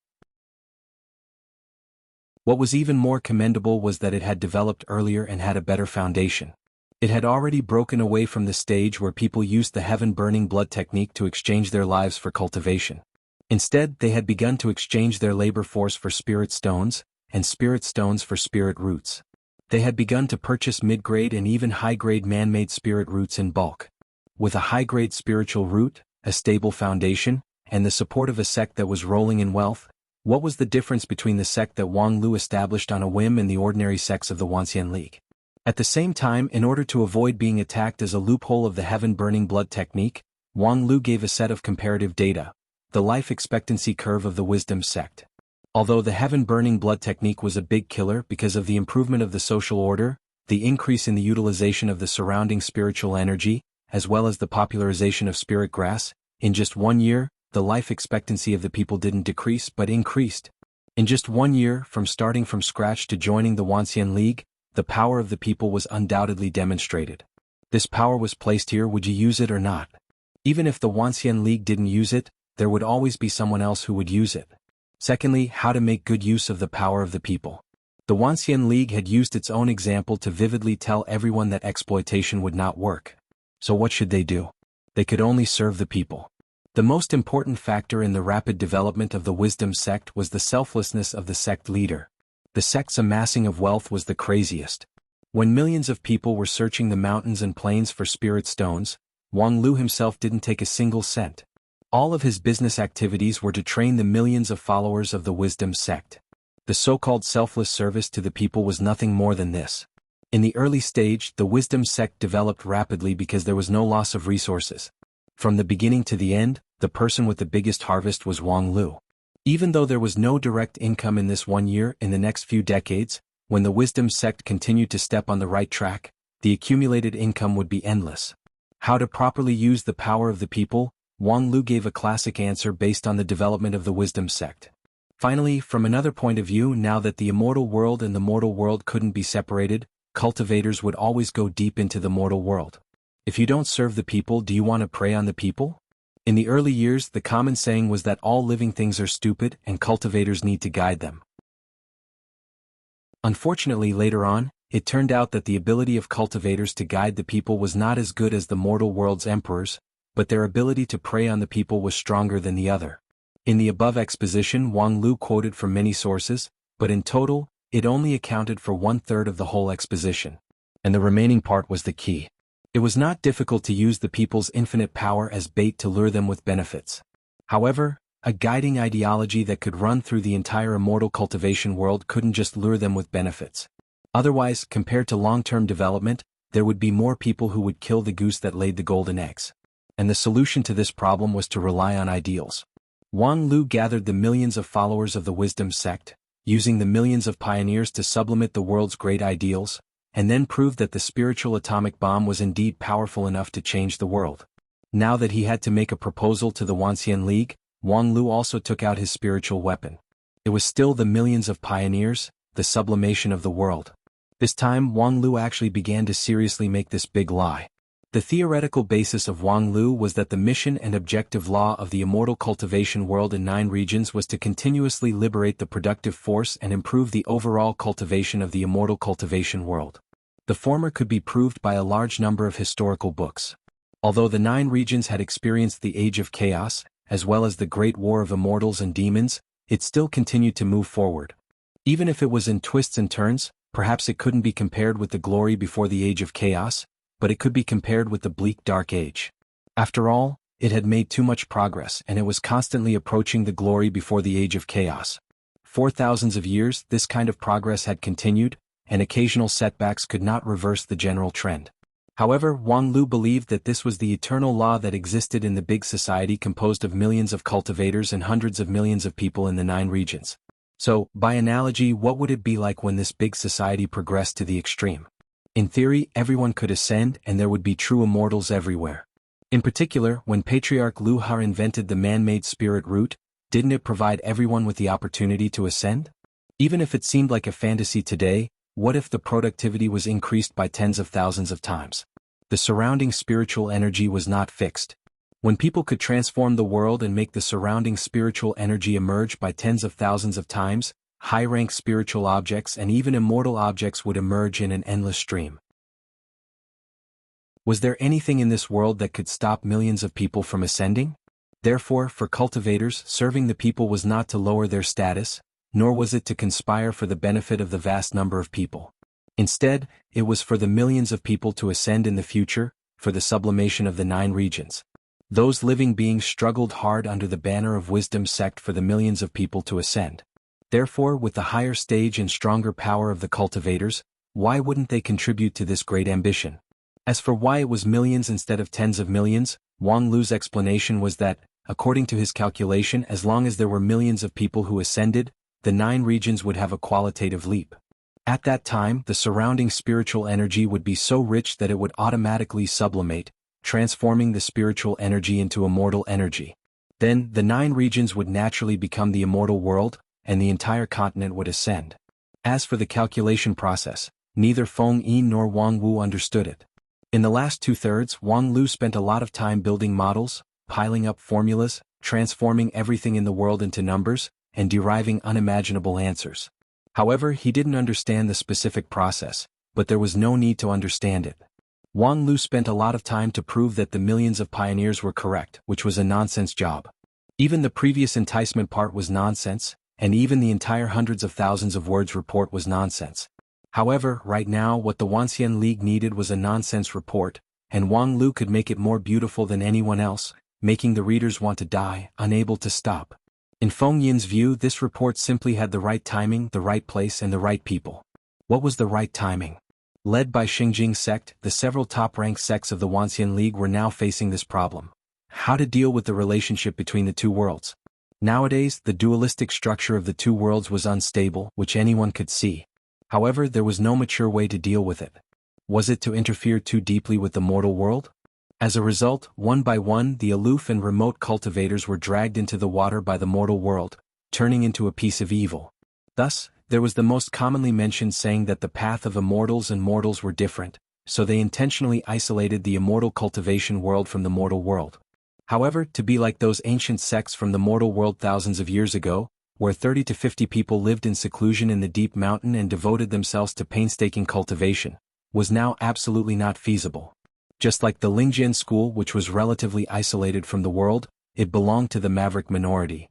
What was even more commendable was that it had developed earlier and had a better foundation. It had already broken away from the stage where people used the heaven-burning blood technique to exchange their lives for cultivation. Instead, they had begun to exchange their labor force for spirit stones, and spirit stones for spirit roots. They had begun to purchase mid-grade and even high-grade man-made spirit roots in bulk. With a high-grade spiritual root, a stable foundation, and the support of a sect that was rolling in wealth, what was the difference between the sect that Wang Lu established on a whim and the ordinary sects of the Wanxian League? At the same time, in order to avoid being attacked as a loophole of the heaven-burning blood technique, Wang Lu gave a set of comparative data, the life expectancy curve of the wisdom sect. Although the heaven-burning blood technique was a big killer because of the improvement of the social order, the increase in the utilization of the surrounding spiritual energy, as well as the popularization of spirit grass, in just 1 year, the life expectancy of the people didn't decrease but increased. In just 1 year, from starting from scratch to joining the Wanxian League, the power of the people was undoubtedly demonstrated. This power was placed here. Would you use it or not? Even if the Wanxian League didn't use it, there would always be someone else who would use it. Secondly, how to make good use of the power of the people. The Wanxian League had used its own example to vividly tell everyone that exploitation would not work. So what should they do? They could only serve the people. The most important factor in the rapid development of the wisdom sect was the selflessness of the sect leader. The sect's amassing of wealth was the craziest. When millions of people were searching the mountains and plains for spirit stones, Wang Lu himself didn't take a single cent. All of his business activities were to train the millions of followers of the wisdom sect. The so-called selfless service to the people was nothing more than this. In the early stage, the wisdom sect developed rapidly because there was no loss of resources. From the beginning to the end, the person with the biggest harvest was Wang Lu. Even though there was no direct income in this 1 year, in the next few decades, when the wisdom sect continued to step on the right track, the accumulated income would be endless. How to properly use the power of the people? Wang Lu gave a classic answer based on the development of the wisdom sect. Finally, from another point of view, now that the immortal world and the mortal world couldn't be separated, cultivators would always go deep into the mortal world. If you don't serve the people, do you want to prey on the people? In the early years, the common saying was that all living things are stupid and cultivators need to guide them. Unfortunately, later on, it turned out that the ability of cultivators to guide the people was not as good as the mortal world's emperors, but their ability to prey on the people was stronger than the other. In the above exposition, Wang Lu quoted from many sources, but in total, it only accounted for 1/3 of the whole exposition. And the remaining part was the key. It was not difficult to use the people's infinite power as bait to lure them with benefits. However, a guiding ideology that could run through the entire immortal cultivation world couldn't just lure them with benefits. Otherwise, compared to long-term development, there would be more people who would kill the goose that laid the golden eggs. And the solution to this problem was to rely on ideals. Wang Lu gathered the millions of followers of the wisdom sect, using the millions of pioneers to sublimate the world's great ideals, and then proved that the spiritual atomic bomb was indeed powerful enough to change the world. Now that he had to make a proposal to the Wanxian League, Wang Lu also took out his spiritual weapon. It was still the millions of pioneers, the sublimation of the world. This time Wang Lu actually began to seriously make this big lie. The theoretical basis of Wang Lu was that the mission and objective law of the immortal cultivation world in 9 regions was to continuously liberate the productive force and improve the overall cultivation of the immortal cultivation world. The former could be proved by a large number of historical books. Although the 9 regions had experienced the Age of Chaos, as well as the Great War of Immortals and Demons, it still continued to move forward. Even if it was in twists and turns, perhaps it couldn't be compared with the glory before the Age of Chaos, but it could be compared with the bleak Dark Age. After all, it had made too much progress and it was constantly approaching the glory before the Age of Chaos. For thousands of years this kind of progress had continued, and occasional setbacks could not reverse the general trend. However, Wang Lu believed that this was the eternal law that existed in the big society composed of millions of cultivators and hundreds of millions of people in the 9 regions. So, by analogy, what would it be like when this big society progressed to the extreme? In theory, everyone could ascend and there would be true immortals everywhere. In particular, when Patriarch Lu Har invented the man-made spirit root, didn't it provide everyone with the opportunity to ascend? Even if it seemed like a fantasy today, what if the productivity was increased by tens of thousands of times? The surrounding spiritual energy was not fixed. When people could transform the world and make the surrounding spiritual energy emerge by tens of thousands of times, high-rank spiritual objects and even immortal objects would emerge in an endless stream. Was there anything in this world that could stop millions of people from ascending? Therefore, for cultivators, serving the people was not to lower their status, nor was it to conspire for the benefit of the vast number of people. Instead, it was for the millions of people to ascend in the future, for the sublimation of the 9 regions. Those living beings struggled hard under the banner of Wisdom sect for the millions of people to ascend. Therefore, with the higher stage and stronger power of the cultivators, why wouldn't they contribute to this great ambition? As for why it was millions instead of tens of millions, Wang Lu's explanation was that, according to his calculation, as long as there were millions of people who ascended, the 9 regions would have a qualitative leap. At that time, the surrounding spiritual energy would be so rich that it would automatically sublimate, transforming the spiritual energy into immortal energy. Then, the 9 regions would naturally become the immortal world, and the entire continent would ascend. As for the calculation process, neither Feng Yi nor Wang Wu understood it. In the last 2/3, Wang Lu spent a lot of time building models, piling up formulas, transforming everything in the world into numbers, and deriving unimaginable answers. However, he didn't understand the specific process, but there was no need to understand it. Wang Lu spent a lot of time to prove that the millions of pioneers were correct, which was a nonsense job. Even the previous enticement part was nonsense, and even the entire hundreds of thousands of words report was nonsense. However, right now what the Wanxian League needed was a nonsense report, and Wang Lu could make it more beautiful than anyone else, making the readers want to die, unable to stop. In Feng Yin's view, this report simply had the right timing, the right place and the right people. What was the right timing? Led by Xingjing sect, the several top-ranked sects of the Wanxian League were now facing this problem. How to deal with the relationship between the 2 worlds? Nowadays, the dualistic structure of the 2 worlds was unstable, which anyone could see. However, there was no mature way to deal with it. Was it to interfere too deeply with the mortal world? As a result, one by one, the aloof and remote cultivators were dragged into the water by the mortal world, turning into a piece of evil. Thus, there was the most commonly mentioned saying that the path of immortals and mortals were different, so they intentionally isolated the immortal cultivation world from the mortal world. However, to be like those ancient sects from the mortal world thousands of years ago, where 30 to 50 people lived in seclusion in the deep mountain and devoted themselves to painstaking cultivation, was now absolutely not feasible. Just like the Lingjian school, which was relatively isolated from the world, it belonged to the maverick minority.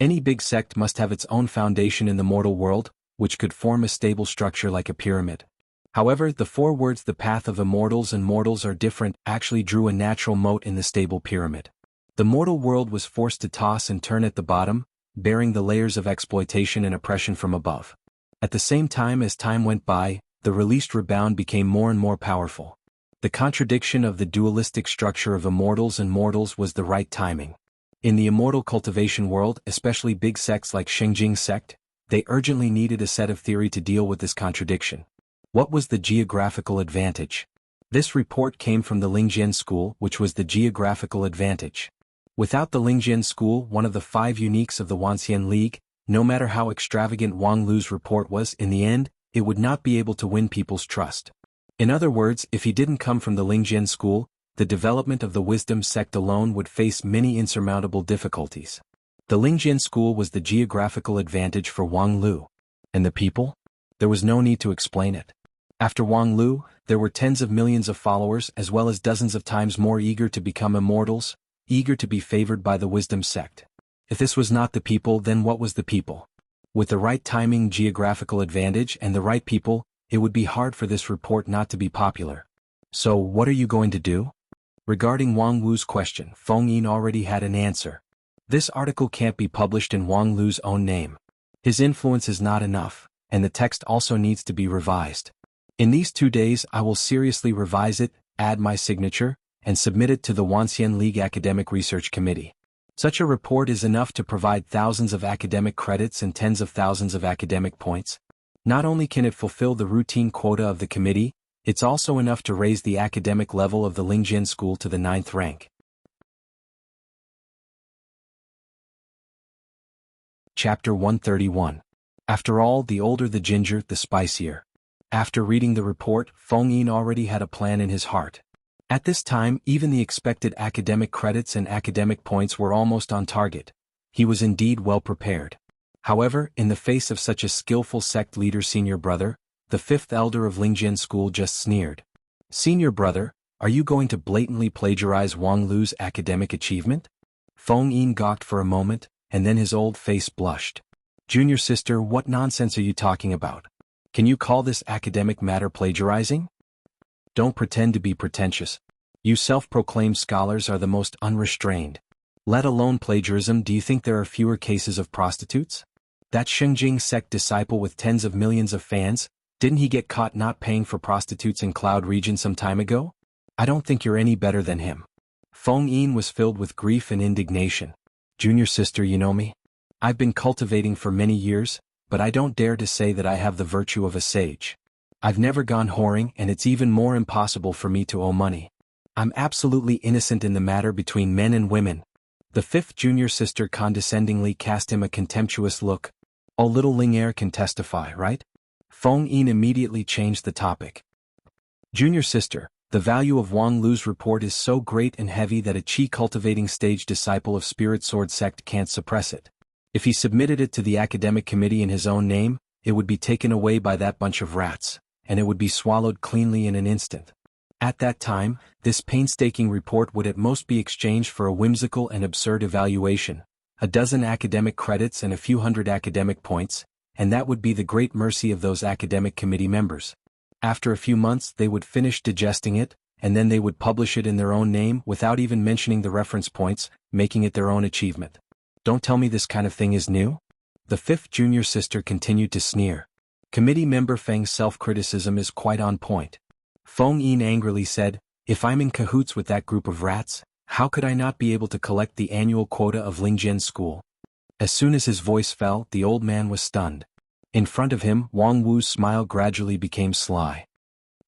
Any big sect must have its own foundation in the mortal world, which could form a stable structure like a pyramid. However, the 4 words "the path of immortals and mortals are different" actually drew a natural moat in the stable pyramid. The mortal world was forced to toss and turn at the bottom, bearing the layers of exploitation and oppression from above. At the same time as time went by, the released rebound became more and more powerful. The contradiction of the dualistic structure of immortals and mortals was the right timing. In the immortal cultivation world, especially big sects like Xingjing sect, they urgently needed a set of theory to deal with this contradiction. What was the geographical advantage? This report came from the Lingjian school, which was the geographical advantage. Without the Lingjian school, one of the 5 uniques of the Wanxian League, no matter how extravagant Wang Lu's report was, in the end, it would not be able to win people's trust. In other words, if he didn't come from the Lingjian school, the development of the wisdom sect alone would face many insurmountable difficulties. The Lingjian school was the geographical advantage for Wang Lu. And the people? There was no need to explain it. After Wang Lu, there were tens of millions of followers as well as dozens of times more eager to become immortals, eager to be favored by the wisdom sect. If this was not the people, then what was the people? With the right timing, geographical advantage, and the right people, it would be hard for this report not to be popular. So, what are you going to do? Regarding Wang Wu's question, Feng Yin already had an answer. This article can't be published in Wang Lu's own name. His influence is not enough, and the text also needs to be revised. In these 2 days I will seriously revise it, add my signature, and submit it to the Wanxian League Academic Research Committee. Such a report is enough to provide thousands of academic credits and tens of thousands of academic points. Not only can it fulfill the routine quota of the committee, it's also enough to raise the academic level of the Lingjian school to the 9th rank. Chapter 131. After all, the older the ginger, the spicier. After reading the report, Feng Yin already had a plan in his heart. At this time, even the expected academic credits and academic points were almost on target. He was indeed well prepared. However, in the face of such a skillful sect leader, Senior Brother, the 5th elder of Lingjian school just sneered. Senior Brother, are you going to blatantly plagiarize Wang Lu's academic achievement? Feng Yin gawked for a moment, and then his old face blushed. Junior sister, what nonsense are you talking about? Can you call this academic matter plagiarizing? Don't pretend to be pretentious. You self-proclaimed scholars are the most unrestrained. Let alone plagiarism, do you think there are fewer cases of prostitutes? That Shengjing sect disciple with tens of millions of fans, didn't he get caught not paying for prostitutes in Cloud Region some time ago? I don't think you're any better than him. Feng Yin was filled with grief and indignation. Junior sister, you know me? I've been cultivating for many years, but I don't dare to say that I have the virtue of a sage. I've never gone whoring, and it's even more impossible for me to owe money. I'm absolutely innocent in the matter between men and women. The 5th junior sister condescendingly cast him a contemptuous look. Oh, little Ling can testify, right? Feng Yin immediately changed the topic. Junior sister, the value of Wang Lu's report is so great and heavy that a chi-cultivating stage disciple of Spirit Sword sect can't suppress it. If he submitted it to the academic committee in his own name, it would be taken away by that bunch of rats, and it would be swallowed cleanly in an instant. At that time, this painstaking report would at most be exchanged for a whimsical and absurd evaluation, a dozen academic credits and a few hundred academic points, and that would be the great mercy of those academic committee members. After a few months they would finish digesting it, and then they would publish it in their own name without even mentioning the reference points, making it their own achievement. Don't tell me this kind of thing is new? The 5th junior sister continued to sneer. Committee member Feng's self-criticism is quite on point. Feng Yin angrily said, if I'm in cahoots with that group of rats, how could I not be able to collect the annual quota of Lingjian school? As soon as his voice fell, the old man was stunned. In front of him, Wang Wu's smile gradually became sly.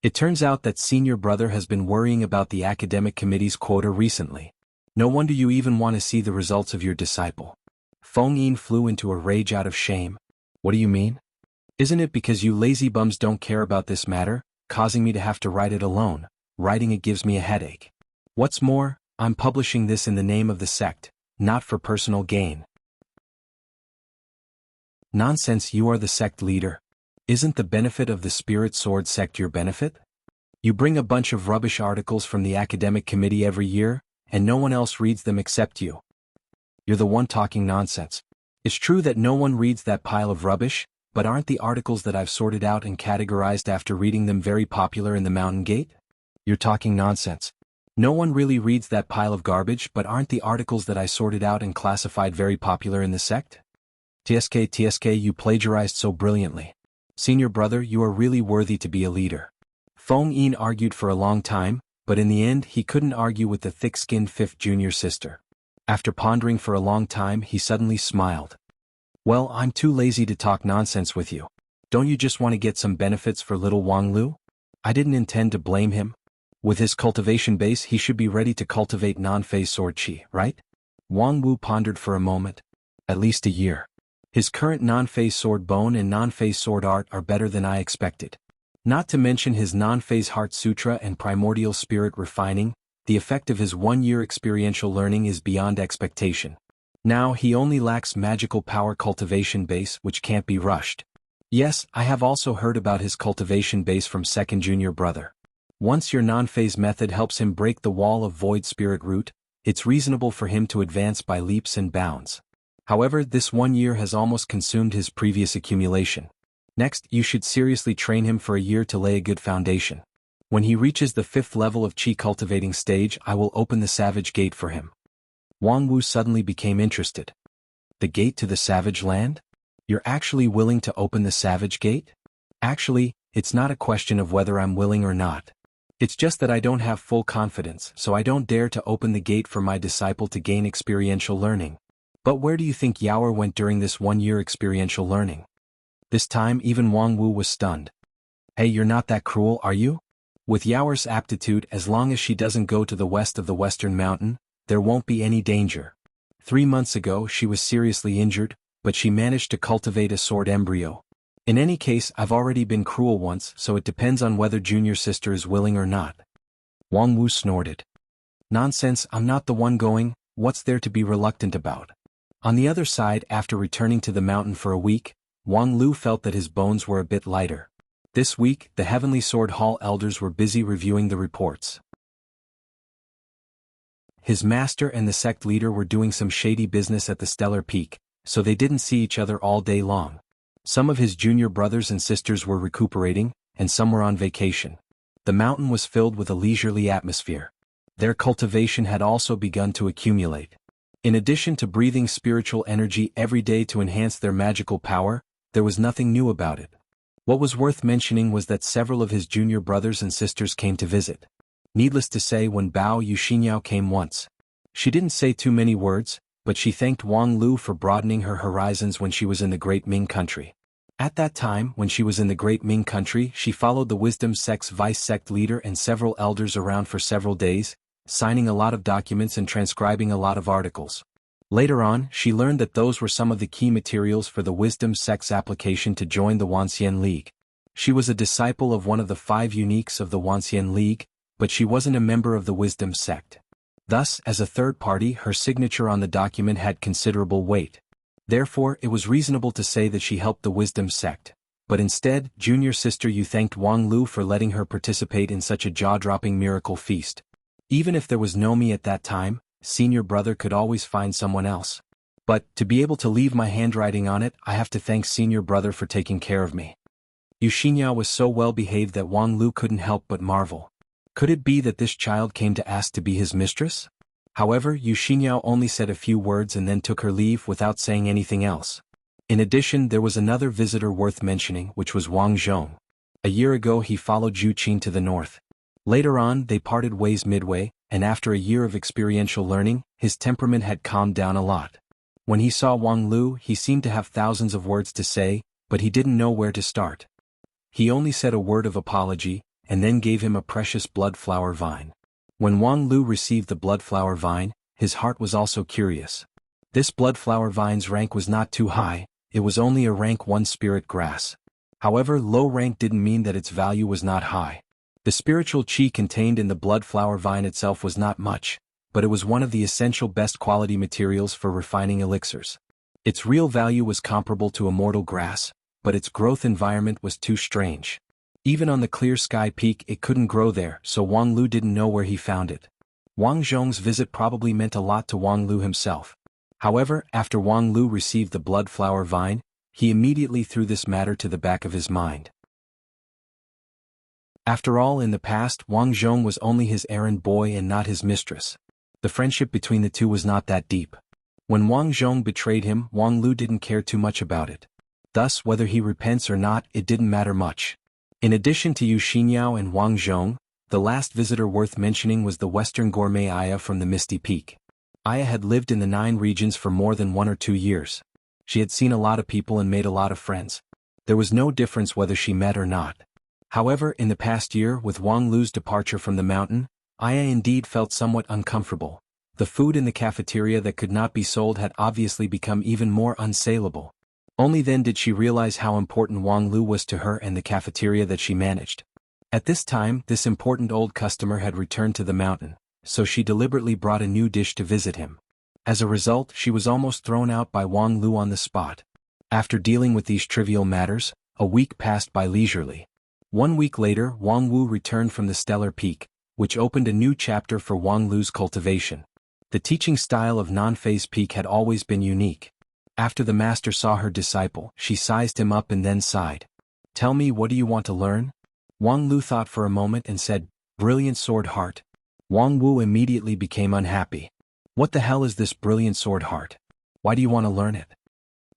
It turns out that Senior Brother has been worrying about the academic committee's quota recently. No wonder you even want to see the results of your disciple. Feng Yin flew into a rage out of shame. What do you mean? Isn't it because you lazy bums don't care about this matter, causing me to have to write it alone? Writing it gives me a headache. What's more, I'm publishing this in the name of the sect, not for personal gain. Nonsense, you are the sect leader. Isn't the benefit of the Spirit Sword sect your benefit? You bring a bunch of rubbish articles from the academic committee every year, and no one else reads them except you. You're the one talking nonsense. It's true that no one reads that pile of rubbish, but aren't the articles that I've sorted out and categorized after reading them very popular in the Mountain Gate? You're talking nonsense. No one really reads that pile of garbage, but aren't the articles that I sorted out and classified very popular in the sect? TSK, you plagiarized so brilliantly. Senior Brother, you are really worthy to be a leader. Feng Yin argued for a long time, but in the end he couldn't argue with the thick-skinned 5th junior sister. After pondering for a long time, he suddenly smiled. Well, I'm too lazy to talk nonsense with you. Don't you just want to get some benefits for little Wang Lu? I didn't intend to blame him. With his cultivation base, he should be ready to cultivate non-phase sword chi, right? Wang Wu pondered for a moment. At least a year. His current non-phase sword bone and non-phase sword art are better than I expected. Not to mention his non-phase heart sutra and primordial spirit refining, the effect of his 1-year experiential learning is beyond expectation. Now he only lacks magical power cultivation base which can't be rushed. Yes, I have also heard about his cultivation base from second junior brother. Once your non-phase method helps him break the wall of void spirit root, it's reasonable for him to advance by leaps and bounds. However, this 1 year has almost consumed his previous accumulation. Next, you should seriously train him for a year to lay a good foundation. When he reaches the 5th level of Qi cultivating stage, I will open the Savage Gate for him. Wang Wu suddenly became interested. The gate to the Savage Land? You're actually willing to open the Savage Gate? Actually, it's not a question of whether I'm willing or not. It's just that I don't have full confidence, so I don't dare to open the gate for my disciple to gain experiential learning. But where do you think Yaoer went during this 1-year experiential learning? This time even Wang Wu was stunned. Hey, you're not that cruel, are you? With Yaoer's aptitude, as long as she doesn't go to the west of the Western Mountain, there won't be any danger. 3 months ago she was seriously injured, but she managed to cultivate a sword embryo. In any case, I've already been cruel once, so it depends on whether junior sister is willing or not. Wang Wu snorted. Nonsense, I'm not the one going, what's there to be reluctant about? On the other side, after returning to the mountain for a week, Wang Lu felt that his bones were a bit lighter. This week, the Heavenly Sword Hall elders were busy reviewing the reports. His master and the sect leader were doing some shady business at the Stellar Peak, so they didn't see each other all day long. Some of his junior brothers and sisters were recuperating, and some were on vacation. The mountain was filled with a leisurely atmosphere. Their cultivation had also begun to accumulate. In addition to breathing spiritual energy every day to enhance their magical power, there was nothing new about it. What was worth mentioning was that several of his junior brothers and sisters came to visit. Needless to say, when Bao Yuxinyao came once, she didn't say too many words, but she thanked Wang Lu for broadening her horizons when she was in the Great Ming country. At that time, when she was in the Great Ming country, she followed the Wisdom Sect's vice-sect leader and several elders around for several days, signing a lot of documents and transcribing a lot of articles. Later on, she learned that those were some of the key materials for the Wisdom Sect's application to join the Wanxian League. She was a disciple of one of the 5 uniques of the Wanxian League, but she wasn't a member of the Wisdom Sect. Thus, as a third party, her signature on the document had considerable weight. Therefore, it was reasonable to say that she helped the Wisdom Sect. But instead, junior sister, you thanked Wang Lu for letting her participate in such a jaw-dropping miracle feast. Even if there was no me at that time, senior brother could always find someone else. But, to be able to leave my handwriting on it, I have to thank senior brother for taking care of me. Yuxinyao was so well behaved that Wang Lu couldn't help but marvel. Could it be that this child came to ask to be his mistress? However, Yuxinyao only said a few words and then took her leave without saying anything else. In addition, there was another visitor worth mentioning, which was Wang Zhong. A year ago he followed Zhu Qin to the north. Later on, they parted ways midway, and after a year of experiential learning, his temperament had calmed down a lot. When he saw Wang Lu, he seemed to have thousands of words to say, but he didn't know where to start. He only said a word of apology, and then gave him a precious blood-flower vine. When Wang Lu received the blood-flower vine, his heart was also curious. This blood-flower vine's rank was not too high, it was only a rank 1 spirit grass. However, low rank didn't mean that its value was not high. The spiritual qi contained in the blood-flower vine itself was not much, but it was one of the essential best quality materials for refining elixirs. Its real value was comparable to immortal grass, but its growth environment was too strange. Even on the clear sky peak it couldn't grow there, so Wang Lu didn't know where he found it. Wang Zhong's visit probably meant a lot to Wang Lu himself. However, after Wang Lu received the blood-flower vine, he immediately threw this matter to the back of his mind. After all, in the past, Wang Zhong was only his errand boy and not his mistress. The friendship between the two was not that deep. When Wang Zhong betrayed him, Wang Lu didn't care too much about it. Thus, whether he repents or not, it didn't matter much. In addition to Yuxinyao and Wang Zhong, the last visitor worth mentioning was the Western gourmet Aya from the Misty Peak. Aya had lived in the 9 regions for more than 1 or 2 years. She had seen a lot of people and made a lot of friends. There was no difference whether she met or not. However, in the past year, with Wang Lu's departure from the mountain, Aya indeed felt somewhat uncomfortable. The food in the cafeteria that could not be sold had obviously become even more unsaleable. Only then did she realize how important Wang Lu was to her and the cafeteria that she managed. At this time, this important old customer had returned to the mountain, so she deliberately brought a new dish to visit him. As a result, she was almost thrown out by Wang Lu on the spot. After dealing with these trivial matters, a week passed by leisurely. 1 week later, Wang Wu returned from the Stellar Peak, which opened a new chapter for Wang Lu's cultivation. The teaching style of Non-Phase Peak had always been unique. After the master saw her disciple, she sized him up and then sighed. "Tell me, what do you want to learn?" Wang Lu thought for a moment and said, "Brilliant Sword Heart." Wang Wu immediately became unhappy. "What the hell is this Brilliant Sword Heart? Why do you want to learn it?"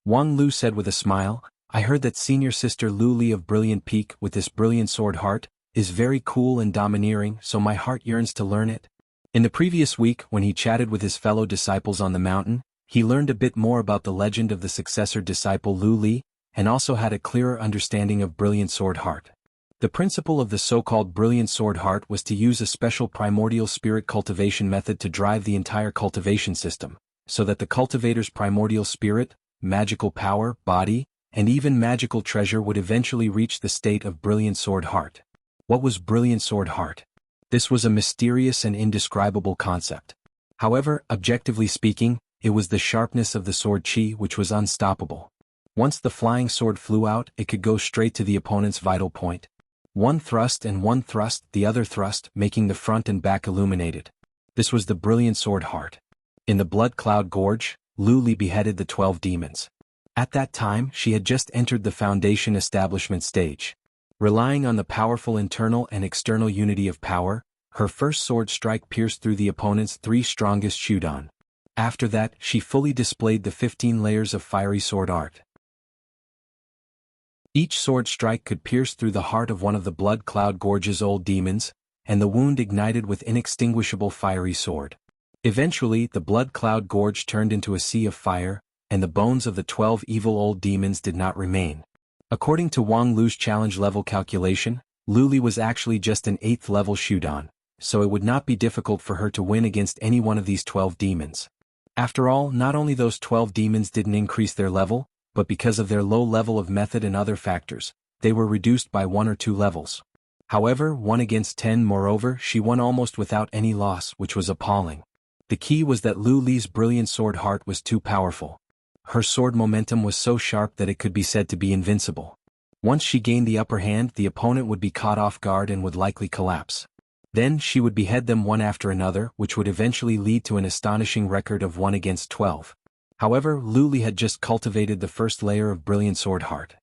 Wang Lu said with a smile, "I heard that senior sister Lu Li of Brilliant Peak with this Brilliant Sword Heart is very cool and domineering, so my heart yearns to learn it." In the previous week, when he chatted with his fellow disciples on the mountain, he learned a bit more about the legend of the successor disciple Lu Li, and also had a clearer understanding of Brilliant Sword Heart. The principle of the so-called Brilliant Sword Heart was to use a special primordial spirit cultivation method to drive the entire cultivation system, so that the cultivator's primordial spirit, magical power, body, and even magical treasure would eventually reach the state of Brilliant Sword Heart. What was Brilliant Sword Heart? This was a mysterious and indescribable concept. However, objectively speaking, it was the sharpness of the sword chi which was unstoppable. Once the flying sword flew out, it could go straight to the opponent's vital point. One thrust, the other thrust, making the front and back illuminated. This was the Brilliant Sword Heart. In the Blood Cloud Gorge, Lu Li beheaded the 12 demons. At that time, she had just entered the foundation establishment stage. Relying on the powerful internal and external unity of power, her first sword strike pierced through the opponent's 3 strongest Shudan. After that, she fully displayed the 15 layers of fiery sword art. Each sword strike could pierce through the heart of one of the Blood Cloud Gorge's old demons, and the wound ignited with inextinguishable fiery sword. Eventually, the Blood Cloud Gorge turned into a sea of fire, and the bones of the 12 evil old demons did not remain. According to Wang Lu's challenge level calculation, Lu Li was actually just an 8th level Shudan, so it would not be difficult for her to win against any one of these 12 demons. After all, not only those 12 demons didn't increase their level, but because of their low level of method and other factors, they were reduced by 1 or 2 levels. However, 1 against 10, moreover, she won almost without any loss, which was appalling. The key was that Lu Li's Brilliant Sword Heart was too powerful. Her sword momentum was so sharp that it could be said to be invincible. Once she gained the upper hand, the opponent would be caught off guard and would likely collapse. Then she would behead them one after another, which would eventually lead to an astonishing record of 1 against 12. However, Lu Li had just cultivated the first layer of Brilliant Sword Heart.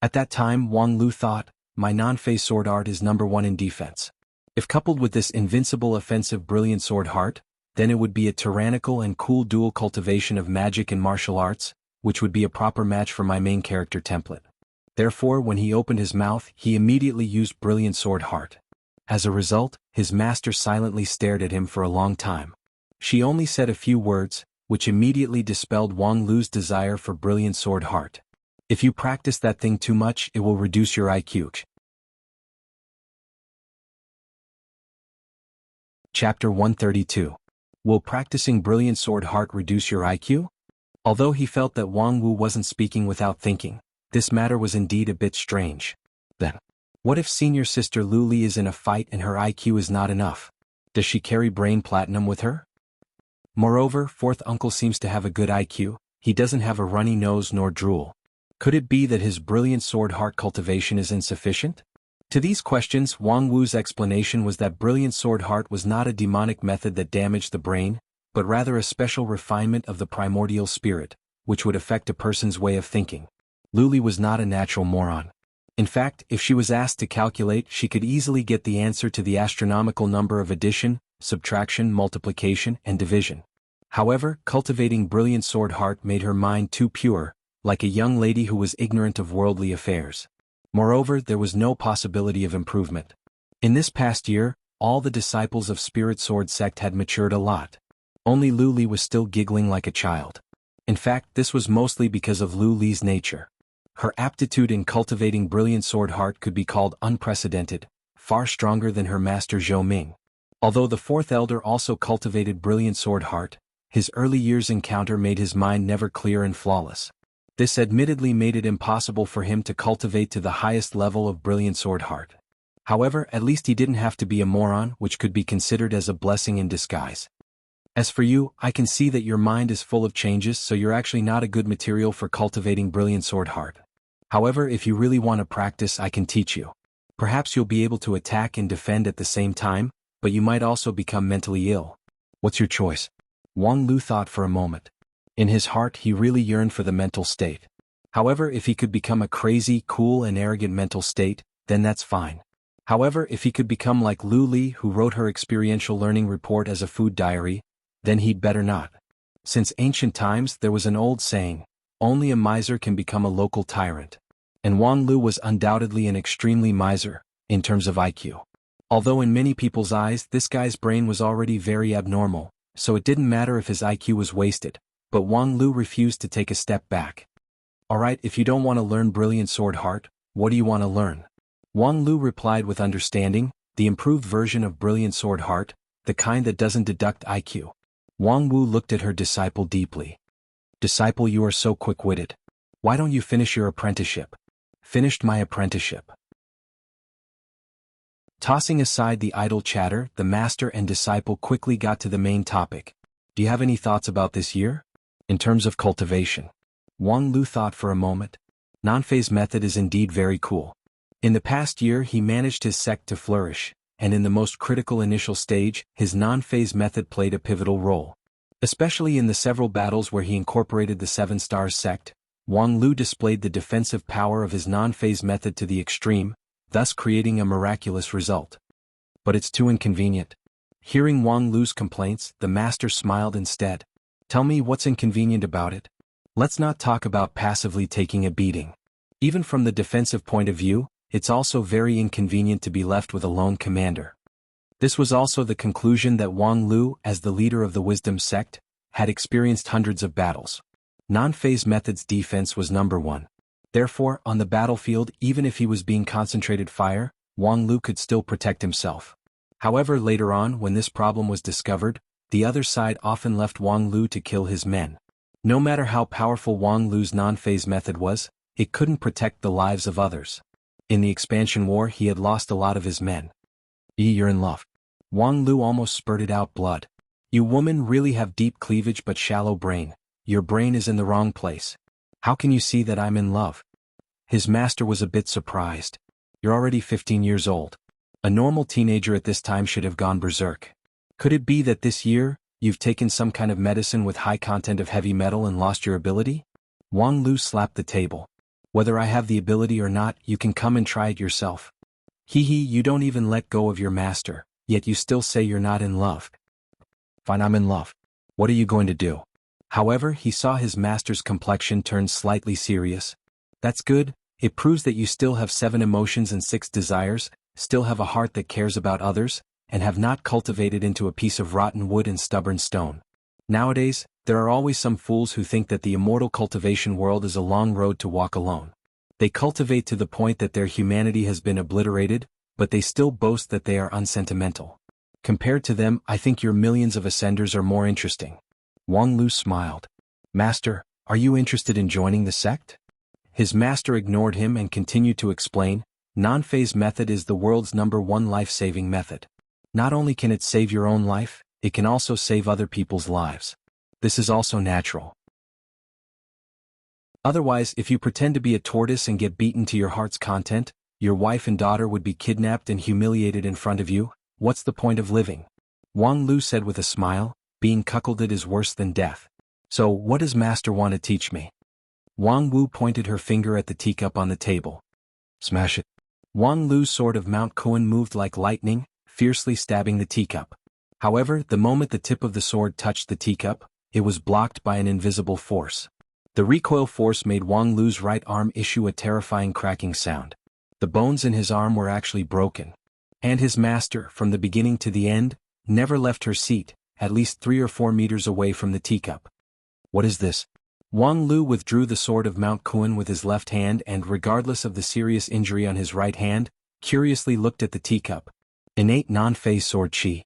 At that time, Wang Lu thought, "My non-phase sword art is number 1 in defense. If coupled with this invincible offensive Brilliant Sword Heart, then it would be a tyrannical and cool dual cultivation of magic and martial arts, which would be a proper match for my main character template." Therefore, when he opened his mouth, he immediately used Brilliant Sword Heart. As a result, his master silently stared at him for a long time. She only said a few words, which immediately dispelled Wang Lu's desire for Brilliant Sword Heart. "If you practice that thing too much, it will reduce your IQ. Chapter 132. Will practicing Brilliant Sword Heart reduce your IQ? Although he felt that Wang Wu wasn't speaking without thinking, this matter was indeed a bit strange. Then, what if senior sister Lu Li is in a fight and her IQ is not enough? Does she carry brain platinum with her? Moreover, fourth uncle seems to have a good IQ, he doesn't have a runny nose nor drool. Could it be that his Brilliant Sword Heart cultivation is insufficient? To these questions, Wang Wu's explanation was that Brilliant Sword Heart was not a demonic method that damaged the brain, but rather a special refinement of the primordial spirit, which would affect a person's way of thinking. Lu Li was not a natural moron. In fact, if she was asked to calculate, she could easily get the answer to the astronomical number of addition, subtraction, multiplication, and division. However, cultivating Brilliant Sword Heart made her mind too pure, like a young lady who was ignorant of worldly affairs. Moreover, there was no possibility of improvement. In this past year, all the disciples of Spirit Sword sect had matured a lot. Only Lu Li was still giggling like a child. In fact, this was mostly because of Lu Li's nature. Her aptitude in cultivating Brilliant Sword Heart could be called unprecedented, far stronger than her master Zhou Ming. Although the fourth elder also cultivated brilliant sword heart, his early years' encounter made his mind never clear and flawless. This admittedly made it impossible for him to cultivate to the highest level of brilliant sword heart. However, at least he didn't have to be a moron, which could be considered as a blessing in disguise. As for you, I can see that your mind is full of changes, so you're actually not a good material for cultivating brilliant sword heart. However, if you really want to practice, I can teach you. Perhaps you'll be able to attack and defend at the same time, but you might also become mentally ill. What's your choice? Wang Lu thought for a moment. In his heart, he really yearned for the mental state. However, if he could become a crazy, cool and arrogant mental state, then that's fine. However, if he could become like Lu Li, who wrote her experiential learning report as a food diary, then he'd better not. Since ancient times there was an old saying, only a miser can become a local tyrant. And Wang Lu was undoubtedly an extremely miser, in terms of IQ. Although in many people's eyes this guy's brain was already very abnormal, so it didn't matter if his IQ was wasted, but Wang Lu refused to take a step back. Alright, if you don't want to learn brilliant sword heart, what do you want to learn? Wang Lu replied with understanding, the improved version of brilliant sword heart, the kind that doesn't deduct IQ. Wang Wu looked at her disciple deeply. Disciple, you are so quick-witted. Why don't you finish your apprenticeship? Finished my apprenticeship. Tossing aside the idle chatter, the master and disciple quickly got to the main topic. Do you have any thoughts about this year? In terms of cultivation. Wang Lu thought for a moment. Non-phase method is indeed very cool. In the past year he managed his sect to flourish, and in the most critical initial stage, his non-phase method played a pivotal role. Especially in the several battles where he incorporated the Seven Stars sect, Wang Lu displayed the defensive power of his non-phase method to the extreme, thus creating a miraculous result. But it's too inconvenient. Hearing Wang Lu's complaints, the master smiled instead. Tell me what's inconvenient about it. Let's not talk about passively taking a beating. Even from the defensive point of view, it's also very inconvenient to be left with a lone commander. This was also the conclusion that Wang Lu, as the leader of the Wisdom sect, had experienced hundreds of battles. Non-phase method's defense was number one. Therefore, on the battlefield, even if he was being concentrated fire, Wang Lu could still protect himself. However, later on, when this problem was discovered, the other side often left Wang Lu to kill his men. No matter how powerful Wang Lu's non-phase method was, it couldn't protect the lives of others. In the expansion war he had lost a lot of his men. You're in love. Wang Lu almost spurted out blood. You women really have deep cleavage but shallow brain. Your brain is in the wrong place. How can you see that I'm in love? His master was a bit surprised. You're already 15 years old. A normal teenager at this time should have gone berserk. Could it be that this year, you've taken some kind of medicine with high content of heavy metal and lost your ability? Wang Lu slapped the table. Whether I have the ability or not, you can come and try it yourself. Hee hee, you don't even let go of your master, yet you still say you're not in love. Fine, I'm in love. What are you going to do? However, he saw his master's complexion turn slightly serious. That's good, it proves that you still have 7 emotions and 6 desires, still have a heart that cares about others, and have not cultivated into a piece of rotten wood and stubborn stone. Nowadays, there are always some fools who think that the immortal cultivation world is a long road to walk alone. They cultivate to the point that their humanity has been obliterated, but they still boast that they are unsentimental. Compared to them, I think your millions of ascenders are more interesting. Wang Lu smiled. Master, are you interested in joining the sect? His master ignored him and continued to explain, non-phase method is the world's #1 life-saving method. Not only can it save your own life, it can also save other people's lives. This is also natural. Otherwise, if you pretend to be a tortoise and get beaten to your heart's content, your wife and daughter would be kidnapped and humiliated in front of you, what's the point of living? Wang Lu said with a smile, being cuckolded is worse than death. So, what does master want to teach me? Wang Wu pointed her finger at the teacup on the table. Smash it. Wang Lu's sword of Mount Kuan moved like lightning, fiercely stabbing the teacup. However, the moment the tip of the sword touched the teacup, it was blocked by an invisible force. The recoil force made Wang Lu's right arm issue a terrifying cracking sound. The bones in his arm were actually broken. And his master, from the beginning to the end, never left her seat, at least 3 or 4 meters away from the teacup. What is this? Wang Lu withdrew the sword of Mount Kuan with his left hand and, regardless of the serious injury on his right hand, curiously looked at the teacup. Innate non-phase sword chi.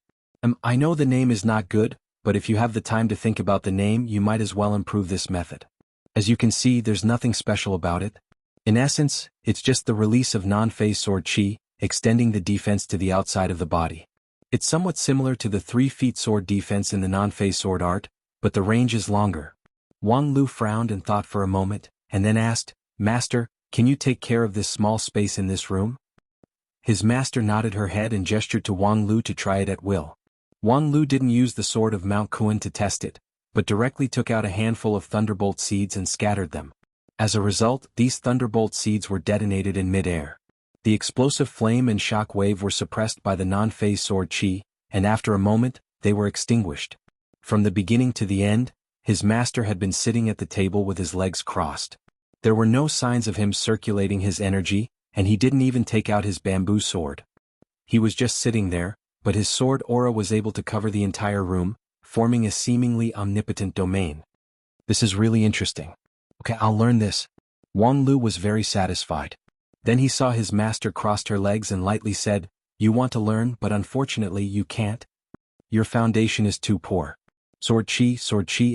I know the name is not good, but if you have the time to think about the name, you might as well improve this method. As you can see, there's nothing special about it. In essence, it's just the release of non-phase sword chi, extending the defense to the outside of the body. It's somewhat similar to the 3 feet sword defense in the non-phase sword art, but the range is longer. Wang Lu frowned and thought for a moment, and then asked, "Master, can you take care of this small space in this room?" His master nodded her head and gestured to Wang Lu to try it at will. Wang Lu didn't use the sword of Mount Kuan to test it, but directly took out a handful of thunderbolt seeds and scattered them. As a result, these thunderbolt seeds were detonated in mid-air. The explosive flame and shock wave were suppressed by the non-phase sword chi, and after a moment, they were extinguished. From the beginning to the end, his master had been sitting at the table with his legs crossed. There were no signs of him circulating his energy, and he didn't even take out his bamboo sword. He was just sitting there, but his sword aura was able to cover the entire room, forming a seemingly omnipotent domain. This is really interesting. Okay, I'll learn this. Wang Lu was very satisfied. Then he saw his master crossed her legs and lightly said, "You want to learn, but unfortunately you can't. Your foundation is too poor. Sword chi,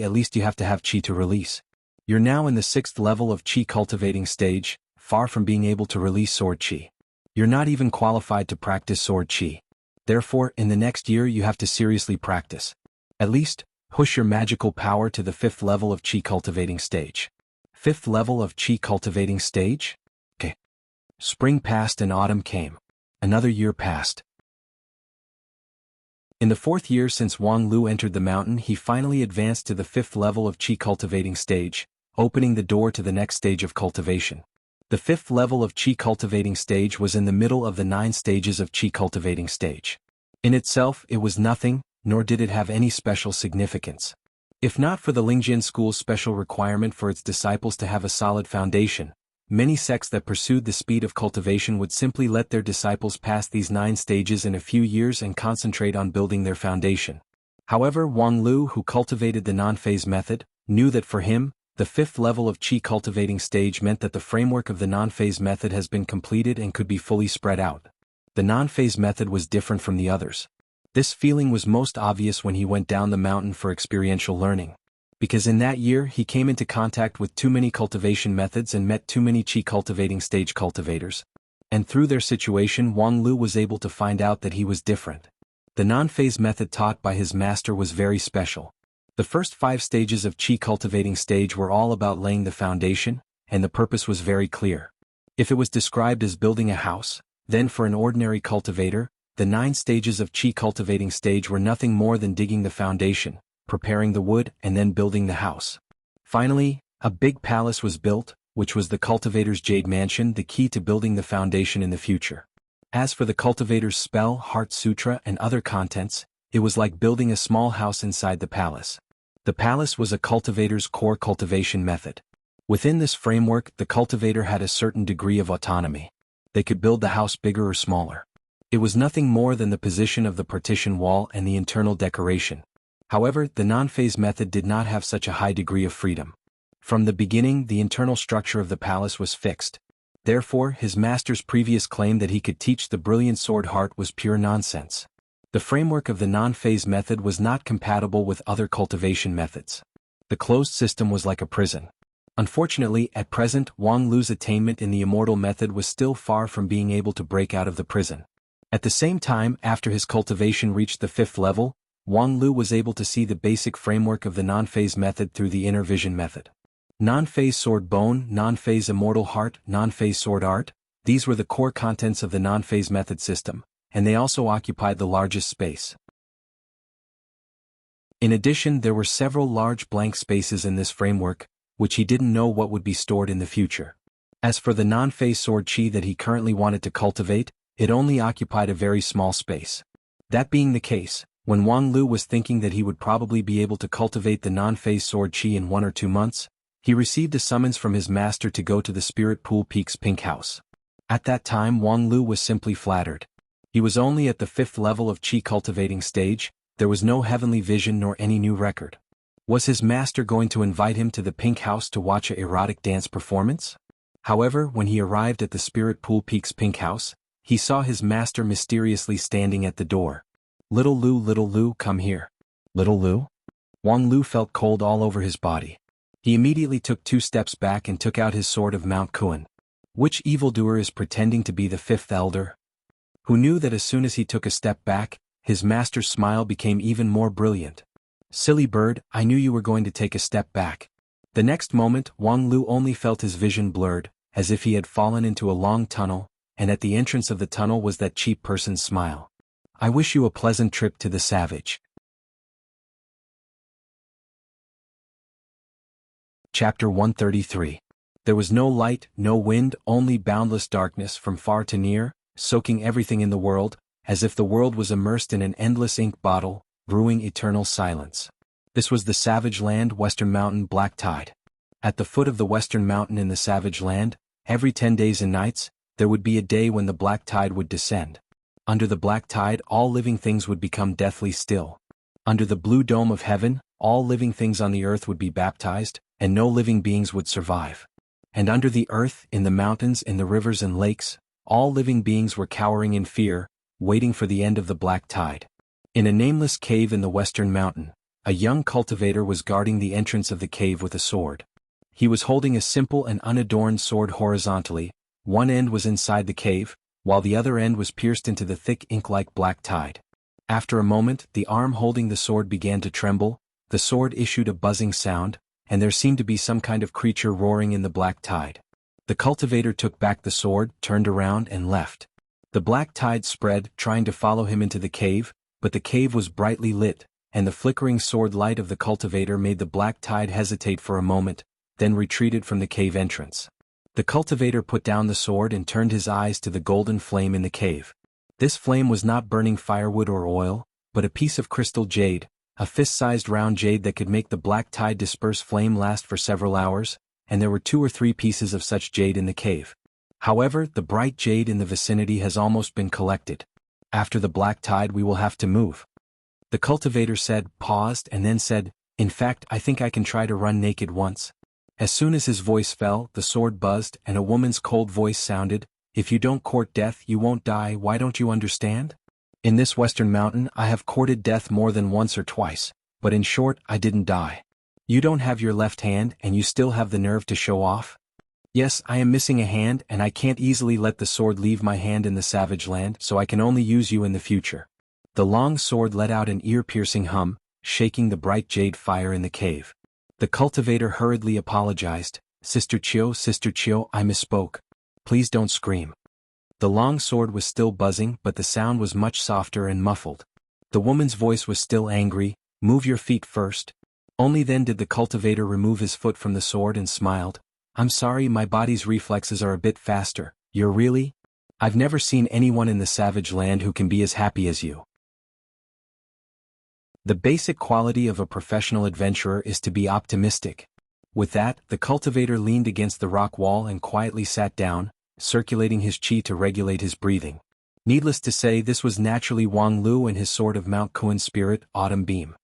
at least you have to have chi to release. You're now in the 6th level of chi cultivating stage, far from being able to release sword chi. You're not even qualified to practice sword chi. Therefore, in the next year you have to seriously practice. At least, push your magical power to the 5th level of chi cultivating stage." 5th level of chi cultivating stage? Okay. Spring passed and autumn came. Another year passed. In the 4th year since Wang Lu entered the mountain, he finally advanced to the 5th level of chi cultivating stage, opening the door to the next stage of cultivation. The 5th level of chi cultivating stage was in the middle of the 9 stages of chi cultivating stage. In itself, it was nothing, nor did it have any special significance. If not for the Lingjian school's special requirement for its disciples to have a solid foundation, many sects that pursued the speed of cultivation would simply let their disciples pass these 9 stages in a few years and concentrate on building their foundation. However, Wang Lu, who cultivated the non-phase method, knew that for him, the 5th level of chi cultivating stage meant that the framework of the non-phase method has been completed and could be fully spread out. The non-phase method was different from the others. This feeling was most obvious when he went down the mountain for experiential learning. Because in that year he came into contact with too many cultivation methods and met too many chi cultivating stage cultivators. And through their situation, Wang Lu was able to find out that he was different. The non-phase method taught by his master was very special. The first 5 stages of chi cultivating stage were all about laying the foundation, and the purpose was very clear. If it was described as building a house, then for an ordinary cultivator, the 9 stages of chi cultivating stage were nothing more than digging the foundation, preparing the wood, and then building the house. Finally, a big palace was built, which was the cultivator's jade mansion, the key to building the foundation in the future. As for the cultivator's spell, heart sutra, and other contents, it was like building a small house inside the palace. The palace was a cultivator's core cultivation method. Within this framework, the cultivator had a certain degree of autonomy. They could build the house bigger or smaller. It was nothing more than the position of the partition wall and the internal decoration. However, the non-phase method did not have such a high degree of freedom. From the beginning, the internal structure of the palace was fixed. Therefore, his master's previous claim that he could teach the brilliant sword heart was pure nonsense. The framework of the non-phase method was not compatible with other cultivation methods. The closed system was like a prison. Unfortunately, at present, Wang Lu's attainment in the immortal method was still far from being able to break out of the prison. At the same time, after his cultivation reached the 5th level, Wang Lu was able to see the basic framework of the non-phase method through the inner vision method. Non-phase sword bone, non-phase immortal heart, non-phase sword art, these were the core contents of the non-phase method system, and they also occupied the largest space. In addition, there were several large blank spaces in this framework, which he didn't know what would be stored in the future. As for the non-phase sword chi that he currently wanted to cultivate, it only occupied a very small space. That being the case, when Wang Lu was thinking that he would probably be able to cultivate the non-phase sword chi in 1 or 2 months, he received a summons from his master to go to the Spirit Pool Peak's pink house. At that time, Wang Lu was simply flattered. He was only at the 5th level of chi cultivating stage, there was no heavenly vision nor any new record. Was his master going to invite him to the pink house to watch an erotic dance performance? However, when he arrived at the Spirit Pool Peak's pink house, he saw his master mysteriously standing at the door. Little Lu, come here." "Little Lu?" Wang Lu felt cold all over his body. He immediately took 2 steps back and took out his sword of Mount Kuan. Which evildoer is pretending to be the 5th elder? Who knew that as soon as he took a step back, his master's smile became even more brilliant. "Silly bird, I knew you were going to take a step back." The next moment, Wang Lu only felt his vision blurred, as if he had fallen into a long tunnel, and at the entrance of the tunnel was that cheap person's smile. "I wish you a pleasant trip to the savage." Chapter 133. There was no light, no wind, only boundless darkness from far to near, soaking everything in the world, as if the world was immersed in an endless ink bottle, brewing eternal silence. This was the Savage Land, Western Mountain, Black Tide. At the foot of the Western Mountain in the Savage Land, every 10 days and nights, there would be a day when the black tide would descend. Under the black tide, all living things would become deathly still. Under the blue dome of heaven, all living things on the earth would be baptized, and no living beings would survive. And under the earth, in the mountains, in the rivers and lakes, all living beings were cowering in fear, waiting for the end of the black tide. In a nameless cave in the Western Mountain, a young cultivator was guarding the entrance of the cave with a sword. He was holding a simple and unadorned sword horizontally. One end was inside the cave, while the other end was pierced into the thick ink-like black tide. After a moment, the arm holding the sword began to tremble, the sword issued a buzzing sound, and there seemed to be some kind of creature roaring in the black tide. The cultivator took back the sword, turned around and left. The black tide spread, trying to follow him into the cave, but the cave was brightly lit, and the flickering sword light of the cultivator made the black tide hesitate for a moment, then retreated from the cave entrance. The cultivator put down the sword and turned his eyes to the golden flame in the cave. This flame was not burning firewood or oil, but a piece of crystal jade, a fist-sized round jade that could make the black tide disperse flame last for several hours, and there were 2 or 3 pieces of such jade in the cave. However, the bright jade in the vicinity has almost been collected. After the black tide we will have to move. The cultivator said, paused, and then said, "In fact, I think I can try to run naked once." As soon as his voice fell, the sword buzzed, and a woman's cold voice sounded, "If you don't court death, you won't die. Why don't you understand? In this Western Mountain, I have courted death more than once or twice, but in short, I didn't die. You don't have your left hand, and you still have the nerve to show off? Yes, I am missing a hand, and I can't easily let the sword leave my hand in the Savage Land, so I can only use you in the future." The long sword let out an ear-piercing hum, shaking the bright jade fire in the cave. The cultivator hurriedly apologized, Sister Chio, I misspoke. Please don't scream." The long sword was still buzzing, but the sound was much softer and muffled. The woman's voice was still angry, "Move your feet first." Only then did the cultivator remove his foot from the sword and smiled. "I'm sorry, my body's reflexes are a bit faster. You're really? I've never seen anyone in the Savage Land who can be as happy as you." The basic quality of a professional adventurer is to be optimistic. With that, the cultivator leaned against the rock wall and quietly sat down, circulating his chi to regulate his breathing. Needless to say, this was naturally Wang Lu and his sword of Mount Kuan Spirit, Autumn Beam.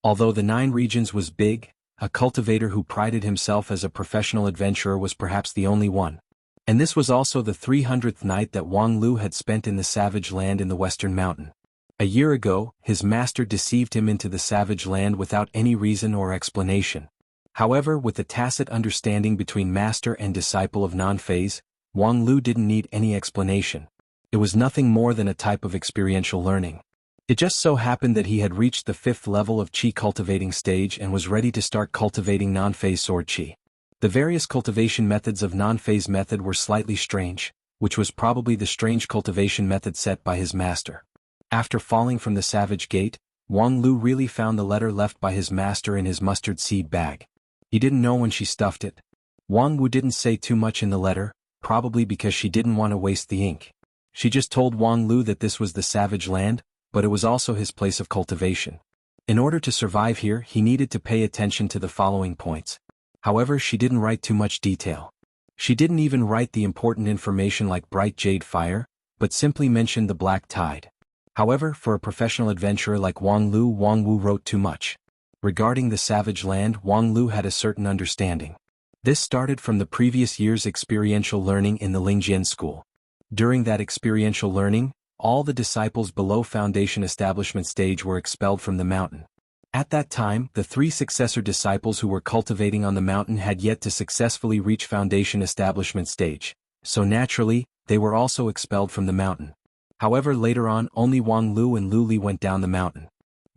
Although the 9 regions was big, a cultivator who prided himself as a professional adventurer was perhaps the only one. And this was also the 300th night that Wang Lu had spent in the Savage Land in the Western Mountain. A year ago, his master deceived him into the Savage Land without any reason or explanation. However, with the tacit understanding between master and disciple of non-phase, Wang Lu didn't need any explanation. It was nothing more than a type of experiential learning. It just so happened that he had reached the 5th level of chi cultivating stage and was ready to start cultivating non-phase sword chi. The various cultivation methods of non-phase method were slightly strange, which was probably the strange cultivation method set by his master. After falling from the Savage Gate, Wang Lu really found the letter left by his master in his mustard seed bag. He didn't know when she stuffed it. Wang Wu didn't say too much in the letter, probably because she didn't want to waste the ink. She just told Wang Lu that this was the Savage Land, but it was also his place of cultivation. In order to survive here, he needed to pay attention to the following points. However, she didn't write too much detail. She didn't even write the important information like bright jade fire, but simply mentioned the black tide. However, for a professional adventurer like Wang Lu, Wang Wu wrote too much. Regarding the Savage Land, Wang Lu had a certain understanding. This started from the previous year's experiential learning in the Lingjian school. During that experiential learning, all the disciples below Foundation Establishment stage were expelled from the mountain. At that time, the 3 successor disciples who were cultivating on the mountain had yet to successfully reach Foundation Establishment stage, so naturally, they were also expelled from the mountain. However, later on, only Wang Lu and Lu Li went down the mountain.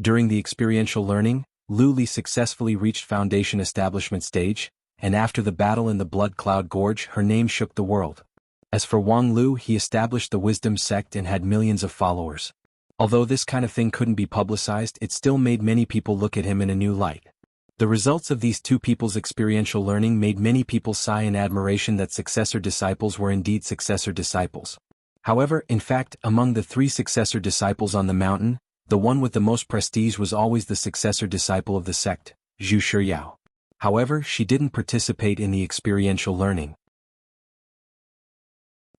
During the experiential learning, Lu Li successfully reached Foundation Establishment stage, and after the battle in the Blood Cloud Gorge, her name shook the world. As for Wang Lu, he established the Wisdom sect and had millions of followers. Although this kind of thing couldn't be publicized, it still made many people look at him in a new light. The results of these two people's experiential learning made many people sigh in admiration that successor disciples were indeed successor disciples. However, in fact, among the 3 successor disciples on the mountain, the one with the most prestige was always the successor disciple of the sect, Zhu Shiyao. However, she didn't participate in the experiential learning.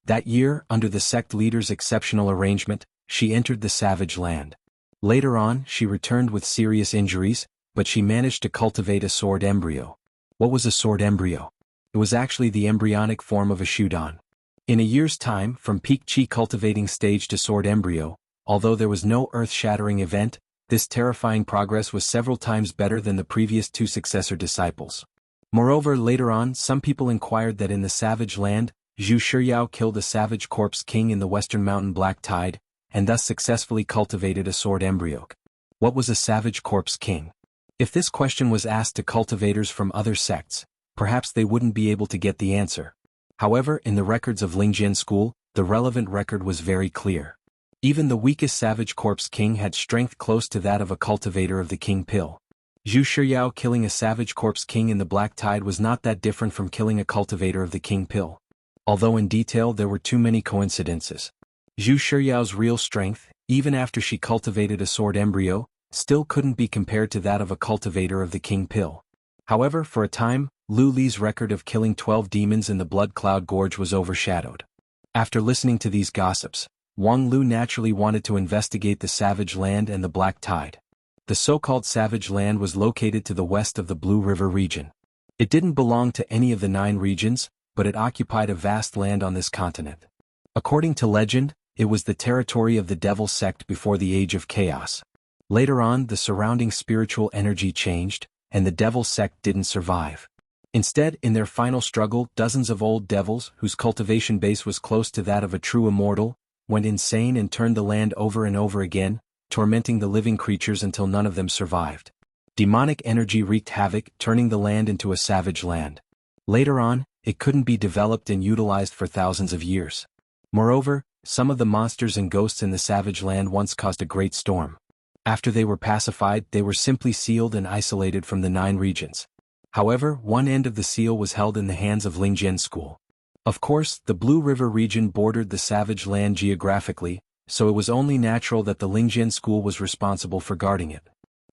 That year, under the sect leader's exceptional arrangement, she entered the savage land. Later on, she returned with serious injuries, but she managed to cultivate a sword embryo. What was a sword embryo? It was actually the embryonic form of a Shudan. In a year's time, from peak Qi cultivating stage to sword embryo, although there was no earth-shattering event, this terrifying progress was several times better than the previous 2 successor disciples. Moreover, later on, some people inquired that in the savage land, Zhu Shiyao killed a savage corpse king in the western mountain Black Tide, and thus successfully cultivated a sword embryo. What was a savage corpse king? If this question was asked to cultivators from other sects, perhaps they wouldn't be able to get the answer. However, in the records of Lingjian school, the relevant record was very clear. Even the weakest savage corpse king had strength close to that of a cultivator of the king pill. Zhu Shiyao killing a savage corpse king in the Black Tide was not that different from killing a cultivator of the king pill. Although in detail there were too many coincidences. Zhu Shiyao's real strength, even after she cultivated a sword embryo, still couldn't be compared to that of a cultivator of the king pill. However, for a time, Lu Li's record of killing 12 demons in the Blood Cloud Gorge was overshadowed. After listening to these gossips, Wang Lu naturally wanted to investigate the Savage Land and the Black Tide. The so-called Savage Land was located to the west of the Blue River region. It didn't belong to any of the 9 regions, but it occupied a vast land on this continent. According to legend, it was the territory of the Devil sect before the Age of Chaos. Later on, the surrounding spiritual energy changed, and the Devil sect didn't survive. Instead, in their final struggle, dozens of old devils, whose cultivation base was close to that of a true immortal, went insane and turned the land over and over again, tormenting the living creatures until none of them survived. Demonic energy wreaked havoc, turning the land into a savage land. Later on, it couldn't be developed and utilized for thousands of years. Moreover, some of the monsters and ghosts in the savage land once caused a great storm. After they were pacified, they were simply sealed and isolated from the 9 regions. However, one end of the seal was held in the hands of Lingjian school. Of course, the Blue River region bordered the savage land geographically, so it was only natural that the Lingjian school was responsible for guarding it.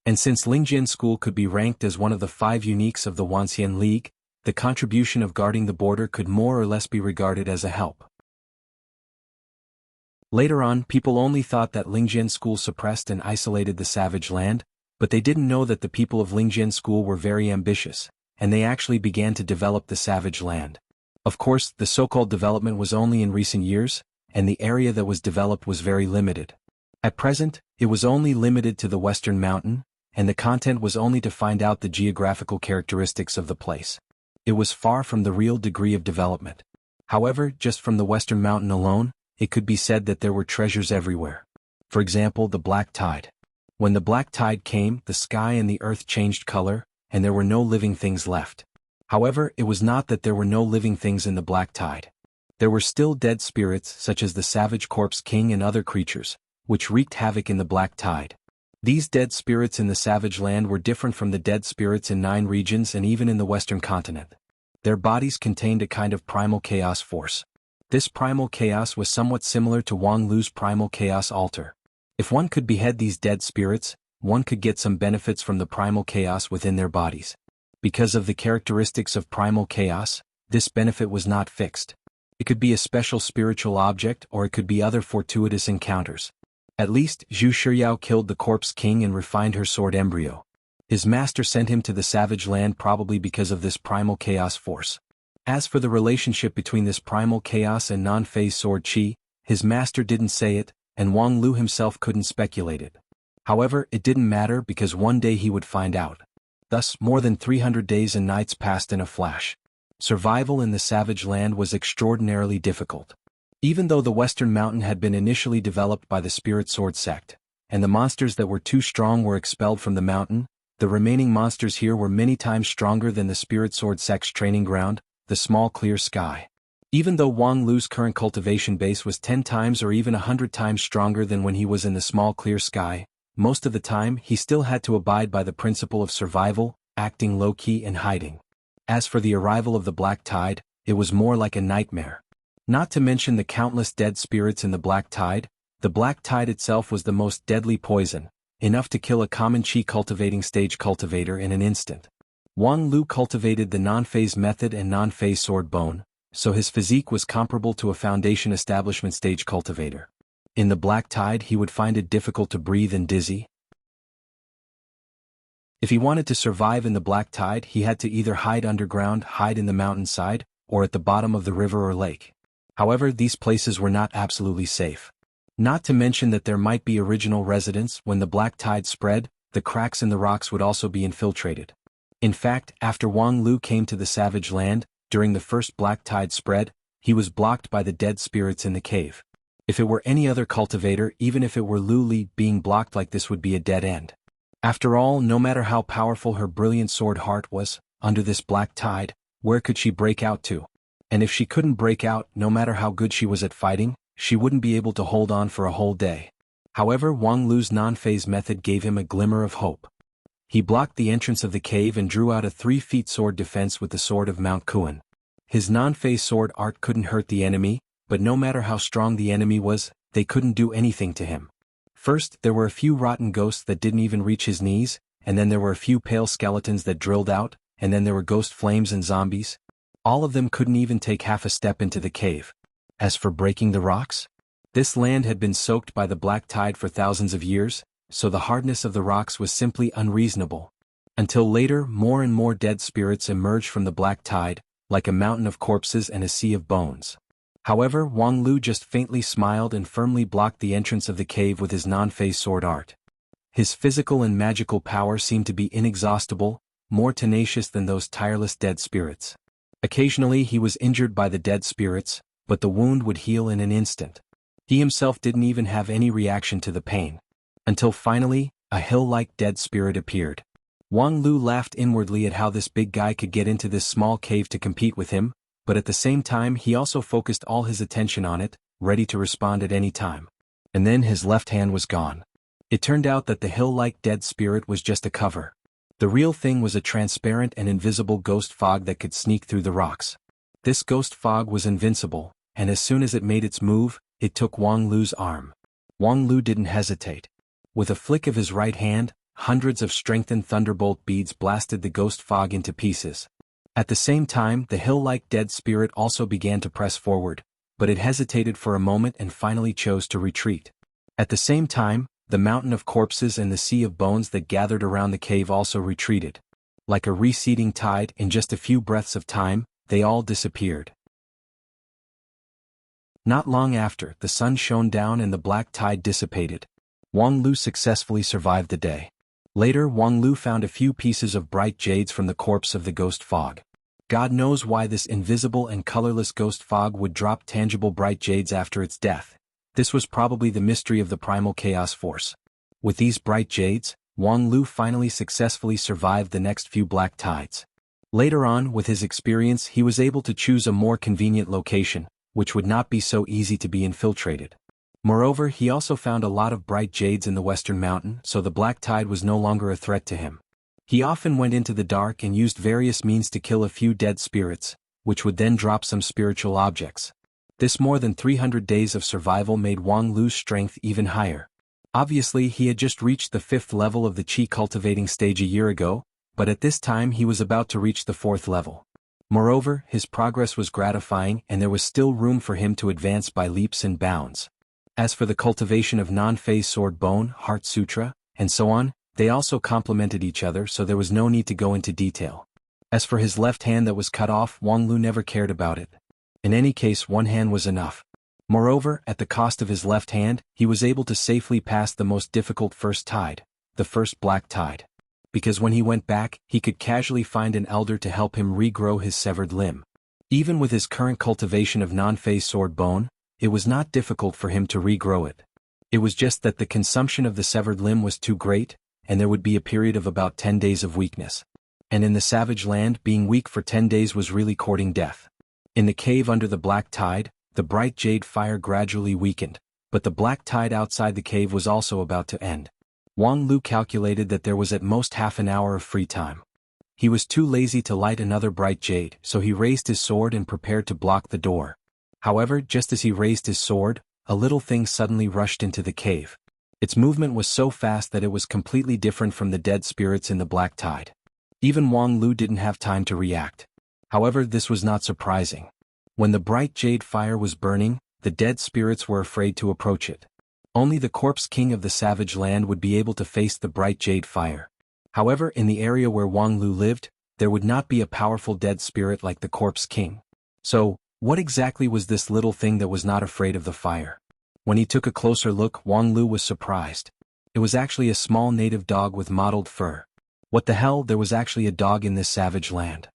And since Lingjian school could be ranked as one of the 5 uniques of the Wanxian League, the contribution of guarding the border could more or less be regarded as a help. Later on, people only thought that Lingjian school suppressed and isolated the savage land, but they didn't know that the people of Lingjian school were very ambitious, and they actually began to develop the savage land. Of course, the so-called development was only in recent years, and the area that was developed was very limited. At present, it was only limited to the Western Mountain, and the content was only to find out the geographical characteristics of the place. It was far from the real degree of development. However, just from the Western Mountain alone, it could be said that there were treasures everywhere. For example, the Black Tide. When the Black Tide came, the sky and the earth changed color, and there were no living things left. However, it was not that there were no living things in the Black Tide. There were still dead spirits such as the Savage Corpse King and other creatures, which wreaked havoc in the Black Tide. These dead spirits in the Savage Land were different from the dead spirits in 9 regions and even in the Western continent. Their bodies contained a kind of primal chaos force. This primal chaos was somewhat similar to Wang Lu's primal chaos altar. If one could behead these dead spirits, one could get some benefits from the primal chaos within their bodies. Because of the characteristics of primal chaos, this benefit was not fixed. It could be a special spiritual object or it could be other fortuitous encounters. At least, Zhu Shiyao killed the Corpse King and refined her sword embryo. His master sent him to the savage land probably because of this primal chaos force. As for the relationship between this primal chaos and non-phase sword chi, his master didn't say it, and Wang Lu himself couldn't speculate it. However, it didn't matter because one day he would find out. Thus, more than 300 days and nights passed in a flash. Survival in the savage land was extraordinarily difficult. Even though the Western Mountain had been initially developed by the Spirit Sword sect, and the monsters that were too strong were expelled from the mountain, the remaining monsters here were many times stronger than the Spirit Sword sect's training ground, the small clear sky. Even though Wang Lu's current cultivation base was 10 times or even 100 times stronger than when he was in the small clear sky, most of the time he still had to abide by the principle of survival, acting low-key and hiding. As for the arrival of the black tide, it was more like a nightmare. Not to mention the countless dead spirits in the black tide, the black tide itself was the most deadly poison, enough to kill a common qi cultivating stage cultivator in an instant. Wang Lu cultivated the non-phase method and non-phase sword bone, so his physique was comparable to a foundation establishment stage cultivator. In the black tide he would find it difficult to breathe and dizzy. If he wanted to survive in the black tide he had to either hide underground, hide in the mountainside, or at the bottom of the river or lake. However, these places were not absolutely safe. Not to mention that there might be original residents. When the black tide spread, the cracks in the rocks would also be infiltrated. In fact, after Wang Lu came to the savage land, during the first black tide spread, he was blocked by the dead spirits in the cave. If it were any other cultivator, even if it were Lu Li, being blocked like this would be a dead end. After all, no matter how powerful her brilliant sword heart was, under this black tide, where could she break out to? And if she couldn't break out, no matter how good she was at fighting, she wouldn't be able to hold on for a whole day. However, Wang Lu's non-phase method gave him a glimmer of hope. He blocked the entrance of the cave and drew out a 3-foot sword defense with the sword of Mount Kuan. His non-phase sword art couldn't hurt the enemy, but no matter how strong the enemy was, they couldn't do anything to him. First, there were a few rotten ghosts that didn't even reach his knees, and then there were a few pale skeletons that drilled out, and then there were ghost flames and zombies. All of them couldn't even take half a step into the cave. As for breaking the rocks, this land had been soaked by the black tide for thousands of years, so the hardness of the rocks was simply unreasonable. Until later, more and more dead spirits emerged from the black tide, like a mountain of corpses and a sea of bones. However, Wang Lu just faintly smiled and firmly blocked the entrance of the cave with his non-phase sword art. His physical and magical power seemed to be inexhaustible, more tenacious than those tireless dead spirits. Occasionally he was injured by the dead spirits, but the wound would heal in an instant. He himself didn't even have any reaction to the pain. Until finally, a hill-like dead spirit appeared. Wang Lu laughed inwardly at how this big guy could get into this small cave to compete with him, but at the same time he also focused all his attention on it, ready to respond at any time. And then his left hand was gone. It turned out that the hill-like dead spirit was just a cover. The real thing was a transparent and invisible ghost fog that could sneak through the rocks. This ghost fog was invincible, and as soon as it made its move, it took Wang Lu's arm. Wang Lu didn't hesitate. With a flick of his right hand, hundreds of strengthened thunderbolt beads blasted the ghost fog into pieces. At the same time, the hill-like dead spirit also began to press forward, but it hesitated for a moment and finally chose to retreat. At the same time, the mountain of corpses and the sea of bones that gathered around the cave also retreated. Like a receding tide, in just a few breaths of time, they all disappeared. Not long after, the sun shone down and the black tide dissipated. Wang Lu successfully survived the day. Later, Wang Lu found a few pieces of bright jades from the corpse of the ghost fog. God knows why this invisible and colorless ghost fog would drop tangible bright jades after its death. This was probably the mystery of the primal chaos force. With these bright jades, Wang Lu finally successfully survived the next few black tides. Later on, with his experience, he was able to choose a more convenient location, which would not be so easy to be infiltrated. Moreover, he also found a lot of bright jades in the Western Mountain, so the black tide was no longer a threat to him. He often went into the dark and used various means to kill a few dead spirits, which would then drop some spiritual objects. This more than 300 days of survival made Wang Lu's strength even higher. Obviously, he had just reached the 5th level of the qi cultivating stage a year ago, but at this time he was about to reach the 4th level. Moreover, his progress was gratifying and there was still room for him to advance by leaps and bounds. As for the cultivation of non-phase sword bone, heart sutra, and so on, they also complemented each other, so there was no need to go into detail. As for his left hand that was cut off, Wang Lu never cared about it. In any case, one hand was enough. Moreover, at the cost of his left hand, he was able to safely pass the most difficult first tide, the first black tide. Because when he went back, he could casually find an elder to help him regrow his severed limb. Even with his current cultivation of non-phase sword bone, it was not difficult for him to regrow it. It was just that the consumption of the severed limb was too great, and there would be a period of about 10 days of weakness. And in the savage land, being weak for 10 days was really courting death. In the cave under the black tide, the bright jade fire gradually weakened, but the black tide outside the cave was also about to end. Wang Lu calculated that there was at most half an hour of free time. He was too lazy to light another bright jade, so he raised his sword and prepared to block the door. However, just as he raised his sword, a little thing suddenly rushed into the cave. Its movement was so fast that it was completely different from the dead spirits in the black tide. Even Wang Lu didn't have time to react. However, this was not surprising. When the bright jade fire was burning, the dead spirits were afraid to approach it. Only the corpse king of the savage land would be able to face the bright jade fire. However, in the area where Wang Lu lived, there would not be a powerful dead spirit like the corpse king. So, what exactly was this little thing that was not afraid of the fire? When he took a closer look, Wang Lu was surprised. It was actually a small native dog with mottled fur. What the hell, there was actually a dog in this savage land.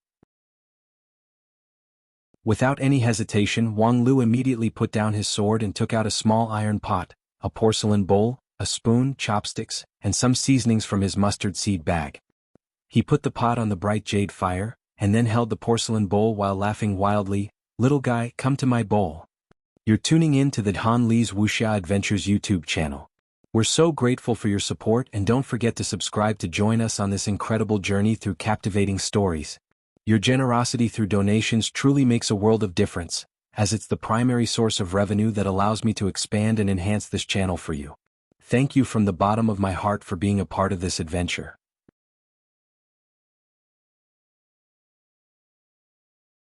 Without any hesitation, Wang Lu immediately put down his sword and took out a small iron pot, a porcelain bowl, a spoon, chopsticks, and some seasonings from his mustard seed bag. He put the pot on the bright jade fire, and then held the porcelain bowl while laughing wildly. "Little guy, come to my bowl." You're tuning in to the Han Li's Wuxia Adventures YouTube channel. We're so grateful for your support, and don't forget to subscribe to join us on this incredible journey through captivating stories. Your generosity through donations truly makes a world of difference, as it's the primary source of revenue that allows me to expand and enhance this channel for you. Thank you from the bottom of my heart for being a part of this adventure.